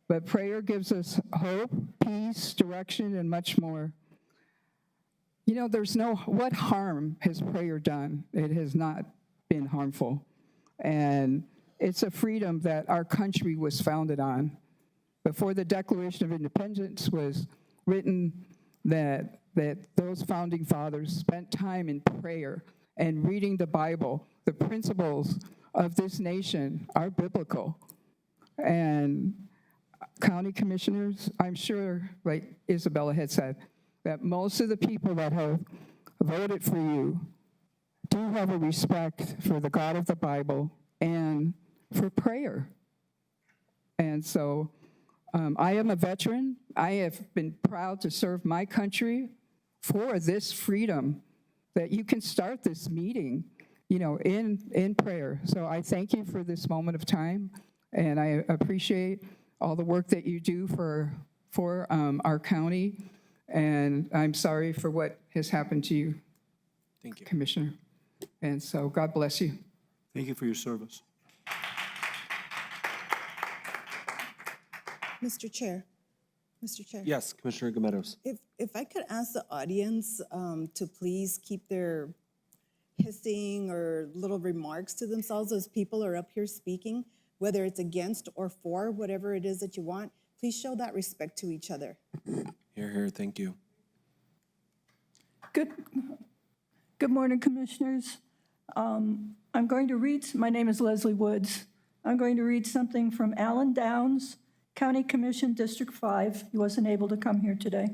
But prayer gives us hope, peace, direction, and much more. You know, what harm has prayer done? It has not been harmful. And it's a freedom that our country was founded on. Before the Declaration of Independence was written, that those founding fathers spent time in prayer and reading the Bible. The principles of this nation are biblical. And county commissioners, I'm sure, like Isabella had said, that most of the people that have voted for you do have a respect for the God of the Bible and for prayer. And so I am a veteran. I have been proud to serve my country for this freedom that you can start this meeting, in prayer. So I thank you for this moment of time, and I appreciate all the work that you do for our county. And I'm sorry for what has happened to you, Thank you. Commissioner. And so God bless you. Thank you for your service. Mr. Chair. Yes, Commissioner Gometos. If I could ask the audience to please keep their hissing or little remarks to themselves as people are up here speaking, whether it's against or for whatever it is that you want, please show that respect to each other. Here, here, thank you. Good morning, Commissioners. I'm going to read, my name is Leslie Woods. I'm going to read something from Alan Downs, County Commission, District 5. He wasn't able to come here today.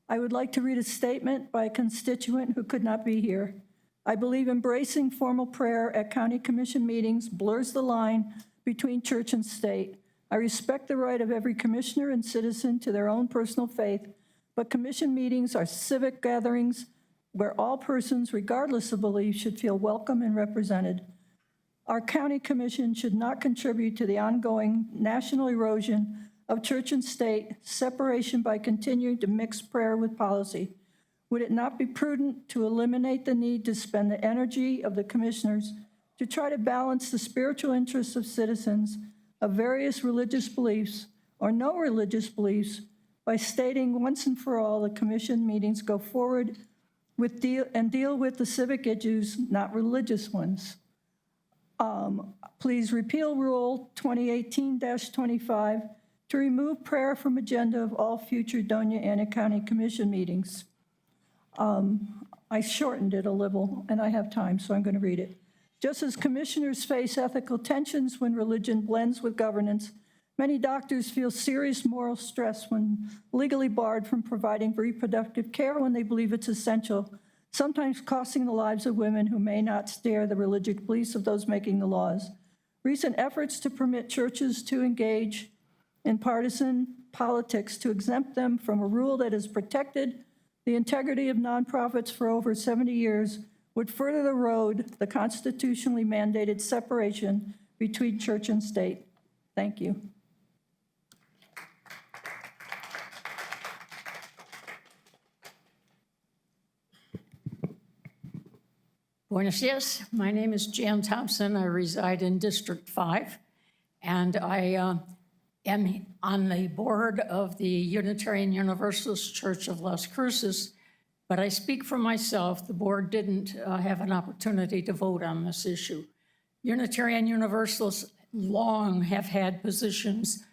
I would like to read a statement by a constituent who could not be here. I believe embracing formal prayer at County Commission meetings blurs the line between church and state. I respect the right of every commissioner and citizen to their own personal faith, but commission meetings are civic gatherings where all persons, regardless of belief, should feel welcome and represented. Our county commission should not contribute to the ongoing national erosion of church and state, separation by continuing to mix prayer with policy. Would it not be prudent to eliminate the need to spend the energy of the commissioners to try to balance the spiritual interests of citizens of various religious beliefs or no religious beliefs by stating once and for all the commission meetings go forward with deal with the civic issues, not religious ones? Please repeal Rule 2018-25 to remove prayer from agenda of all future Doña Ana County Commission meetings. I shortened it a little, and I have time, so I'm going to read it. Just as commissioners face ethical tensions when religion blends with governance, many doctors feel serious moral stress when legally barred from providing reproductive care when they believe it's essential, sometimes costing the lives of women who may not share the religious beliefs of those making the laws. Recent efforts to permit churches to engage in partisan politics to exempt them from a rule that has protected the integrity of nonprofits for over 70 years would further erode the constitutionally mandated separation between church and state. Thank you. Buenos dias. My name is Jan Thompson. I reside in District 5, and I am on the board of the Unitarian Universalist Church of Las Cruces, but I speak for myself. The board didn't have an opportunity to vote on this issue. Unitarian Universalists long have had positions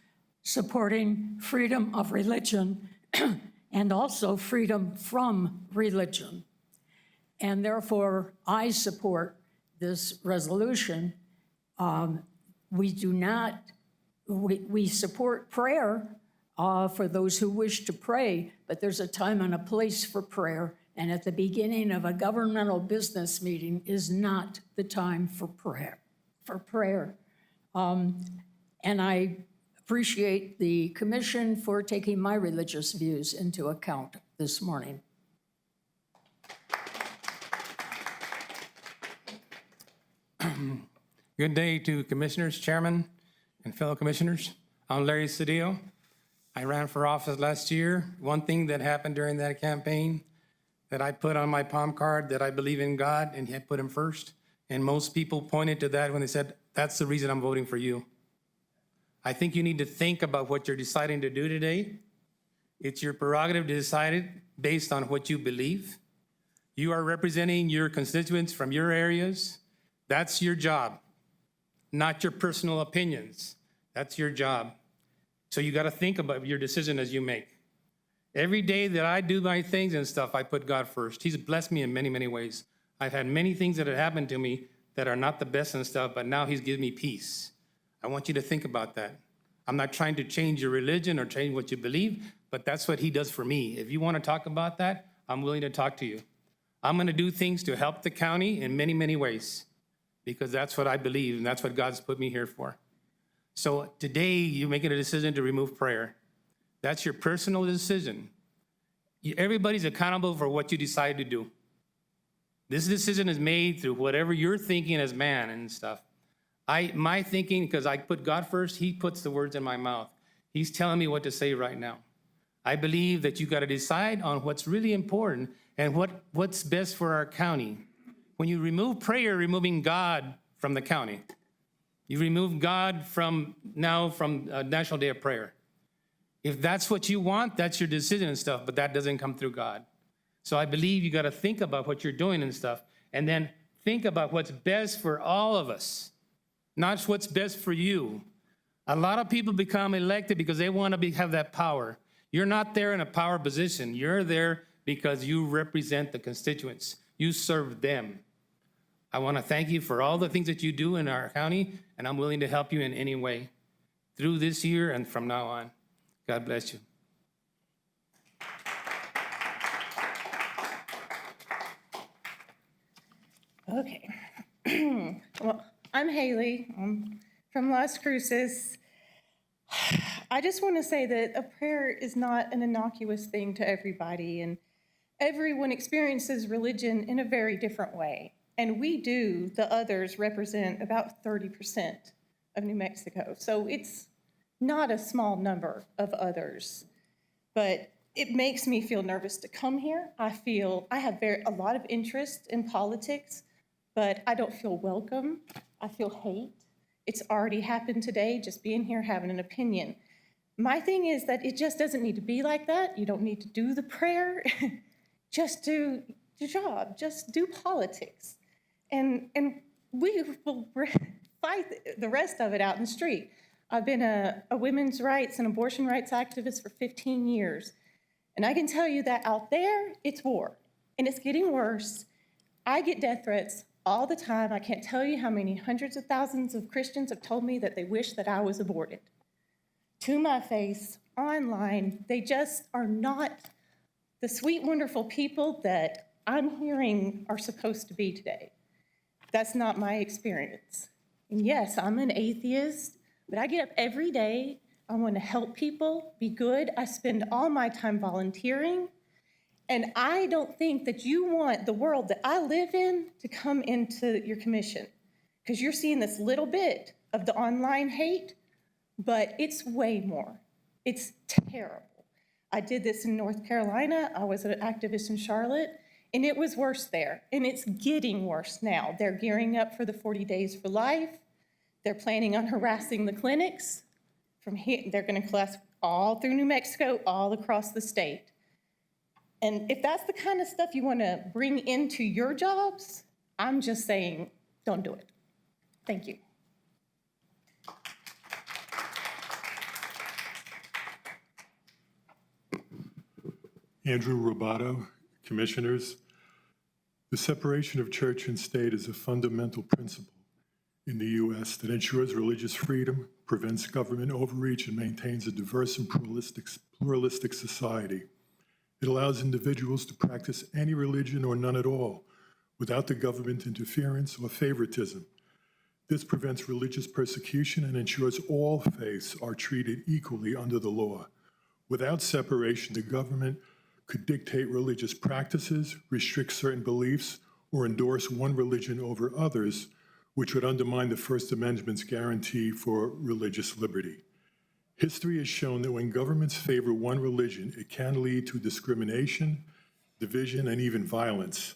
supporting freedom of religion and also freedom from religion. And therefore, I support this resolution. We support prayer for those who wish to pray, but there's a time and a place for prayer. And at the beginning of a governmental business meeting is not the time for prayer. And I appreciate the commission for taking my religious views into account this morning. Good day to commissioners, chairman, and fellow commissioners. I'm Larry Cedillo. I ran for office last year. One thing that happened during that campaign that I put on my palm card that I believe in God and had put him first. And most people pointed to that when they said, that's the reason I'm voting for you. I think you need to think about what you're deciding to do today. It's your prerogative to decide it based on what you believe. You are representing your constituents from your areas. That's your job. not your personal opinions. That's your job. So you got to think about your decision as you make. Every day that I do my things and stuff, I put God first. He's blessed me in many, many ways. I've had many things that have happened to me that are not the best and stuff, but now he's given me peace. I want you to think about that. I'm not trying to change your religion or change what you believe, but that's what he does for me. If you want to talk about that, I'm willing to talk to you. I'm going to do things to help the county in many, many ways, because that's what I believe, and that's what God's put me here for. So today, you're making a decision to remove prayer. That's your personal decision. Everybody's accountable for what you decide to do. This decision is made through whatever you're thinking as man and stuff. My thinking, because I put God first, he puts the words in my mouth. He's telling me what to say right now. I believe that you got to decide on what's really important and what's best for our county. When you remove prayer, removing God from the county. You remove God from National Day of Prayer. If that's what you want, that's your decision and stuff, but that doesn't come through God. So I believe you got to think about what you're doing and stuff, and then think about what's best for all of us, not what's best for you. A lot of people become elected because they want to have that power. You're not there in a power position. You're there because you represent the constituents. You serve them. I want to thank you for all the things that you do in our county, and I'm willing to help you in any way through this year and from now on. God bless you. Okay. Well, I'm Haley. I'm from Las Cruces. I just want to say that a prayer is not an innocuous thing to everybody, and everyone experiences religion in a very different way. And we do, the others, represent about 30% of New Mexico. So it's not a small number of others. But it makes me feel nervous to come here. I have a lot of interest in politics, but I don't feel welcome. I feel hate. It's already happened today, just being here, having an opinion. My thing is that it just doesn't need to be like that. You don't need to do the prayer. Just do your job. Just do politics. And we will fight the rest of it out in the street. I've been a women's rights and abortion rights activist for 15 years. And I can tell you that out there, it's war. And it's getting worse. I get death threats all the time. I can't tell you how many hundreds of thousands of Christians have told me that they wish that I was aborted. To my face, online, they just are not the sweet, wonderful people that I'm hearing are supposed to be today. That's not my experience. And yes, I'm an atheist, but I get up every day. I want to help people, be good. I spend all my time volunteering. And I don't think that you want the world that I live in to come into your commission, because you're seeing this little bit of the online hate, but it's way more. It's terrible. I did this in North Carolina. I was an activist in Charlotte, and it was worse there. And it's getting worse now. They're gearing up for the 40 Days for Life. They're planning on harassing the clinics. From here, they're going to collapse all through New Mexico, all across the state. And if that's the kind of stuff you want to bring into your jobs, I'm just saying, don't do it. Thank you. Andrew Robato, Commissioners. The separation of church and state is a fundamental principle in the U.S. that ensures religious freedom, prevents government overreach, and maintains a diverse and pluralistic society. It allows individuals to practice any religion or none at all without the government interference or favoritism. This prevents religious persecution and ensures all faiths are treated equally under the law. Without separation, the government could dictate religious practices, restrict certain beliefs, or endorse one religion over others, which would undermine the First Amendment's guarantee for religious liberty. History has shown that when governments favor one religion, it can lead to discrimination, division, and even violence.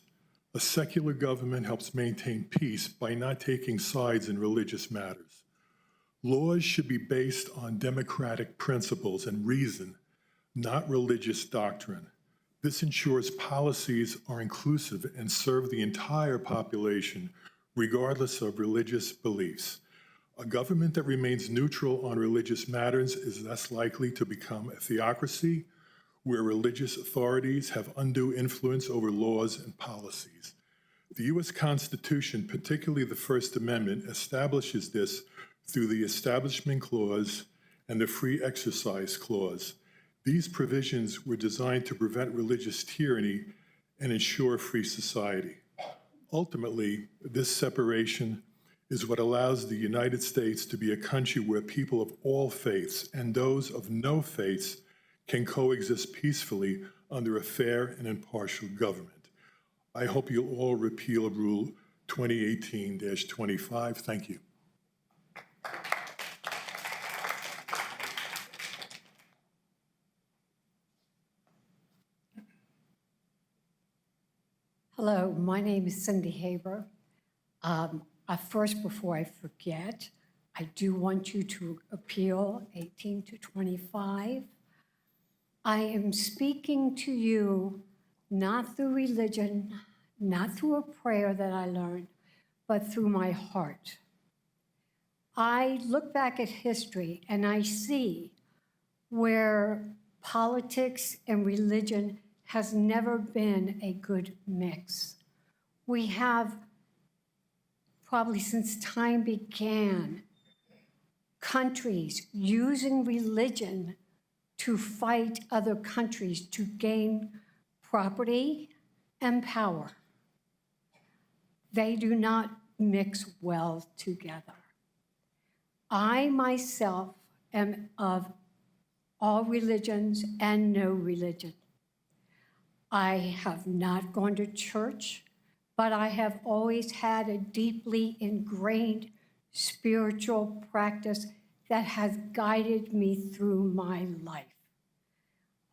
A secular government helps maintain peace by not taking sides in religious matters. Laws should be based on democratic principles and reason, not religious doctrine. This ensures policies are inclusive and serve the entire population, regardless of religious beliefs. A government that remains neutral on religious matters is less likely to become a theocracy where religious authorities have undue influence over laws and policies. The U.S. Constitution, particularly the First Amendment, establishes this through the Establishment Clause and the Free Exercise Clause. These provisions were designed to prevent religious tyranny and ensure a free society. Ultimately, this separation is what allows the United States to be a country where people of all faiths and those of no faiths can coexist peacefully under a fair and impartial government. I hope you'll all repeal Rule 2018-25. Thank you. Hello, my name is Cindy Haber. First, before I forget, I do want you to appeal 18 to 25. I am speaking to you not through religion, not through a prayer that I learned, but through my heart. I look back at history and I see where politics and religion has never been a good mix. We have, probably since time began, countries using religion to fight other countries to gain property and power. They do not mix well together. I myself am of all religions and no religion. I have not gone to church, but I have always had a deeply ingrained spiritual practice that has guided me through my life.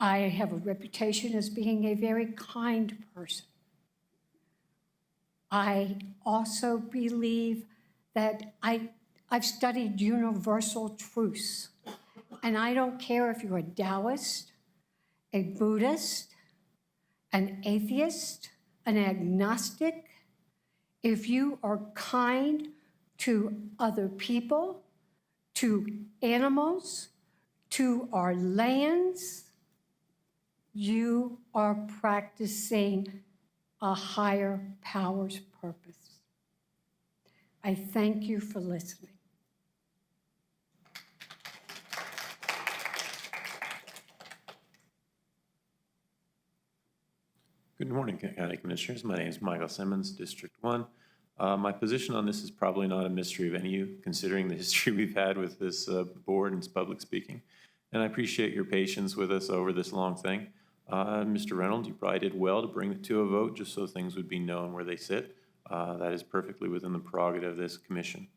I have a reputation as being a very kind person. I also believe that I've studied universal truths, and I don't care if you're a Taoist, a Buddhist, an atheist, an agnostic. If you are kind to other people, to animals, to our lands, you are practicing a higher power's purpose. I thank you for listening. Good morning, County Commissioners. My name is Michael Simmons, District 1. My position on this is probably not a mystery of any of you, considering the history we've had with this board and its public speaking. And I appreciate your patience with us over this long thing. Mr. Reynolds, you probably did well to bring it to a vote just so things would be known where they sit. That is perfectly within the prerogative of this commission.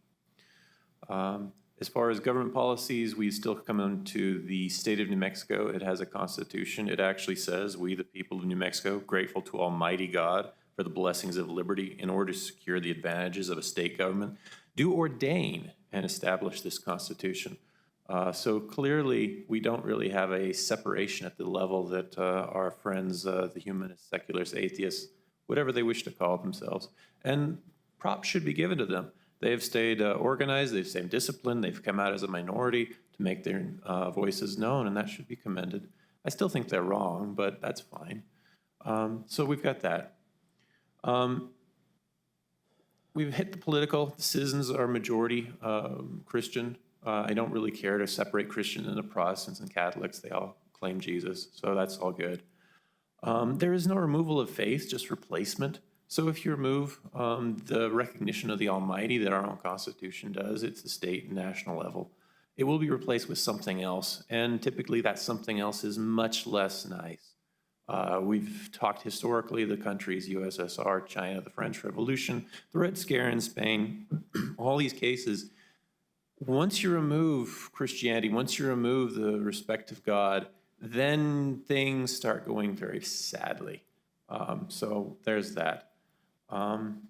As far as government policies, we still come into the state of New Mexico. It has a constitution. It actually says, we, the people of New Mexico, grateful to Almighty God for the blessings of liberty in order to secure the advantages of a state government, do ordain and establish this constitution. So clearly, we don't really have a separation at the level that our friends, the humanists, secularists, atheists, whatever they wish to call themselves, and props should be given to them. They have stayed organized, they've stayed disciplined, they've come out as a minority to make their voices known, and that should be commended. I still think they're wrong, but that's fine. So we've got that. We've hit the political. The citizens are majority Christian. I don't really care to separate Christians into Protestants and Catholics. They all claim Jesus, so that's all good. There is no removal of faith, just replacement. So if you remove the recognition of the Almighty that our own Constitution does, it's the state and national level, it will be replaced with something else. And typically that something else is much less nice. We've talked historically, the countries, USSR, China, the French Revolution, the Red Scare in Spain, all these cases. Once you remove Christianity, once you remove the respect of God, then things start going very sadly. So there's that. And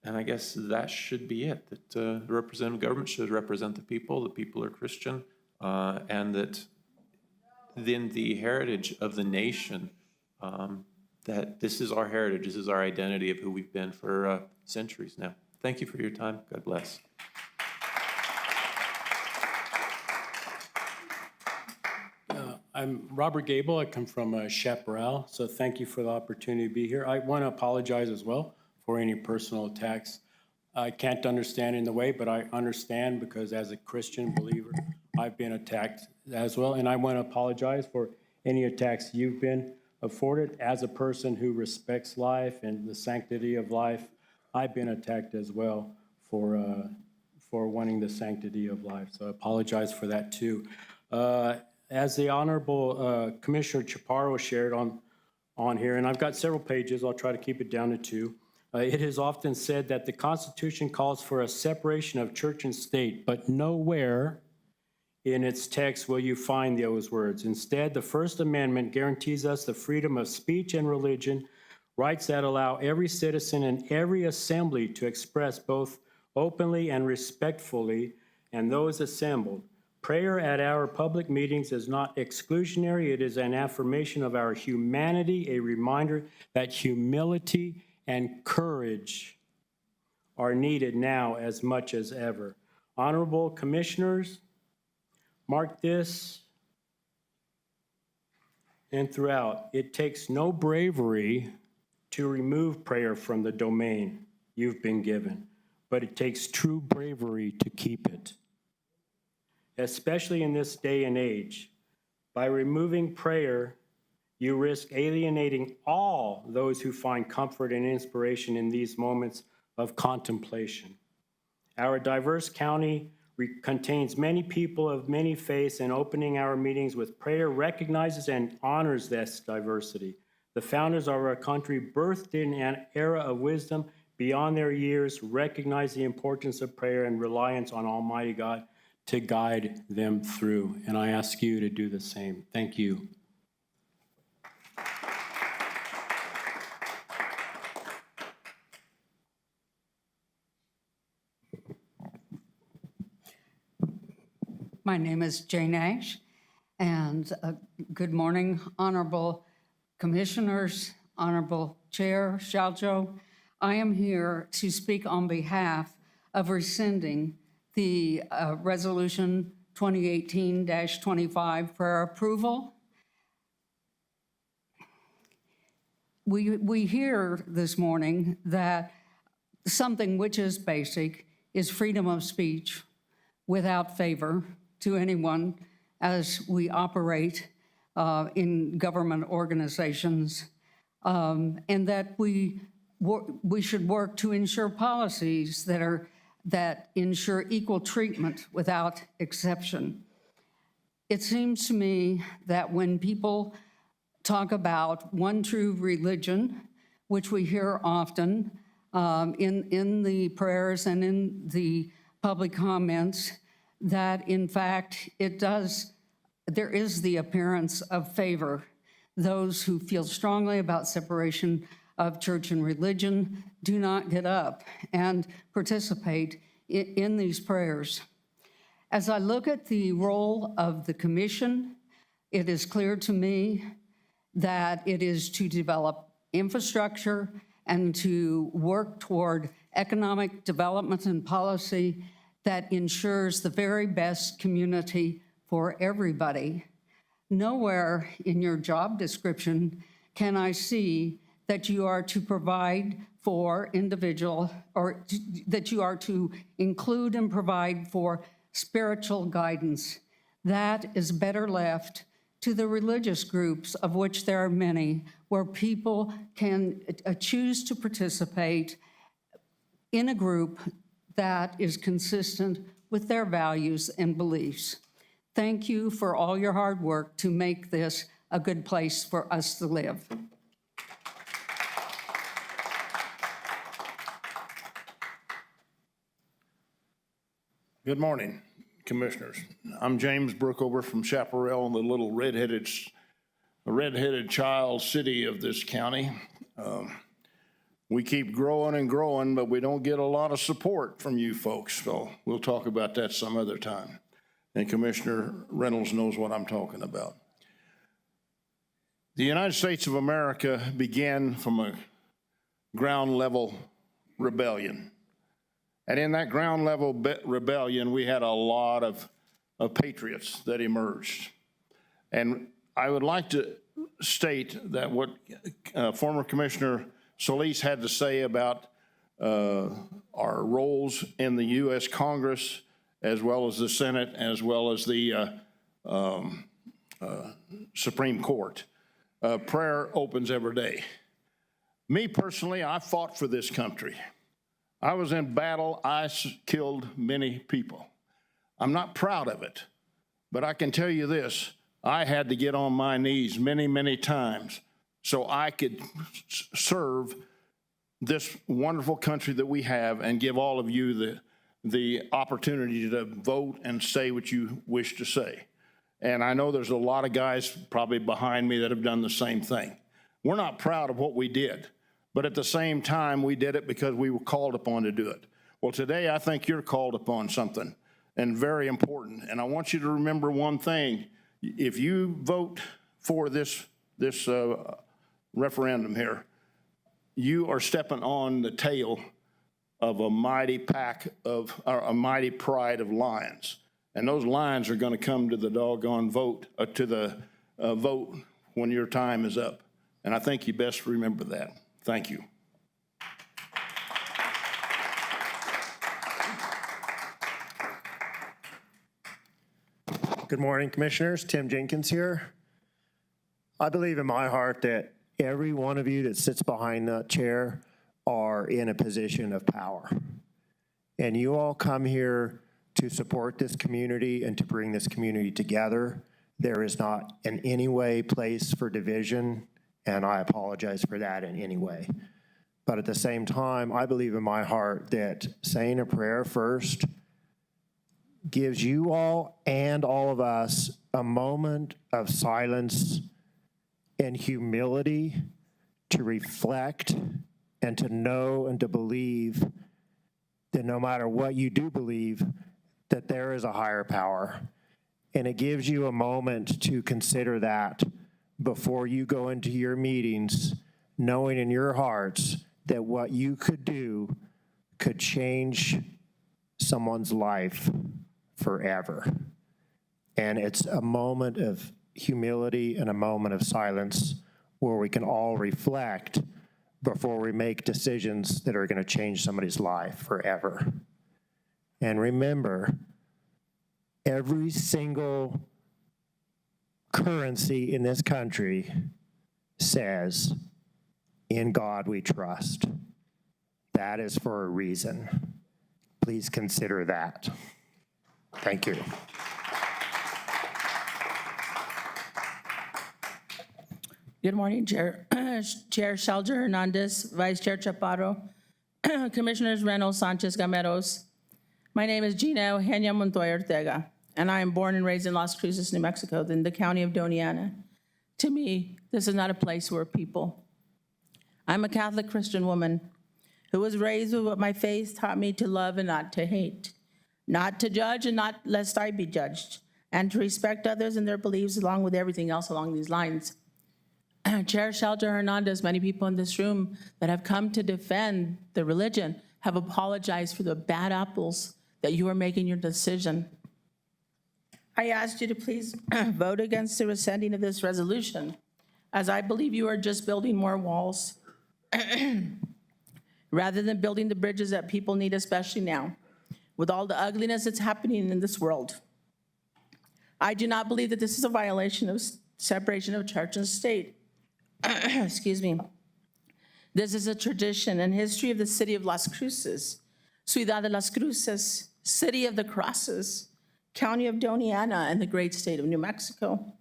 I guess that should be it, that the representative government should represent the people are Christian, and that then the heritage of the nation, that this is our heritage, this is our identity of who we've been for centuries now. Thank you for your time. God bless. I'm Robert Gable. I come from Chaparral, so thank you for the opportunity to be here. I want to apologize as well for any personal attacks. I can't understand in the way, but I understand because as a Christian believer, I've been attacked as well, and I want to apologize for any attacks you've been afforded. As a person who respects life and the sanctity of life, I've been attacked as well for wanting the sanctity of life. So I apologize for that too. As the Honorable Commissioner Chaparro shared on here, and I've got several pages, I'll try to keep it down to 2. It is often said that the Constitution calls for a separation of church and state, but nowhere in its text will you find those words. Instead, the First Amendment guarantees us the freedom of speech and religion, rights that allow every citizen and every assembly to express both openly and respectfully, and those assembled. Prayer at our public meetings is not exclusionary. It is an affirmation of our humanity, a reminder that humility and courage are needed now as much as ever. Honorable Commissioners, mark this and throughout. It takes no bravery to remove prayer from the domain you've been given, but it takes true bravery to keep it. Especially in this day and age, by removing prayer, you risk alienating all those who find comfort and inspiration in these moments of contemplation. Our diverse county contains many people of many faiths, and opening our meetings with prayer recognizes and honors this diversity. The founders of our country, birthed in an era of wisdom beyond their years, recognize the importance of prayer and reliance on Almighty God to guide them through. And I ask you to do the same. Thank you. My name is Jane Ash, and good morning, honorable commissioners, honorable Chair Shaljo. I am here to speak on behalf of rescinding the Resolution 2018-25 for approval. We hear this morning that something which is basic is freedom of speech without favor to anyone as we operate in government organizations, and that we should work to ensure policies that ensure equal treatment without exception. It seems to me that when people talk about one true religion, which we hear often in the prayers and in the public comments, that in fact there is the appearance of favor. Those who feel strongly about separation of church and religion do not get up and participate in these prayers. As I look at the role of the commission, it is clear to me that it is to develop infrastructure and to work toward economic development and policy that ensures the very best community for everybody. Nowhere in your job description can I see that you are to provide for individual, or that you are to include and provide for spiritual guidance. That is better left to the religious groups, of which there are many, where people can choose to participate in a group that is consistent with their values and beliefs. Thank you for all your hard work to make this a good place for us to live. Good morning, Commissioners. I'm James Brookover from Chaparral, the little redheaded child city of this county. We keep growing and growing, but we don't get a lot of support from you folks, so we'll talk about that some other time. And Commissioner Reynolds knows what I'm talking about. The United States of America began from a ground level rebellion. And in that ground level rebellion, we had a lot of patriots that emerged. And I would like to state that what former Commissioner Solis had to say about our roles in the U.S. Congress, as well as the Senate, as well as the Supreme Court. Prayer opens every day. Me personally, I fought for this country. I was in battle. I killed many people. I'm not proud of it, but I can tell you this. I had to get on my knees many, many times so I could serve this wonderful country that we have and give all of you the opportunity to vote and say what you wish to say. And I know there's a lot of guys probably behind me that have done the same thing. We're not proud of what we did, but at the same time, we did it because we were called upon to do it. Well, today, I think you're called upon something, and very important. And I want you to remember one thing. If you vote for this referendum here, you are stepping on the tail of a mighty pack of, or a mighty pride of lions. And those lions are going to come to the doggone vote, to the vote when your time is up. And I think you best remember that. Thank you. Good morning, Commissioners. Tim Jenkins here. I believe in my heart that every one of you that sits behind that chair are in a position of power. And you all come here to support this community and to bring this community together. There is not in any way place for division, and I apologize for that in any way. But at the same time, I believe in my heart that saying a prayer first gives you all and all of us a moment of silence and humility to reflect and to know and to believe that no matter what you do believe, that there is a higher power. And it gives you a moment to consider that before you go into your meetings, knowing in your hearts that what you could do could change someone's life forever. And it's a moment of humility and a moment of silence where we can all reflect before we make decisions that are going to change somebody's life forever. And remember, every single currency in this country says, "In God we trust." That is for a reason. Please consider that. Thank you. Good morning, Chair Shelter Hernandez, Vice Chair Chaparro, Commissioners Reynolds, Sanchez, Gameros. My name is Gina Eugenia Montoya Ortega, and I am born and raised in Las Cruces, New Mexico, in the county of Doña. To me, this is not a place where people. I'm a Catholic Christian woman who was raised with what my faith taught me to love and not to hate, not to judge and not lest I be judged, and to respect others and their beliefs along with everything else along these lines. Chair Shelter Hernandez, many people in this room that have come to defend the religion have apologized for the bad apples that you are making your decision. I asked you to please vote against the rescinding of this resolution, as I believe you are just building more walls rather than building the bridges that people need, especially now, with all the ugliness that's happening in this world. I do not believe that this is a violation of separation of church and state. Excuse me. This is a tradition and history of the city of Las Cruces, Ciudad de Las Cruces, city of the crosses, county of Doña, and the great state of New Mexico,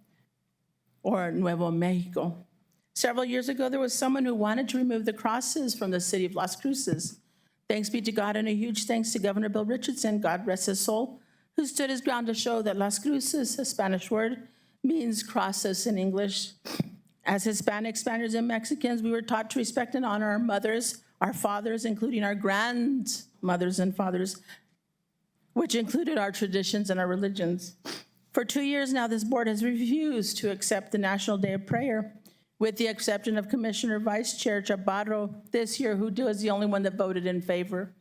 or Nuevo Mexico. Several years ago, there was someone who wanted to remove the crosses from the city of Las Cruces. Thanks be to God, and a huge thanks to Governor Bill Richardson, God rest his soul, who stood his ground to show that Las Cruces, a Spanish word, means crosses in English. As Hispanic, Spaniards, and Mexicans, we were taught to respect and honor our mothers, our fathers, including our grandmothers and fathers, which included our traditions and our religions. For 2 years now, this board has refused to accept the National Day of Prayer, with the exception of Commissioner Vice Chair Chaparro this year, who was the only one that voted in favor.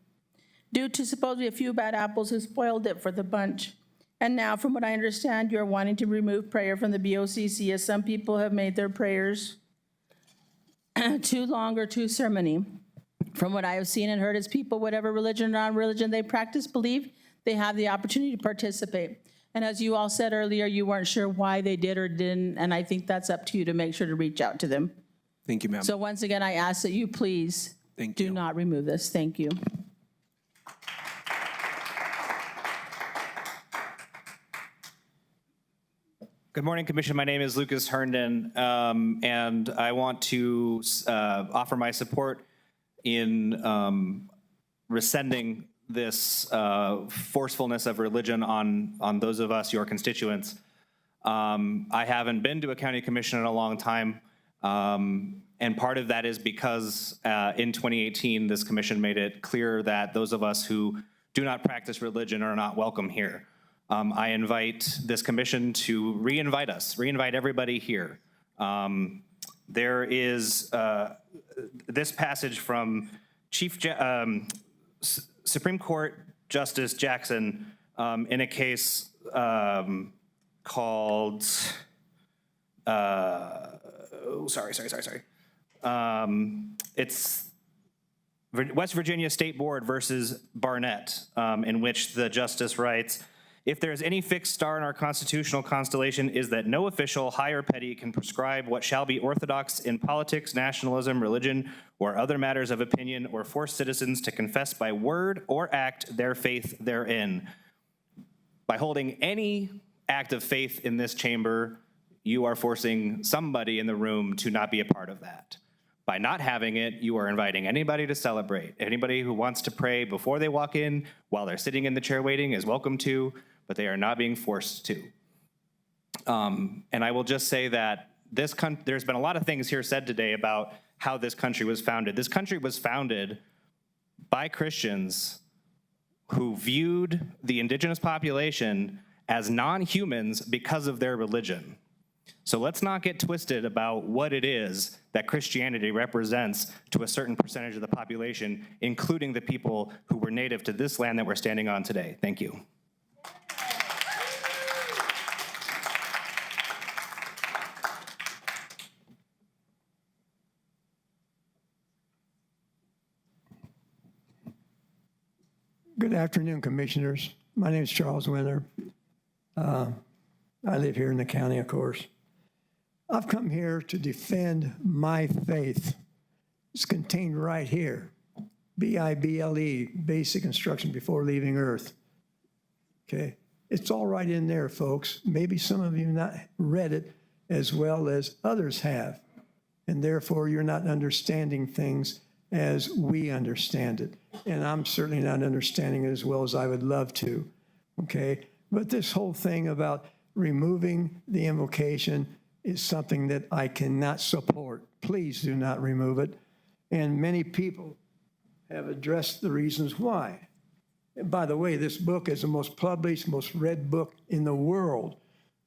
Due to supposedly a few bad apples who spoiled it for the bunch, And now, from what I understand, you're wanting to remove prayer from the BOCC, as some people have made their prayers too long or too sermony. From what I have seen and heard, as people, whatever religion or non-religion they practice, believe, they have the opportunity to participate. And as you all said earlier, you weren't sure why they did or didn't, and I think that's up to you to make sure to reach out to them. Thank you, ma'am. So once again, I ask that you please do not remove this. Thank you. Good morning, Commission. My name is Lucas Herndon, and I want to offer my support in rescinding this forcefulness of religion on those of us, your constituents. I haven't been to a county commission in a long time, and part of that is because in 2018, this commission made it clear that those of us who do not practice religion are not welcome here. I invite this commission to reinvite everybody here. There is this passage from Supreme Court Justice Jackson in a case called, it's West Virginia State Board versus Barnett, in which the justice writes, if there is any fixed star in our constitutional constellation, is that no official, high or petty, can prescribe what shall be orthodox in politics, nationalism, religion, or other matters of opinion, or force citizens to confess by word or act their faith therein. By holding any act of faith in this chamber, you are forcing somebody in the room to not be a part of that. By not having it, you are inviting anybody to celebrate. Anybody who wants to pray before they walk in, while they're sitting in the chair waiting, is welcome to, but they are not being forced to. And I will just say that there's been a lot of things here said today about how this country was founded. This country was founded by Christians who viewed the indigenous population as non-humans because of their religion. So let's not get twisted about what it is that Christianity represents to a certain percentage of the population, including the people who were native to this land that we're standing on today. Thank you. Good afternoon, Commissioners. My name is Charles Winter. I live here in the county, of course. I've come here to defend my faith. It's contained right here. B-I-B-L-E, basic instruction before leaving Earth. Okay, it's all right in there, folks. Maybe some of you have not read it as well as others have, and therefore you're not understanding things as we understand it. And I'm certainly not understanding it as well as I would love to, okay? But this whole thing about removing the invocation is something that I cannot support. Please do not remove it. And many people have addressed the reasons why. And by the way, this book is the most published, most read book in the world,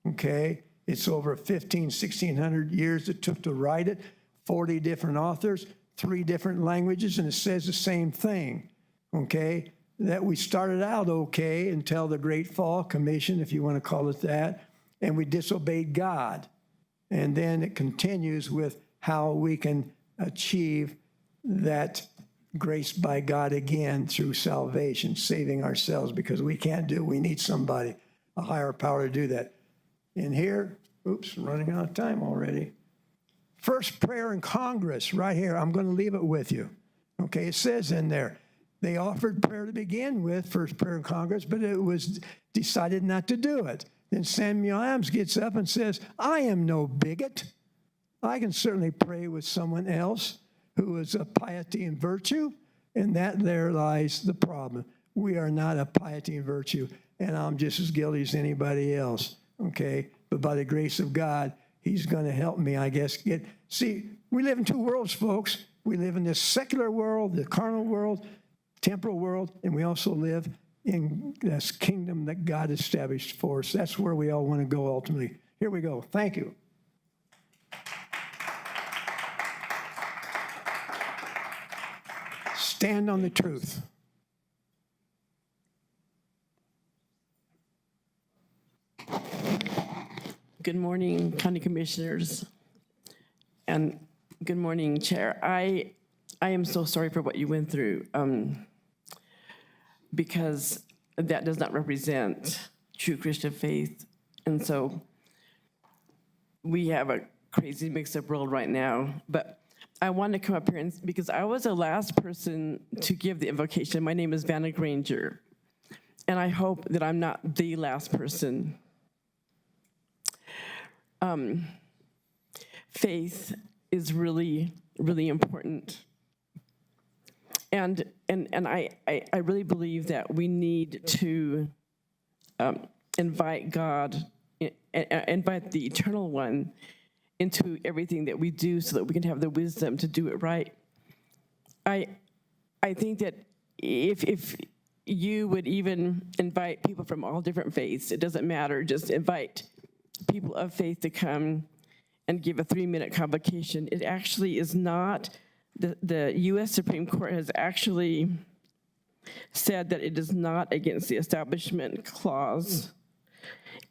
okay? It's over 1600 years it took to write it, 40 different authors, 3 different languages, and it says the same thing, okay? That we started out okay until the Great Fall Commission, if you want to call it that, and we disobeyed God. And then it continues with how we can achieve that grace by God again through salvation, saving ourselves, because we can't do it. We need somebody, a higher power to do that. And here, oops, running out of time already. First prayer in Congress, right here. I'm going to leave it with you. Okay, it says in there, they offered prayer to begin with, first prayer in Congress, but it was decided not to do it. Then Samuel Adams gets up and says, I am no bigot. I can certainly pray with someone else who is of piety and virtue, and that there lies the problem. We are not of piety and virtue, and I'm just as guilty as anybody else, okay? But by the grace of God, he's going to help me, I guess, see, we live in 2 worlds, folks. We live in this secular world, the carnal world, temporal world, and we also live in this kingdom that God established for us. That's where we all want to go ultimately. Here we go. Thank you. Stand on the truth. Good morning, County Commissioners, and good morning, Chair. I am so sorry for what you went through, because that does not represent true Christian faith. And so we have a crazy mixed-up world right now. But I want to come up here because I was the last person to give the invocation. My name is Vanna Granger, and I hope that I'm not the last person. Faith is really, really important. And I really believe that we need to invite God, invite the Eternal One into everything that we do so that we can have the wisdom to do it right. I think that if you would even invite people from all different faiths, it doesn't matter, just invite people of faith to come and give a 3-minute convocation. It actually is not, the U.S. Supreme Court has actually said that it is not against the Establishment Clause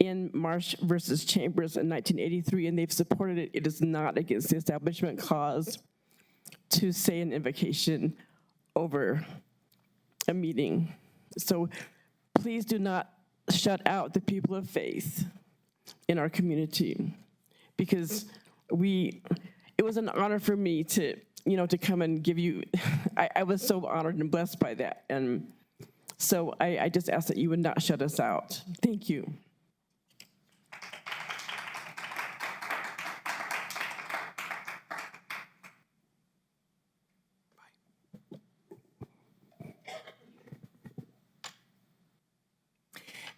in Marsh versus Chambers in 1983, and they've supported it. It is not against the Establishment Clause to say an invocation over a meeting. So please do not shut out the people of faith in our community, because it was an honor for me to come and give you, I was so honored and blessed by that. And so I just ask that you would not shut us out. Thank you.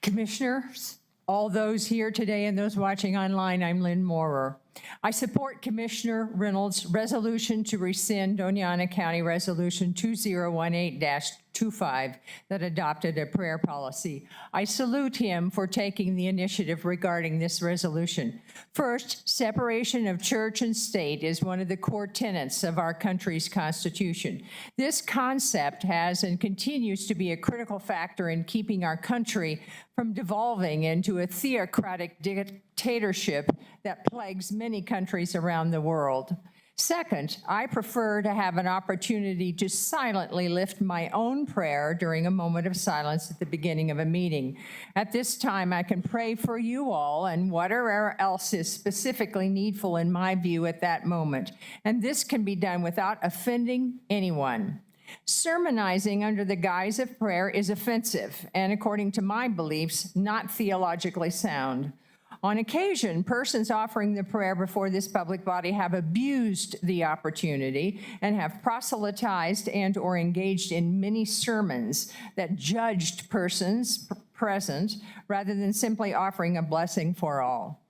Commissioners, all those here today and those watching online, I'm Lynn Moorer. I support Commissioner Reynolds' resolution to rescind Doña County Resolution 2018-25 that adopted a prayer policy. I salute him for taking the initiative regarding this resolution. First, separation of church and state is one of the core tenets of our country's Constitution. This concept has and continues to be a critical factor in keeping our country from devolving into a theocratic dictatorship that plagues many countries around the world. Second, I prefer to have an opportunity to silently lift my own prayer during a moment of silence at the beginning of a meeting. At this time, I can pray for you all and whatever else is specifically needful in my view at that moment. And this can be done without offending anyone. Sermonizing under the guise of prayer is offensive and, according to my beliefs, not theologically sound. On occasion, persons offering the prayer before this public body have abused the opportunity and have proselytized and or engaged in many sermons that judged persons present rather than simply offering a blessing for all.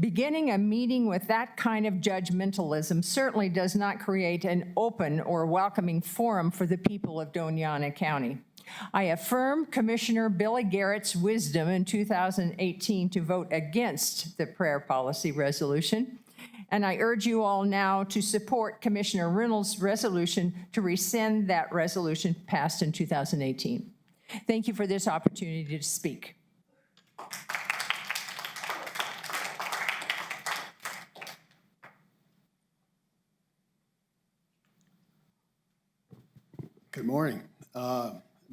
Beginning a meeting with that kind of judgmentalism certainly does not create an open or welcoming forum for the people of Doña County. I affirm Commissioner Billy Garrett's wisdom in 2018 to vote against the prayer policy resolution, and I urge you all now to support Commissioner Reynolds' resolution to rescind that resolution passed in 2018. Thank you for this opportunity to speak. Good morning.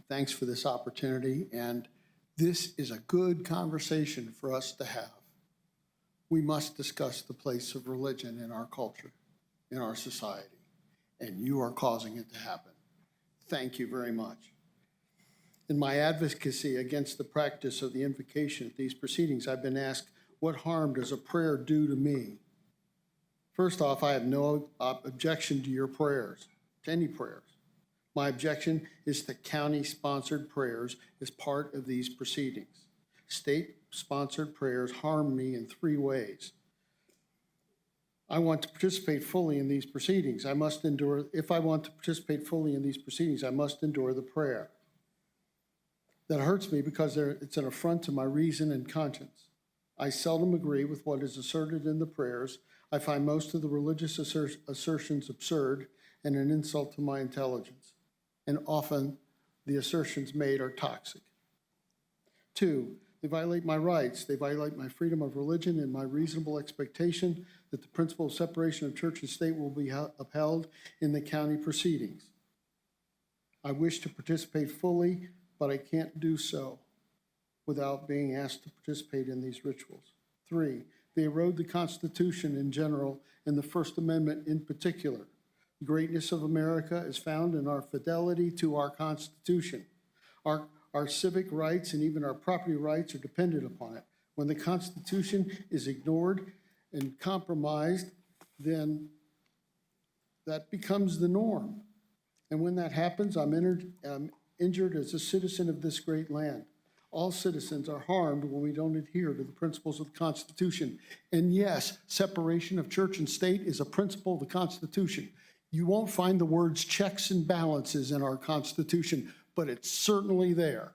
Thanks for this opportunity, and this is a good conversation for us to have. We must discuss the place of religion in our culture, in our society, and you are causing it to happen. Thank you very much. In my advocacy against the practice of the invocation at these proceedings, I've been asked, what harm does a prayer do to me? First off, I have no objection to your prayers, to any prayers. My objection is to county-sponsored prayers as part of these proceedings. State-sponsored prayers harm me in 3 ways. I want to participate fully in these proceedings. If I want to participate fully in these proceedings, I must endure the prayer. That hurts me because it's an affront to my reason and conscience. I seldom agree with what is asserted in the prayers. I find most of the religious assertions absurd and an insult to my intelligence. And often the assertions made are toxic. 2, They violate my rights. They violate my freedom of religion and my reasonable expectation that the principle of separation of church and state will be upheld in the county proceedings. I wish to participate fully, but I can't do so without being asked to participate in these rituals. 3, they erode the Constitution in general and the First Amendment in particular. The greatness of America is found in our fidelity to our Constitution. Our civic rights and even our property rights are dependent upon it. When the Constitution is ignored and compromised, then that becomes the norm. And when that happens, I'm injured as a citizen of this great land. All citizens are harmed when we don't adhere to the principles of the Constitution. And yes, separation of church and state is a principle of the Constitution. You won't find the words checks and balances in our Constitution, but it's certainly there.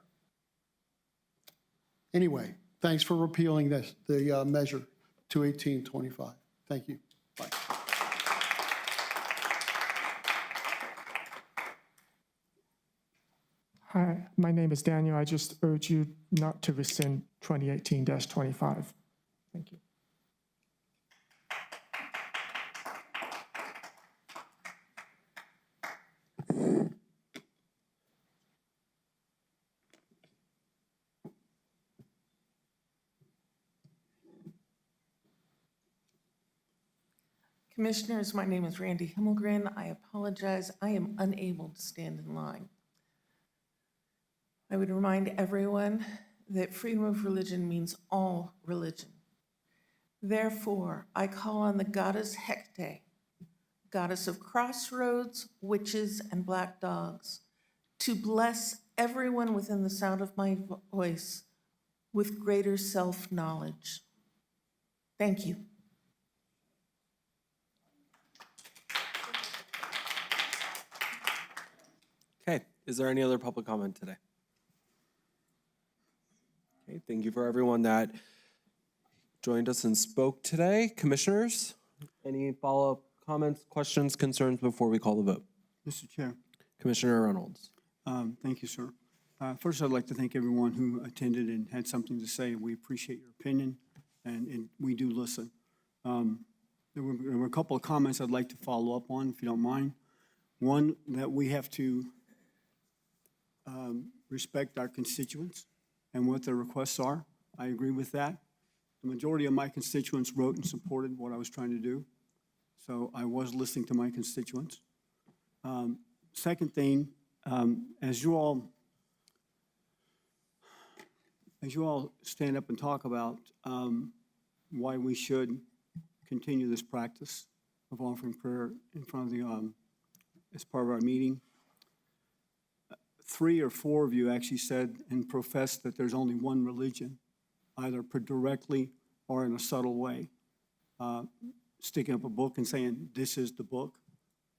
Anyway, thanks for repealing this, the measure 21825. Thank you. Bye. Hi, my name is Daniel. I just urge you not to rescind 2018-25. Thank you. Commissioners, my name is Randy Himmelgren. I apologize. I am unable to stand in line. I would remind everyone that freedom of religion means all religion. Therefore, I call on the goddess Hecate, goddess of crossroads, witches, and black dogs, to bless everyone within the sound of my voice with greater self-knowledge. Thank you. Okay, is there any other public comment today? Okay, thank you for everyone that joined us and spoke today. Commissioners, any follow-up comments, questions, concerns before we call the vote? Mr. Chair. Commissioner Reynolds. Thank you, sir. First, I'd like to thank everyone who attended and had something to say. We appreciate your opinion, and we do listen. There were a couple of comments I'd like to follow up on, if you don't mind. One, that we have to respect our constituents and what their requests are. I agree with that. The majority of my constituents wrote and supported what I was trying to do, so I was listening to my constituents. Second thing, as you all stand up and talk about why we should continue this practice of offering prayer in front of the, as part of our meeting, 3 or 4 of you actually said and professed that there's only one religion, either directly or in a subtle way. Sticking up a book and saying, this is the book.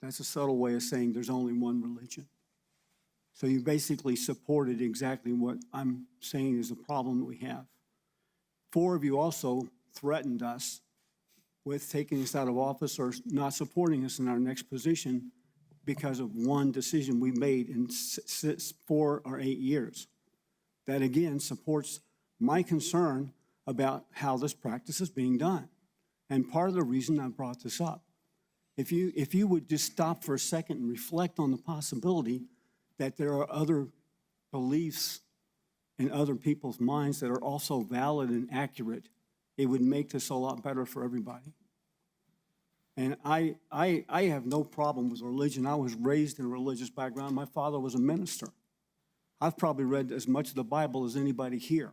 That's a subtle way of saying there's only one religion. So you basically supported exactly what I'm saying is a problem that we have. 4 of you also threatened us with taking us out of office or not supporting us in our next position because of one decision we made in 4 or 8 years. That again supports my concern about how this practice is being done. And part of the reason I brought this up, if you would just stop for a second and reflect on the possibility that there are other beliefs in other people's minds that are also valid and accurate, it would make this a lot better for everybody. And I have no problem with religion. I was raised in a religious background. My father was a minister. I've probably read as much of the Bible as anybody here.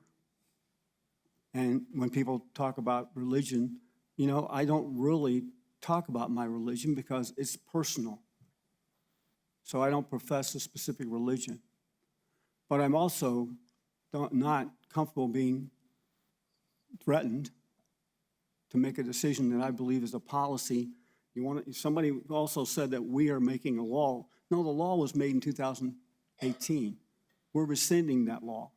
And when people talk about religion, you know, I don't really talk about my religion because it's personal. So I don't profess a specific religion. But I'm also not comfortable being threatened to make a decision that I believe is a policy. Somebody also said that we are making a law. No, the law was made in 2018. We're rescinding that law.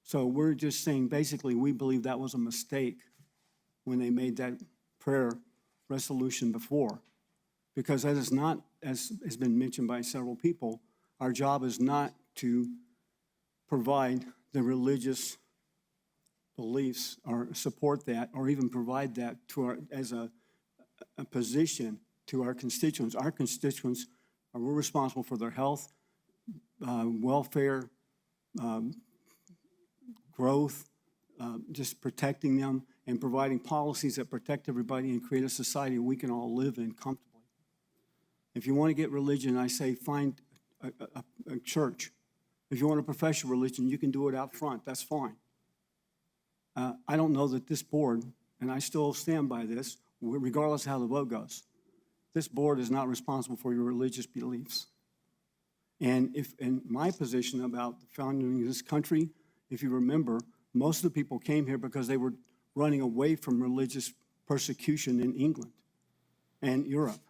So we're just saying, basically, we believe that was a mistake when they made that prayer resolution before. Because that is not, as has been mentioned by several people, our job is not to provide the religious beliefs or support that or even provide that to our, as a position to our constituents. Our constituents we're responsible for their health, welfare, growth, just protecting them and providing policies that protect everybody and create a society we can all live in comfortably. If you want to get religion, I say find a church. If you want to profess your religion, you can do it out front. That's fine. I don't know that this board, and I still stand by this, regardless of how the vote goes, this board is not responsible for your religious beliefs. And if in my position about the founding of this country, if you remember, most of the people came here because they were running away from religious persecution in England and Europe.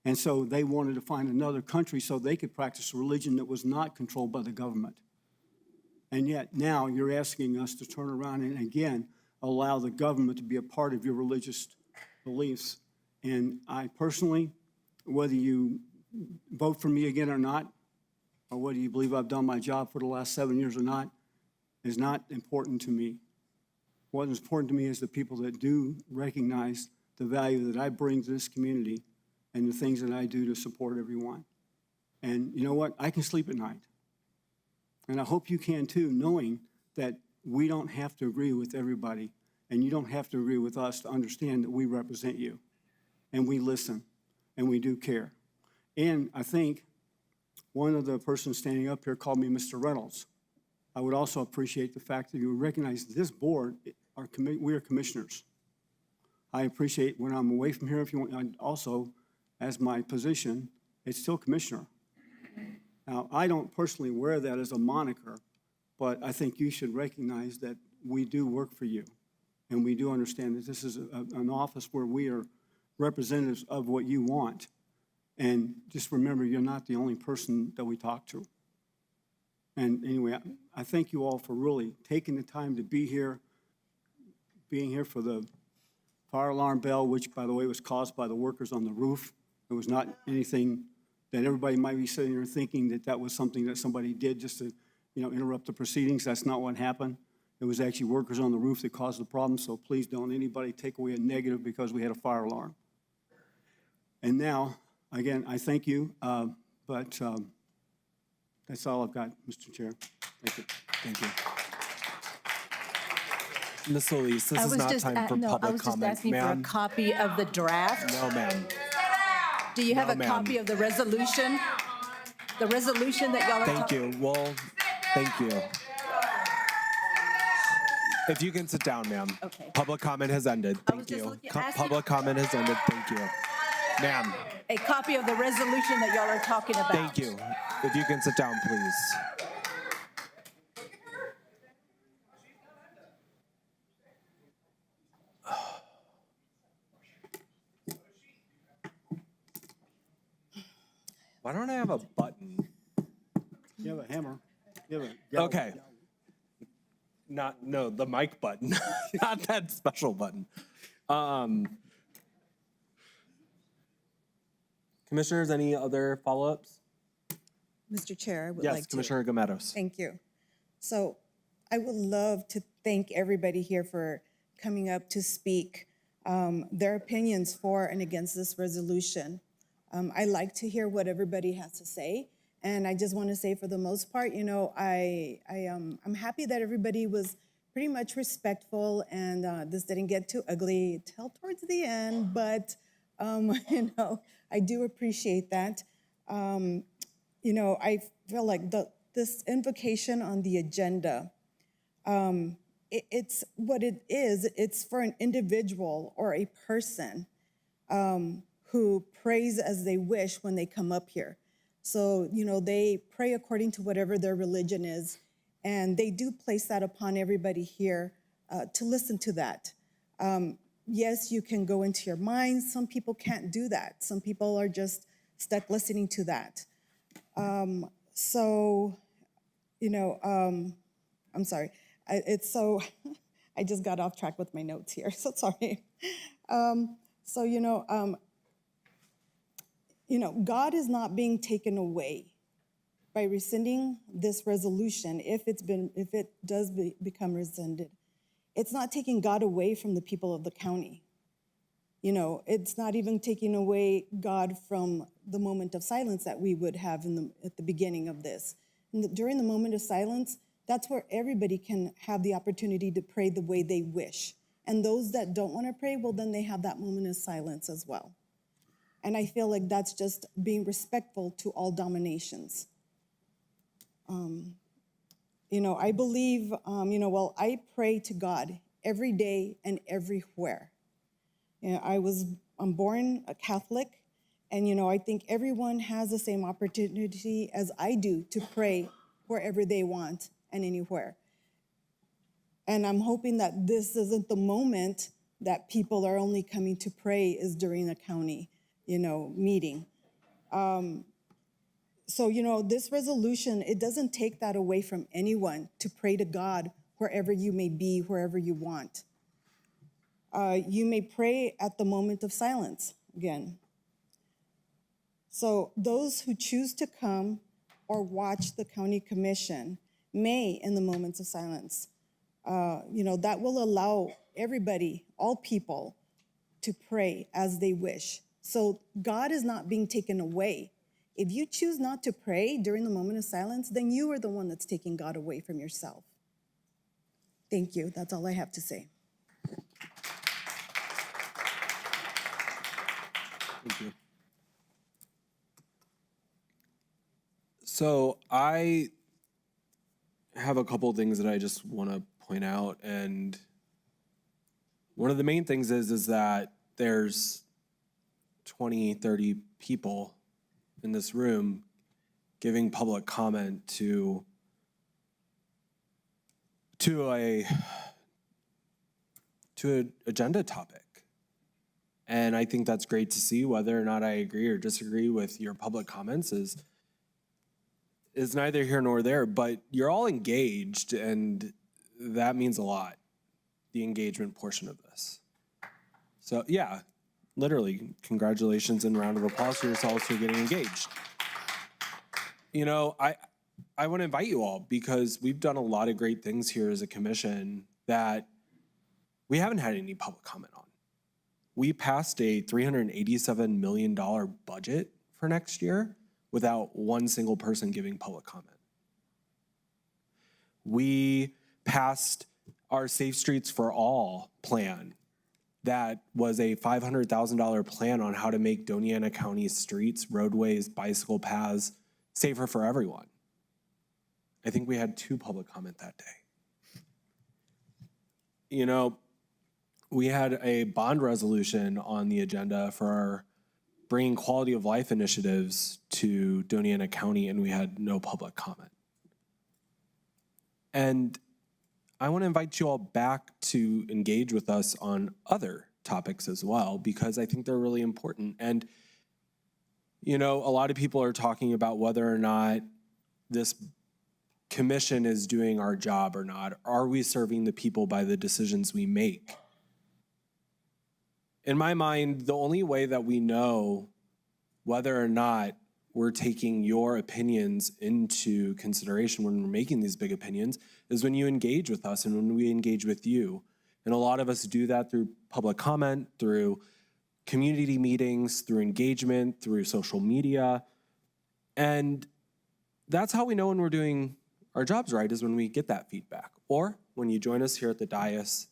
And so they wanted to find another country so they could practice a religion that was not controlled by the government. And yet now you're asking us to turn around and again allow the government to be a part of your religious beliefs. And I personally, whether you vote for me again or not, or whether you believe I've done my job for the last 7 years or not, is not important to me. What is important to me is the people that do recognize the value that I bring to this community and the things that I do to support everyone. And you know what? I can sleep at night. And I hope you can too, knowing that we don't have to agree with everybody and you don't have to agree with us to understand that we represent you and we listen and we do care. And I think one of the persons standing up here called me Mr. Reynolds. I would also appreciate the fact that you recognize this board, we are commissioners. I appreciate when I'm away from here, if you want, and also as my position, it's still commissioner. Now, I don't personally wear that as a moniker, but I think you should recognize that we do work for you. And we do understand that this is an office where we are representatives of what you want. And just remember, you're not the only person that we talk to. And anyway, I thank you all for really taking the time to be here, being here for the fire alarm bell, which, by the way, was caused by the workers on the roof. It was not anything that everybody might be sitting there thinking that that was something that somebody did just to, interrupt the proceedings. That's not what happened. It was actually workers on the roof that caused the problem, so please don't anybody take away a negative because we had a fire alarm. And now, again, I thank you, but that's all I've got, Mr. Chair. Thank you. Thank you. Ms. Solis, this is not time for public comment. I was just asking for a copy of the draft. No, ma'am. Do you have No, a ma'am. copy of the resolution? The resolution that y'all are Thank talking? you. Well, thank you. If you can sit down, ma'am. Okay. Public comment has ended. Thank you. Public comment has ended. Thank you. Ma'am, A copy of the resolution that y'all are talking about. thank you. If you can sit down, please. Why don't I have a button? You have a hammer. You have a Okay. No, the mic button, not that special button. Commissioners, any other follow-ups? Mr. Chair, I would like to. Yes, Commissioner Gometos. Thank you. So I would love to thank everybody here for coming up to speak their opinions for and against this resolution. I like to hear what everybody has to say. And I just want to say, for the most part, I'm happy that everybody was pretty much respectful and this didn't get too ugly till towards the end. But, I do appreciate that. I feel like this invocation on the agenda, it's what it is. It's for an individual or a person who prays as they wish when they come up here. So, they pray according to whatever their religion is, and they do place that upon everybody here to listen to that. Yes, you can go into your minds. Some people can't do that. Some people are just stuck listening to that. I'm sorry. I just got off track with my notes here, so sorry. God is not being taken away by rescinding this resolution if it does become rescinded. It's not taking God away from the people of the county. You know, it's not even taking away God from the moment of silence that we would have at the beginning of this. During the moment of silence, that's where everybody can have the opportunity to pray the way they wish. And those that don't want to pray, well, then they have that moment of silence as well. And I feel like that's just being respectful to all dominations. You know, I believe, I pray to God every day and everywhere. You know, I'm born a Catholic, and, you know, I think everyone has the same opportunity as I do to pray wherever they want and anywhere. And I'm hoping that this isn't the moment that people are only coming to pray is during a county, meeting. So, this resolution, it doesn't take that away from anyone to pray to God wherever you may be, wherever you want. You may pray at the moment of silence again. So those who choose to come or watch the county commission may, in the moments of silence, that will allow everybody, all people, to pray as they wish. So God is not being taken away. If you choose not to pray during the moment of silence, then you are the one that's taking God away from yourself. Thank you. That's all I have to say. Thank you. So I have a couple of things that I just want to point out. And one of the main things is that there's 20, 30 people in this room giving public comment to an agenda topic. And I think that's great to see. Whether or not I agree or disagree with your public comments is neither here nor there, but you're all engaged, and that means a lot, the engagement portion of this. So yeah, literally, congratulations and round of applause for yourselves for getting engaged. You know, I want to invite you all, because we've done a lot of great things here as a commission that we haven't had any public comment on. We passed a $387 million budget for next year without one single person giving public comment. We passed our Safe Streets for All plan. That was a $500,000 plan on how to make Doña County's streets, roadways, bicycle paths safer for everyone. I think we had 2 public comment that day. You know, we had a bond resolution on the agenda for our bringing quality of life initiatives to Doña County, and we had no public comment. And I want to invite you all back to engage with us on other topics as well, because I think they're really important. And, you know, a lot of people are talking about whether or not this commission is doing our job or not. Are we serving the people by the decisions we make? In my mind, the only way that we know whether or not we're taking your opinions into consideration when we're making these big opinions is when you engage with us and when we engage with you. And a lot of us do that through public comment, through community meetings, through engagement, through social media. And that's how we know when we're doing our jobs right, is when we get that feedback. Or when you join us here at the dais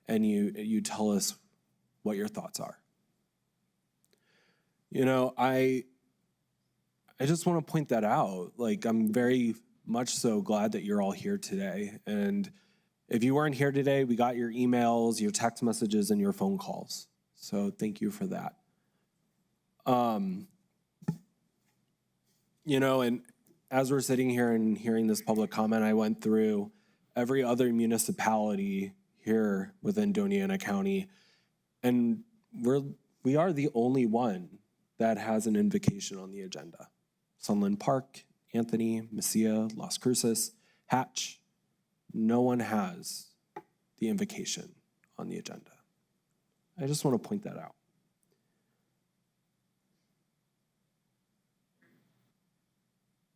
and you tell us what your thoughts are. You know, I just want to point that out. Like, I'm very much so glad that you're all here today. And if you weren't here today, we got your emails, your text messages, and your phone calls. So thank you for that. You know, and as we're sitting here and hearing this public comment, I went through every other municipality here within Doña County, and we are the only one that has an invocation on the agenda. Sunland Park, Anthony, Mesilla, Las Cruces, Hatch, no one has the invocation on the agenda. I just want to point that out.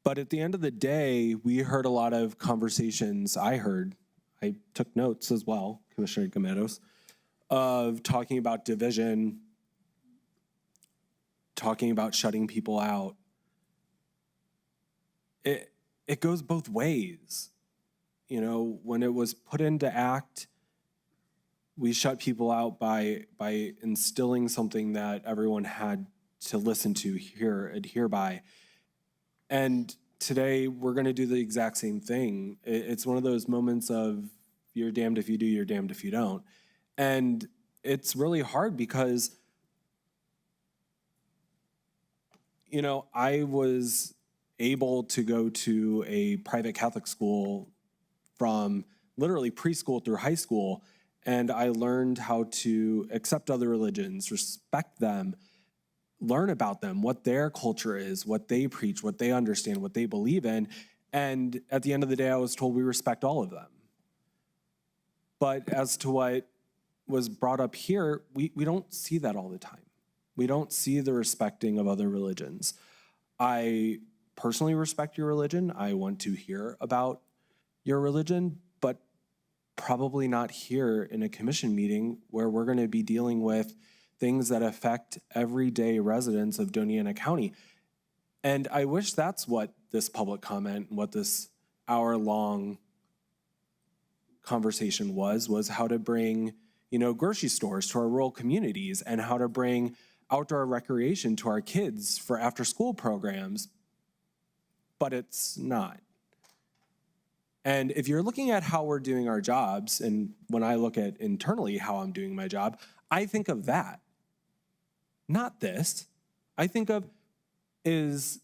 But at the end of the day, we heard a lot of conversations. I I took notes as well, Commissioner Gomedos, of talking about division, talking about shutting people out. It goes both ways. You know, when it was put into act, we shut people out by instilling something that everyone had to listen to, adhere by. And today we're going to do the exact same thing. It's one of those moments of you're damned if you do, you're damned if you don't. And it's really hard because, you know, I was able to go to a private Catholic school from literally preschool through high school, and I learned how to accept other religions, respect them, learn about them, what their culture is, what they preach, what they understand, what they believe in. And at the end of the day, I was told we respect all of them. But as to what was brought up here, we don't see that all the time. We don't see the respecting of other religions. I personally respect your religion. I want to hear about your religion, but probably not here in a commission meeting where we're going to be dealing with things that affect everyday residents of Doña County. And I wish that's what this public comment and what this hour-long conversation was how to bring, you know, grocery stores to our rural communities and how to bring outdoor recreation to our kids for after-school programs, but it's not. And if you're looking at how we're doing our jobs, and when I look at internally how I'm doing my job, I think of that. Not this. I think of is,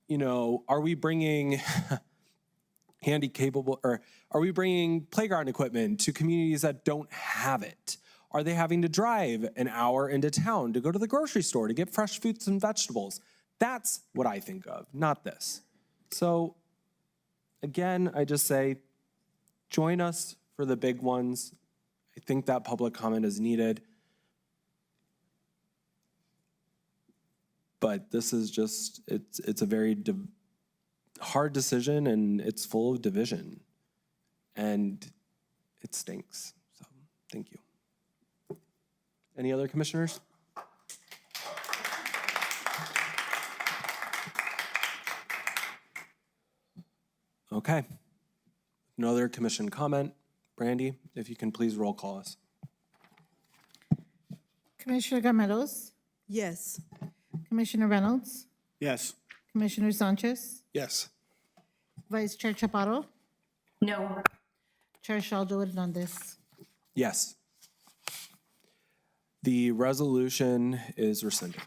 you know, are we bringing or are we bringing playground equipment to communities that don't have it? Are they having to drive an hour into town to go to the grocery store to get fresh fruits and vegetables? That's what I think of, not this. So again, I just say, join us for the big ones. I think that public comment is needed. But this is just, it's a very hard decision, and it's full of division. And it stinks. So thank you. Any other commissioners? Okay. No other commission comment. Brandy, if you can please roll call us. Commissioner Gamelos, Yes. Commissioner Reynolds, Yes. Commissioner Sanchez, Yes. Vice Chair Chaparro, No. Chair Shaldo Hernandez. Yes. The resolution is rescinded.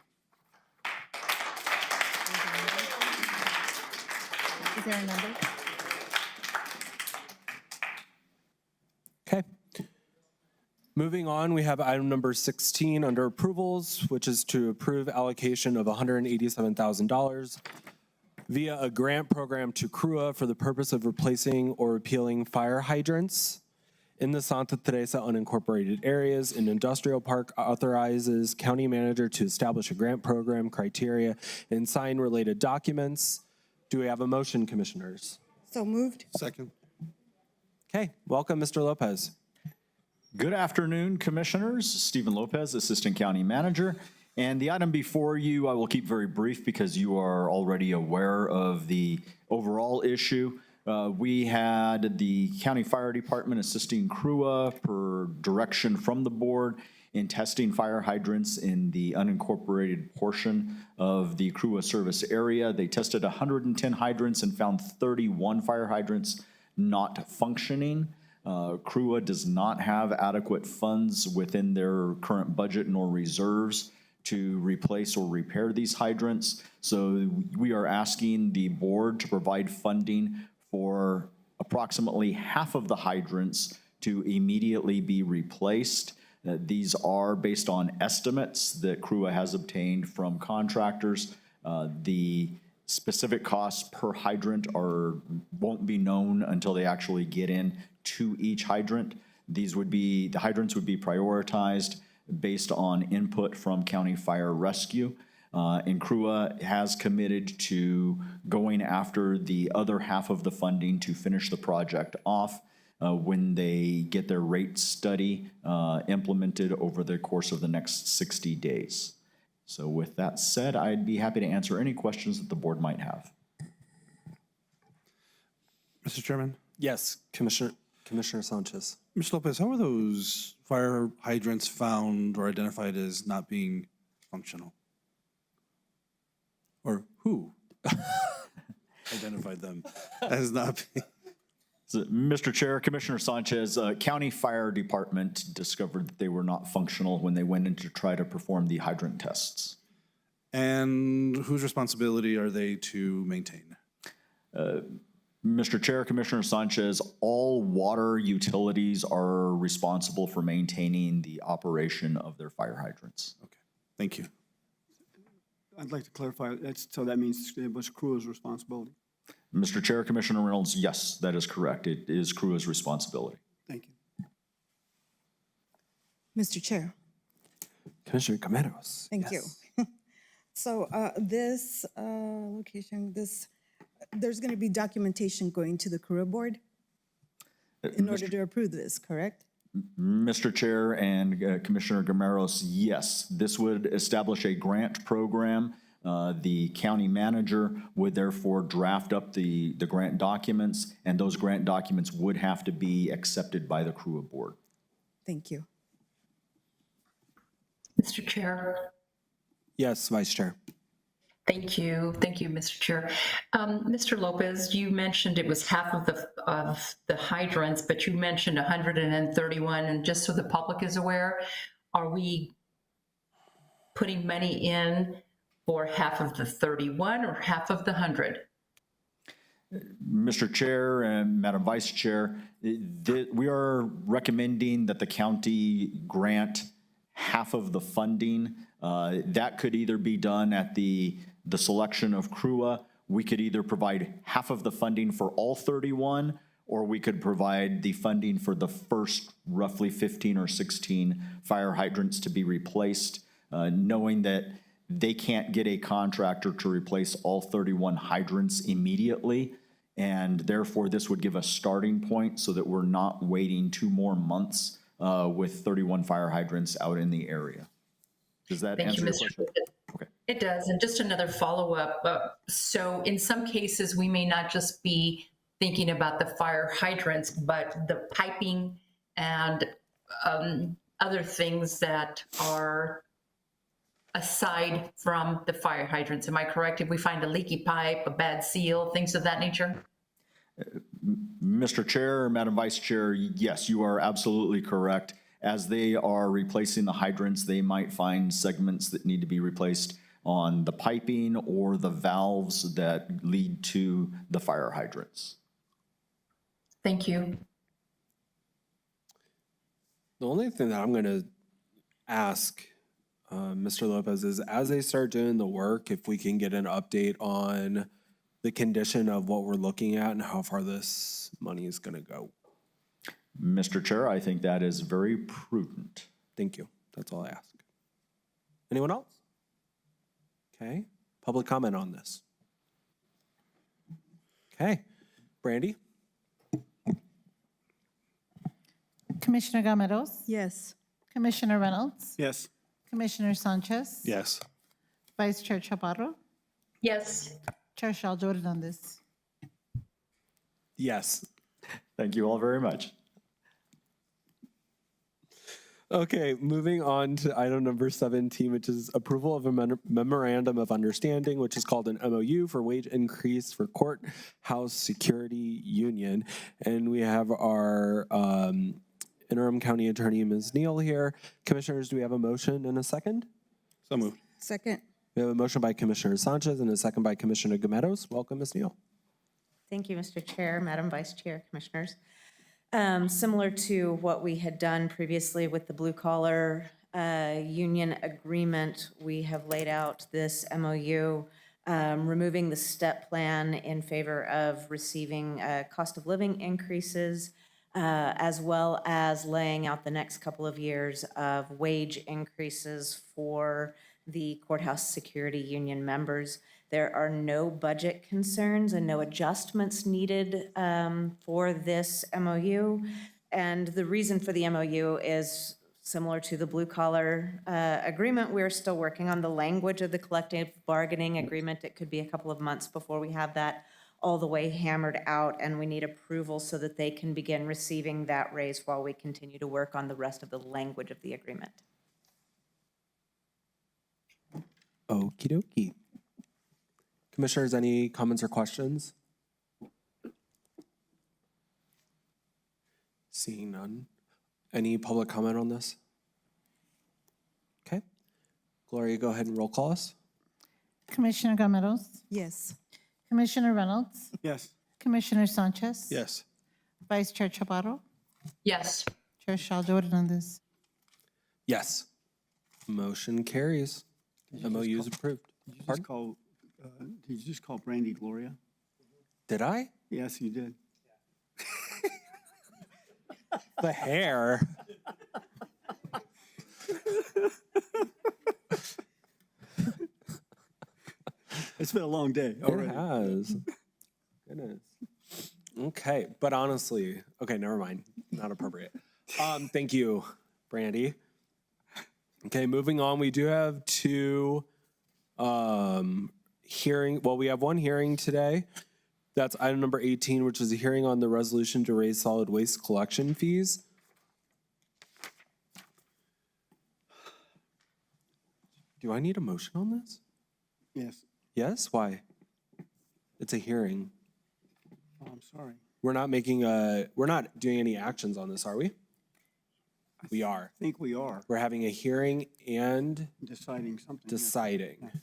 Is there a number? Okay. Moving on, we have item number 16 under approvals, which is to approve allocation of $187,000 via a grant program to CRUA for the purpose of replacing or repealing fire hydrants in the Santa Teresa unincorporated areas. An industrial park authorizes county manager to establish a grant program criteria and sign related documents. Do we have a motion, commissioners? So moved. Second. Okay, welcome, Mr. Lopez. Good afternoon, Commissioners. Stephen Lopez, Assistant County Manager. And the item before you, I will keep very brief because you are already aware of the overall issue. We had the County Fire Department assisting CRUA per direction from the board in testing fire hydrants in the unincorporated portion of the CRUA service area. They tested 110 hydrants and found 31 fire hydrants not functioning. CRUA does not have adequate funds within their current budget nor reserves to replace or repair these hydrants. So we are asking the board to provide funding for approximately half of the hydrants to immediately be replaced. These are based on estimates that CRUA has obtained from contractors. The specific costs per hydrant won't be known until they actually get in to each hydrant. The hydrants would be prioritized based on input from County Fire Rescue. And CRUA has committed to going after the other half of the funding to finish the project off. when they get their rate study implemented over the course of the next 60 days. So with that said, I'd be happy to answer any questions that the board might have. Mr. Chairman? Yes, Commissioner Sanchez. Mr. Lopez, how are those fire hydrants found or identified as not being functional? Or who identified them as not being? So, Mr. Chair, Commissioner Sanchez, County Fire Department discovered that they were not functional when they went in to try to perform the hydrant tests. And whose responsibility are they to maintain? Mr. Chair, Commissioner Sanchez, all water utilities are responsible for maintaining the operation of their fire hydrants. Okay, thank you. I'd like to clarify, so that means it was crew's responsibility. Mr. Chair, Commissioner Reynolds, yes, that is correct. It is crew's responsibility. Thank you. Mr. Chair. Commissioner Gameros. Thank you. So this location, there's going to be documentation going to the Career Board in order to approve this, correct? Mr. Chair and Commissioner Gameros, yes, this would establish a grant program. The county manager would therefore draft up the grant documents, and those grant documents would have to be accepted by the Career Board. Thank you. Mr. Chair. Yes, Vice Chair. Thank you, Mr. Chair. Mr. Lopez, you mentioned it was half of the hydrants, but you mentioned 131, and just so the public is aware, are we putting money in for half of the 31 or half of the 100? Mr. Chair and Madam Vice Chair, we are recommending that the county grant half of the funding. That could either be done at the selection of CRUA. We could either provide half of the funding for all 31, or we could provide the funding for the first roughly 15 or 16 fire hydrants to be replaced, knowing that they can't get a contractor to replace all 31 hydrants immediately. And therefore, this would give a starting point so that we're not waiting 2 more months with 31 fire hydrants out in the area. Does that answer your question? Okay. It does. And just another follow-up. So in some cases, we may not just be thinking about the fire hydrants, but the piping and other things that are aside from the fire hydrants. Am I correct? If we find a leaky pipe, a bad seal, things of that nature? Mr. Chair, Madam Vice Chair, yes, you are absolutely correct. As they are replacing the hydrants, they might find segments that need to be replaced on the piping or the valves that lead to the fire hydrants. Thank you. The only thing that I'm going to ask Mr. Lopez is, as they start doing the work, if we can get an update on the condition of what we're looking at and how far this money is going to go. Mr. Chair, I think that is very prudent. Thank you. That's all I ask. Anyone else? Okay. Public comment on this. Okay. Brandy? Commissioner Gameros? Yes. Commissioner Reynolds? Yes. Commissioner Sanchez? Yes. Vice Chair Chaparro? Yes. Chair Shaw Hernandez. Yes. Thank you all very much. Okay, moving on to item number 17, which is approval of a memorandum of understanding, which is called an MOU for wage increase for courthouse security union. And we have our interim county attorney, Ms. Neal, here. Commissioners, do we have a motion and a second? So moved. Second. We have a motion by Commissioner Sanchez and a second by Commissioner Gameros. Welcome, Ms. Neal. Thank you, Mr. Chair, Madam Vice Chair, Commissioners. Similar to what we had done previously with the blue collar union agreement, we have laid out this MOU, removing the step plan in favor of receiving cost of living increases, as well as laying out the next couple of years of wage increases for the courthouse security union members. There are no budget concerns and no adjustments needed for this MOU. And the reason for the MOU is similar to the blue collar agreement. We're still working on the language of the collective bargaining agreement. It could be a couple of months before we have that all the way hammered out, and we need approval so that they can begin receiving that raise while we continue to work on the rest of the language of the agreement. Okie dokie. Commissioners, any comments or questions? Seeing none. Any public comment on this? Okay. Gloria, go ahead and roll call us. Commissioner Gameros? Yes. Commissioner Reynolds? Yes. Commissioner Sanchez? Yes. Vice Chair Chaparro? Yes. Chair Shal Jordan on this. Yes. Motion carries. MOU is approved. Did you just call Brandy Gloria? Did I? Yes, you did. The hair. It's been a long day It already. has. Goodness. Okay, but honestly, okay, never mind. Not appropriate. Thank you, Brandy. Okay, moving on. We do have two we have one hearing today. That's item number 18, which is a hearing on the resolution to raise solid waste collection fees. Do I need a motion on this? Yes. Yes? Why? It's a hearing. Oh, I'm sorry. We're not doing any actions on this, are we? We are. I think we are We're having a hearing and deciding something. yeah. deciding. Let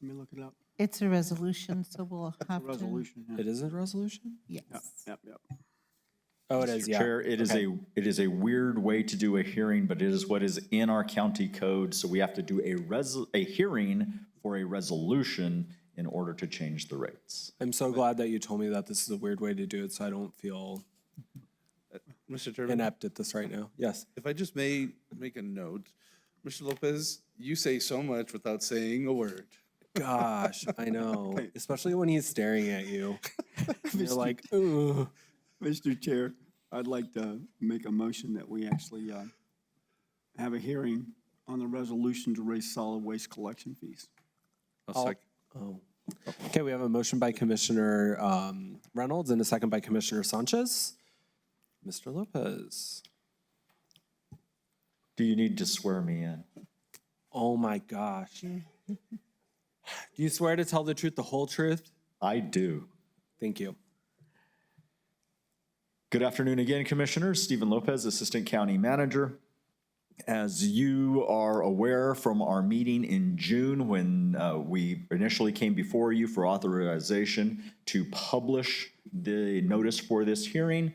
me look it up. It's a resolution, so we'll It's a have to. resolution. yeah. It is a resolution? Yes. Yep. Oh, it is, Mr. yeah. Chair, it is a weird way to do a hearing, but it is what is in our county code. So we have to do a hearing for a resolution in order to change the rates. I'm so glad that you told me that this is a weird way to do it, so I don't feel Mr. Chairman, inept at this right now. Yes. if I just may make a note, Mr. Lopez, you say so much without saying a word. Gosh, I know. Especially when he's staring at you. You're like, ooh. Mr. Chair, I'd like to make a motion that we actually have a hearing on the resolution to raise solid waste collection fees. Oh. Okay, we have a motion by Commissioner Reynolds and a second by Commissioner Sanchez. Mr. Lopez. Do you need to swear me in? Oh my gosh. Do you swear to tell the truth, the whole truth? I do. Thank you. Good afternoon again, Commissioners. Stephen Lopez, Assistant County Manager. As you are aware from our meeting in June when we initially came before you for authorization to publish the notice for this hearing,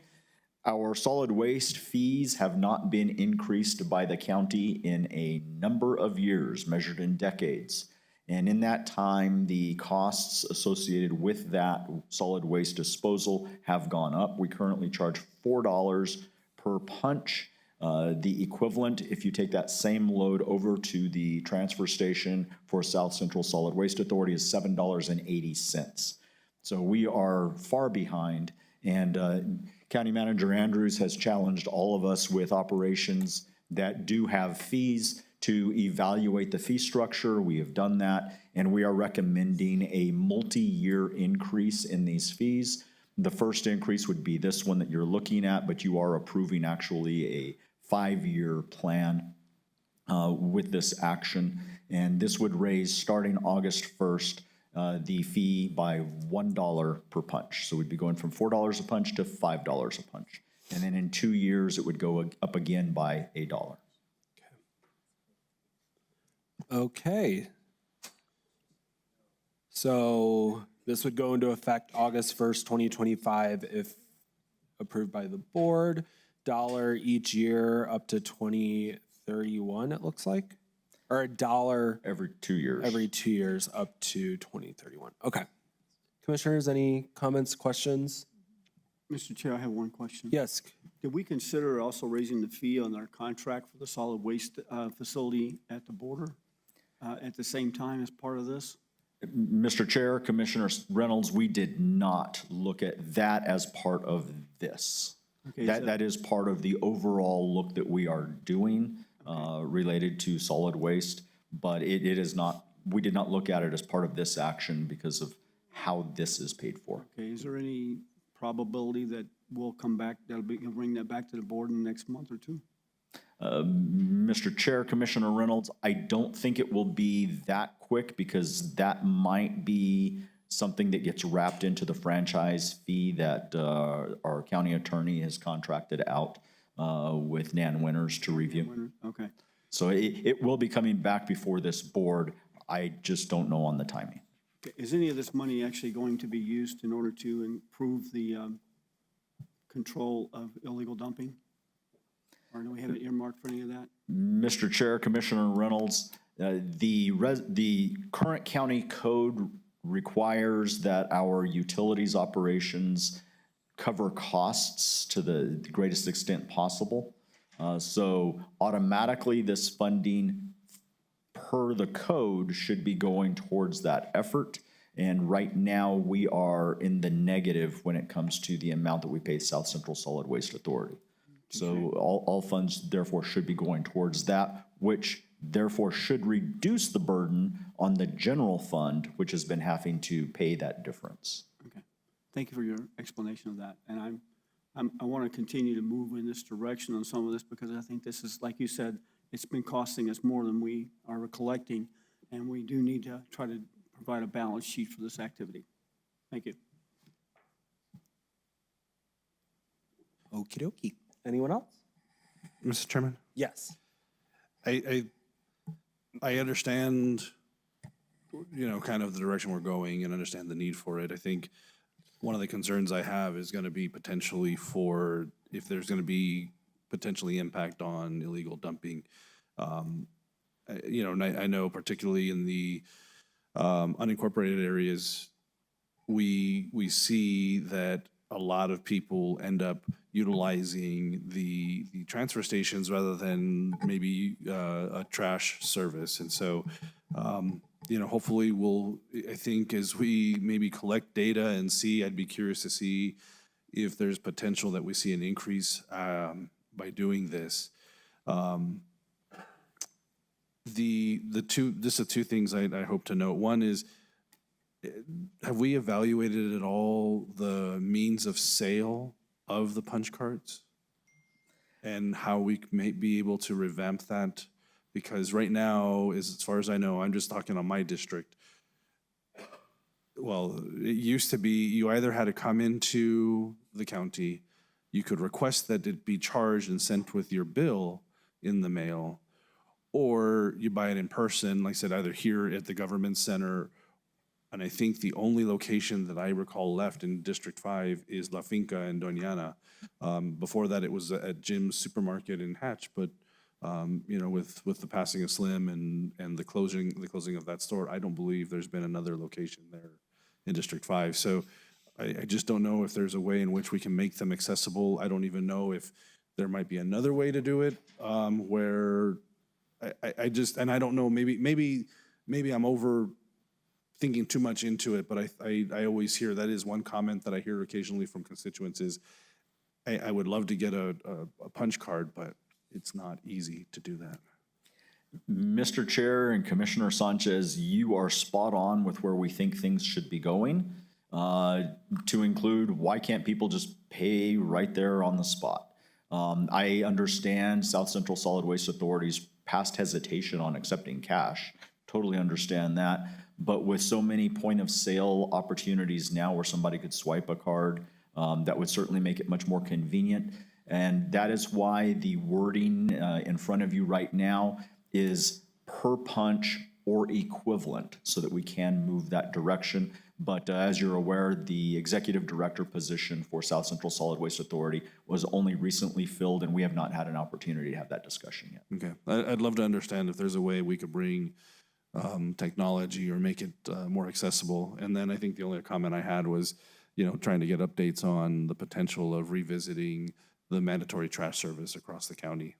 our solid waste fees have not been increased by the county in a number of years, measured in decades. And in that time, the costs associated with that solid waste disposal have gone up. We currently charge $4 per punch. The equivalent, if you take that same load over to the transfer station for South Central Solid Waste Authority, is $7.80. So we are far behind, and County Manager Andrews has challenged all of us with operations that do have fees to evaluate the fee structure. We have done that, and we are recommending a multi-year increase in these fees. The first increase would be this one that you're looking at, but you are approving actually a 5-year plan with this action. And this would raise, starting August 1st, the fee by $1 per punch. So we'd be going from $4 a punch to $5 a punch. And then in 2 years, it would go up again by $1. Okay. So this would go into effect August 1st, 2025, if approved by the board. $1 each year up to 2031, it looks like. Or $1 every 2 years. Every 2 years up to 2031. Okay. Commissioners, any comments, questions? Mr. Chair, I have one question. Yes. Did we consider also raising the fee on our contract for the solid waste facility at the border? at the same time as part of this? Mr. Chair, Commissioner Reynolds, we did not look at that as part of this. Okay, That is part of the overall look that we are doing related to solid waste, but it is not, we did not look at it as part of this action because of how this is paid for. Okay, is there any probability that we'll come back, you'll bring that back to the board in the next month or two? Mr. Chair, Commissioner Reynolds, I don't think it will be that quick because that might be something that gets wrapped into the franchise fee that our county attorney has contracted out with Nan Winters to review. Okay. So it will be coming back before this board. I just don't know on the timing. Okay, is any of this money actually going to be used in order to improve the control of illegal dumping? Or do we have it earmarked for any of that? Mr. Chair, Commissioner Reynolds, the current county code requires that our utilities operations cover costs to the greatest extent possible. So automatically, this funding per the code should be going towards that effort. And right now, we are in the negative when it comes to the amount that we pay South Central Solid Waste Authority. So all funds therefore should be going towards that, which therefore should reduce the burden on the general fund, which has been having to pay that difference. Okay. Thank you for your explanation of that. And I want to continue to move in this direction on some of this because I think this is, like you said, it's been costing us more than we are collecting, and we do need to try to provide a balance sheet for this activity. Thank you. Okie dokie. Anyone else? Mr. Chairman? Yes. I understand, kind of the direction we're going and understand the need for it. I think one of the concerns I have is going to be potentially for if there's going to be potentially impact on illegal dumping. And I know particularly in the unincorporated areas, we see that a lot of people end up utilizing the transfer stations rather than maybe a trash service. And so, hopefully I think as we maybe collect data and see, I'd be curious to see if there's potential that we see an increase by doing this. Just the two things I hope to note. One is, have we evaluated at all the means of sale of the punch cards and how we may be able to revamp that? Because right now, as far as I know, I'm just talking on my district. Well, it used to be you either had to come into the county, you could request that it be charged and sent with your bill in the mail, or you buy it in person, like I said, either here at the government center. And I think the only location that I recall left in District 5 is La Finca in Doña. Before that, it was at Jim's Supermarket in Hatch. But with the passing of Slim and the closing of that store, I don't believe there's been another location there in District 5. So I just don't know if there's a way in which we can make them accessible. I don't even know if there might be another way to do it where I don't know. Maybe I'm over thinking too much into it, but I always hear that is one comment that I hear occasionally from constituents is, I would love to get a punch card, but it's not easy to do that. Mr. Chair and Commissioner Sanchez, you are spot on with where we think things should be going. To include, why can't people just pay right there on the spot? I understand South Central Solid Waste Authority's past hesitation on accepting cash. Totally understand that. But with so many point of sale opportunities now where somebody could swipe a card, that would certainly make it much more convenient. And that is why the wording in front of you right now is per punch or equivalent, so that we can move that direction. But as you're aware, the executive director position for South Central Solid Waste Authority was only recently filled, and we have not had an opportunity to have that discussion yet. Okay, I'd love to understand if there's a way we could bring technology or make it more accessible. And then I think the only comment I had was, trying to get updates on the potential of revisiting the mandatory trash service across the county.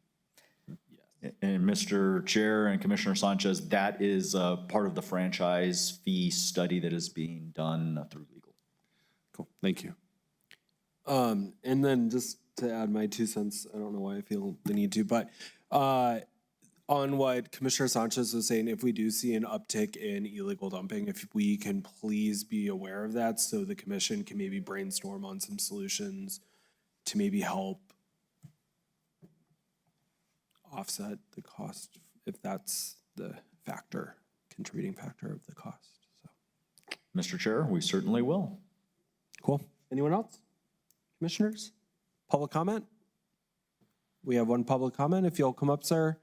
And Mr. Chair and Commissioner Sanchez, that is part of the franchise fee study that is being done through legal. Cool, thank you. And then just to add my 2 cents, I don't know why I feel the need to, but on what Commissioner Sanchez was saying, if we do see an uptick in illegal dumping, if we can please be aware of that so the commission can maybe brainstorm on some solutions to maybe help offset the cost, if that's the factor, contributing factor of the cost. So, Mr. Chair, we certainly will. cool. Anyone else? Commissioners? Public comment? We have one public comment. If you'll come up, sir,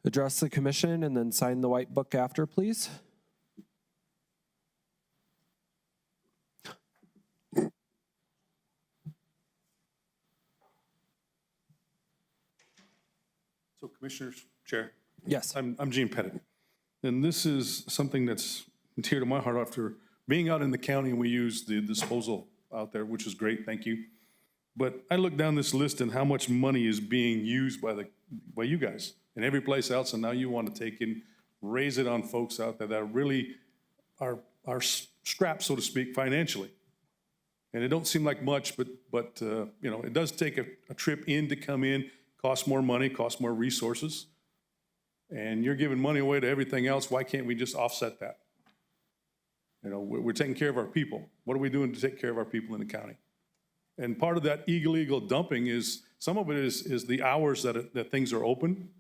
address the commission and then sign the white book after, please. So Commissioners, Chair. Yes. I'm Gene Pettit. And this is something that's dear to my heart after being out in the county, and we use the disposal out there, which is great, thank you. But I look down this list and how much money is being used by you guys and every place else, and now you want to take and raise it on folks out there that really are strapped, so to speak, financially. And it don't seem like much, but you know, it does take a trip in to come in, costs more money, costs more resources. And you're giving money away to everything else. Why can't we just offset that? You know, we're taking care of our people. What are we doing to take care of our people in the county? And part of that illegal dumping is, some of it is the hours that things are open.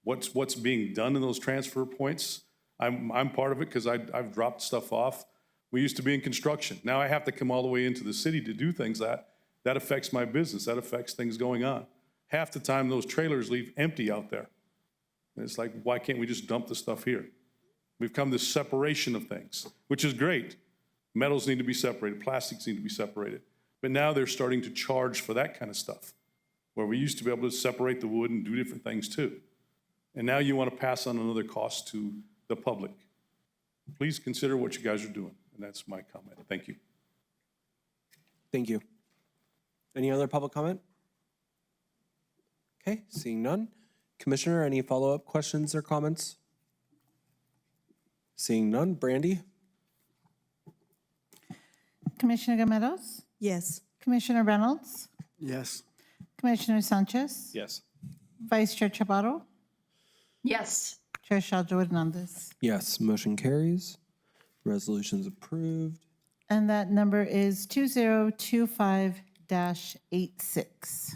What's being done in those transfer points. I'm part of it because I've dropped stuff off. We used to be in construction. Now I have to come all the way into the city to do things that affects my business. That affects things going on. Half the time those trailers leave empty out there. And it's like, why can't we just dump the stuff here? We've come to separation of things, which is great. Metals need to be separated, plastics need to be separated. But now they're starting to charge for that kind of stuff, where we used to be able to separate the wood and do different things too. And now you want to pass on another cost to the public. Please consider what you guys are doing. And that's my comment. Thank you. Thank you. Any other public comment? Okay, seeing none. Commissioner, any follow-up questions or comments? Seeing none. Brandy? Commissioner Gameros? Yes. Commissioner Reynolds? Yes. Commissioner Sanchez? Yes. Vice Chair Chaparro? Yes. Chair Shaljo Hernandez. Yes, motion carries. Resolution's approved. And that number is 2025-86.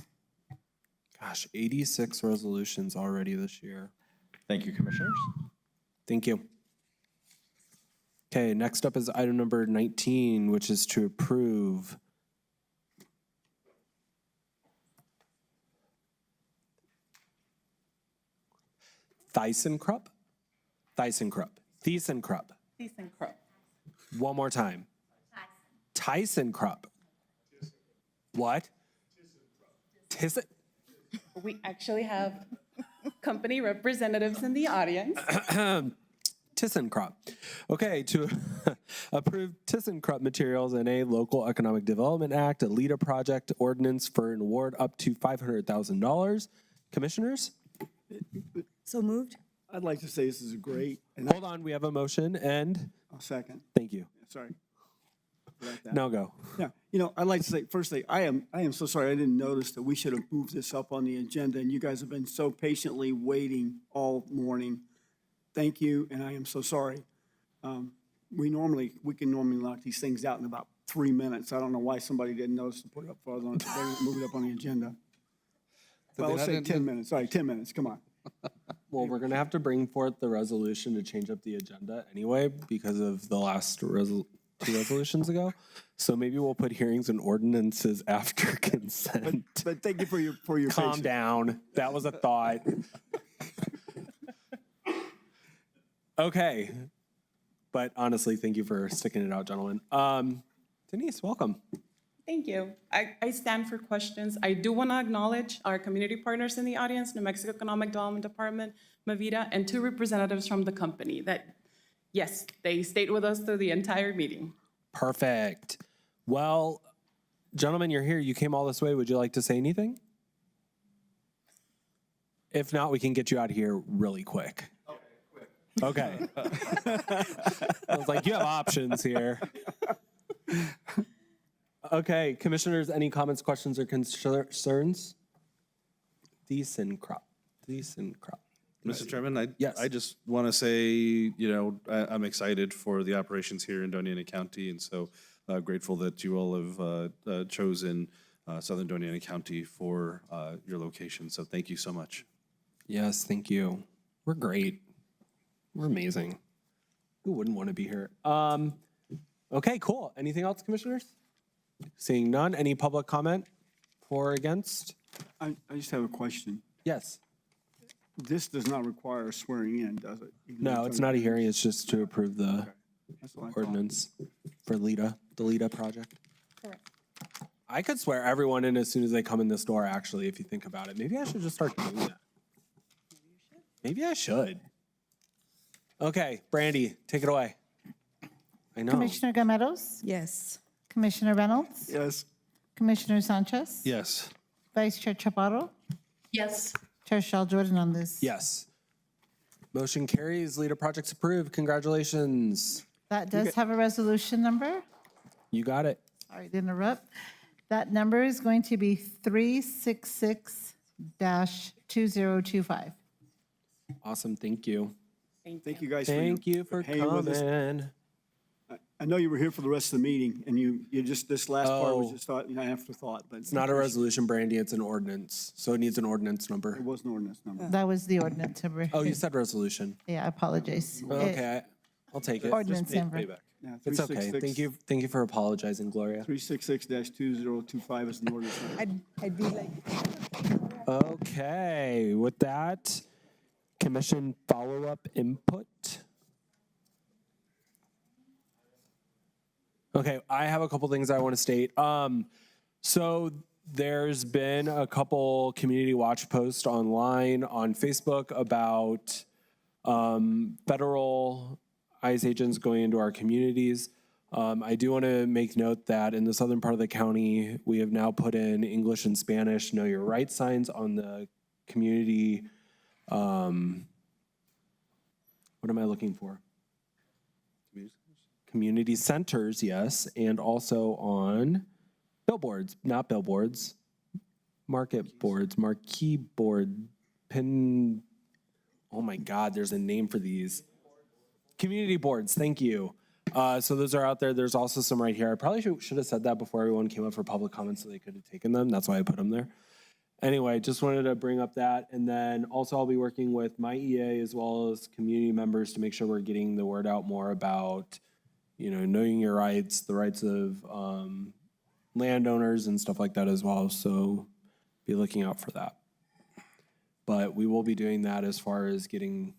Gosh, 86 resolutions already this year. Thank you, Commissioners. Thank you. Okay, next up is item number 19, which is to approve ThyssenKrupp. One more time. ThyssenKrupp. What? Thyssen. We actually have company representatives in the audience. ThyssenKrupp. Okay, to approve ThyssenKrupp materials in a Local Economic Development Act, a LEDA project ordinance for an award up to $500,000. Commissioners? So moved. I'd like to say this is a great. And Hold on, we have a motion and I'll second. thank you. Sorry. Like that. Now go. Yeah, you know, I'd like to say, firstly, I am so sorry I didn't notice that we should have moved this up on the agenda, and you guys have been so patiently waiting all morning. Thank you, and I am so sorry. We can normally knock these things out in about 3 minutes. I don't know why somebody didn't notice to put it up further on, move it up on the agenda. Well, let's say 10 minutes. All right, 10 minutes, come on. Well, we're going to have to bring forth the resolution to change up the agenda anyway because of the last two resolutions ago. So maybe we'll put hearings and ordinances after consent. But thank you for your Calm patience. down. That was a thought. Okay. But honestly, thank you for sticking it out, gentlemen. Denise, welcome. Thank you. I stand for questions. I do want to acknowledge our community partners in the audience, New Mexico Economic Development Department, Mavita, and 2 representatives from the company that, yes, they stayed with us through the entire meeting. Perfect. Well, gentlemen, you're here. You came all this way. Would you like to say anything? If not, we can get you out of here really quick. Okay. I was like, you have options here. Okay, commissioners, any comments, questions, or concerns? Decent crop. Mr. Chairman, Yes. I just want to say, I'm excited for the operations here in Doña County, and so grateful that you all have chosen Southern Doña County for your location. So thank you so much. Yes, thank you. We're great. We're amazing. Who wouldn't want to be here? Okay, cool. Anything else, commissioners? Seeing none, any public comment for or against? I just have a question. Yes. This does not require swearing in, does it? No, it's not a hearing. It's just to approve the That's what I thought. ordinance for LEDA, the LEDA project. Correct. I could swear everyone in as soon as they come in this door, actually, if you think about it. Maybe I should just start doing that. Maybe I should. Okay, Brandy, take it away. I know. Commissioner Gameros? Yes. Commissioner Reynolds? Yes. Commissioner Sanchez? Yes. Vice Chair Chaparro? Yes. Chair Shal Jordan. Yes. Motion carries. LEDA project's approved. Congratulations. That does have a resolution number. You got it. Sorry to interrupt. That number is going to be 366-2025. Awesome. Thank you. Thank you guys Thank you for hanging with us. coming. I know you were here for the rest of the meeting, and you just, this last part was Oh. just thought, afterthought, but. It's not a resolution, Brandy. It's an ordinance. So it needs an ordinance number. It was an ordinance number. That was the ordinance number. Oh, you said resolution. Yeah, I apologize. Okay, I'll take it. Ordinance number. Yeah, It's okay. 366 Thank you for apologizing, Gloria. 366-2025 is an ordinance number. I'd be like, Okay, with that, commission follow-up input. Okay, I have a couple things I want to state. So there's been a couple community watch posts online on Facebook about federal ICE agents going into our communities. I do want to make note that in the southern part of the county, we have now put in English and Spanish Know Your Rights signs on the community. What am I looking for? Community centers, yes, and also on billboards, not billboards, market boards, marquee board, pin, oh my God, there's a name for these. Community boards, thank you. So those are out there. There's also some right here. I probably should have said that before everyone came up for public comments so they could have taken them. That's why I put them there. Anyway, just wanted to bring up that. And then also I'll be working with my EA as well as community members to make sure we're getting the word out more about, knowing your rights, the rights of landowners and stuff like that as well. So be looking out for that. But we will be doing that as far as getting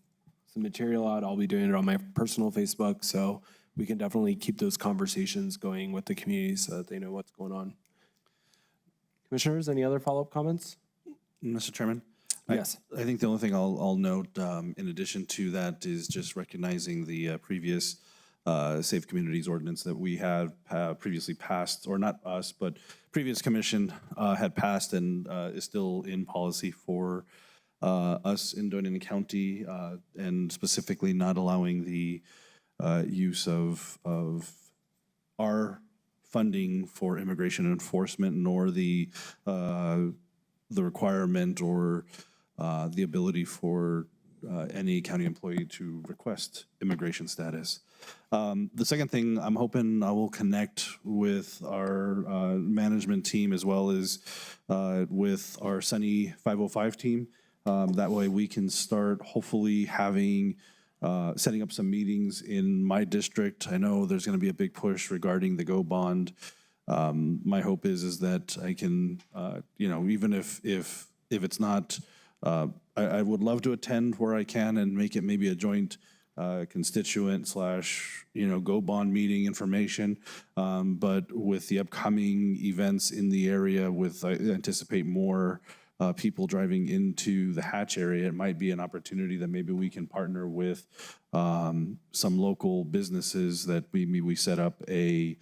some material out. I'll be doing it on my personal Facebook. So we can definitely keep those conversations going with the community so that they know what's going on. Commissioners, any other follow-up comments? Mr. Chairman? Yes. I think the only thing I'll note in addition to that is just recognizing the previous Safe Communities ordinance that we had previously passed, or not us, but previous commission had passed and is still in policy for us in Doña County, and specifically not allowing the use of our funding for immigration enforcement, nor the requirement or the ability for any county employee to request immigration status. The second thing, I'm hoping I will connect with our management team as well as with our Sunny 505 team. That way we can start hopefully having setting up some meetings in my district. I know there's going to be a big push regarding the GO bond. My hope is that I can, even if it's not, I would love to attend where I can and make it maybe a joint constituent / GO bond meeting information. But with the upcoming events in the area, I anticipate more people driving into the Hatch area, it might be an opportunity that maybe we can partner with some local businesses that maybe we set up a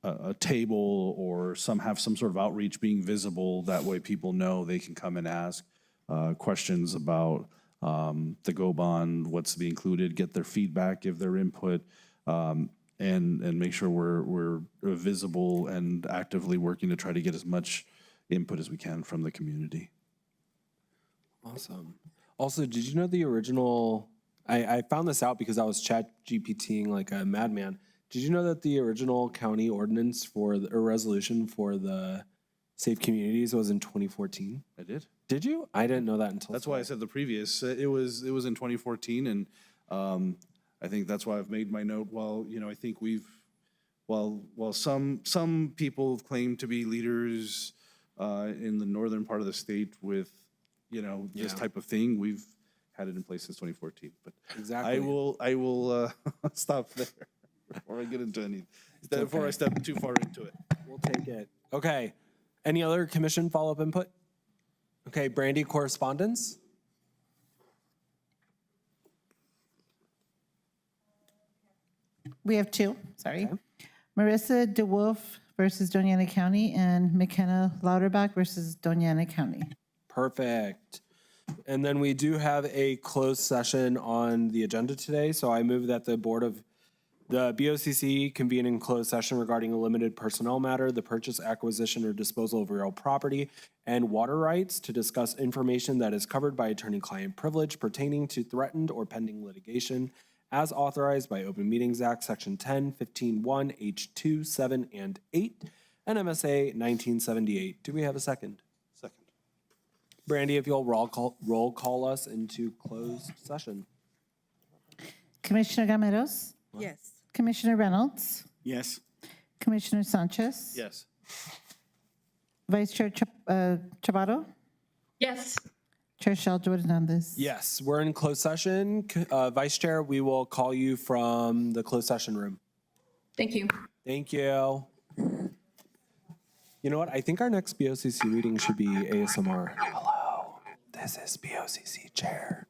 a table or have some sort of outreach being visible. That way people know they can come and ask questions about the GO bond, what's to be included, get their feedback, give their input, and make sure we're visible and actively working to try to get as much input as we can from the community. Awesome. Also, did you know the original, I found this out because I was chat GPTing like a madman. Did you know that the original county ordinance or resolution for the safe communities was in 2014? I did. Did you? I didn't know that until. That's why I said the previous. It was in 2014, and I think that's why I've made my note. Well, I think some people claim to be leaders in the northern part of the state with, this type of thing. We've had it in place since 2014. But exactly. I will stop there before I get into any. Before I step too far into it. We'll take it. Okay. Any other commission follow-up input? Okay, Brandy, correspondence? We have two, sorry. Marissa DeWolf versus Doña County and McKenna Lauterbach versus Doña County. Perfect. And then we do have a closed session on the agenda today, so I move that the BOCC convene in closed session regarding a limited personnel matter, the purchase, acquisition, or disposal of real property, and water rights to discuss information that is covered by attorney-client privilege pertaining to threatened or pending litigation as authorized by Open Meetings Act, Section 10, 15, 1, H2, 7, and 8, and MSA 1978. Do we have a second? Second. Brandy, if you'll roll call us into closed session. Commissioner Gameros? Yes. Commissioner Reynolds? Yes. Commissioner Sanchez? Yes. Vice Chair Chavarro? Yes. Chair Sheldon Hernandez? Yes, we're in closed session. Vice Chair, we will call you from the closed session room. Thank you. Thank you. You know what? I think our next BOCC meeting should be ASMR. Hello, this is BOCC Chair.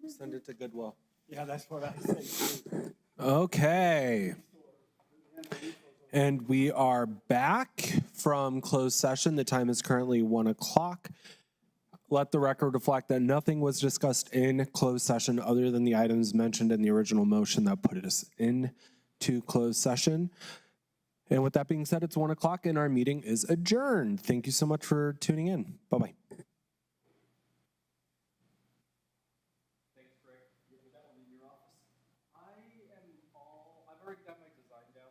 Send it to Goodwill. Yeah, that's what I say too. Okay. And we are back from closed session. The time is currently 1 o'clock. Let the record reflect that nothing was discussed in closed session other than the items mentioned in the original motion that put us into closed session. And with that being said, it's 1 o'clock and our meeting is adjourned. Thank you so much for tuning in. Bye-bye. I've already got my design down.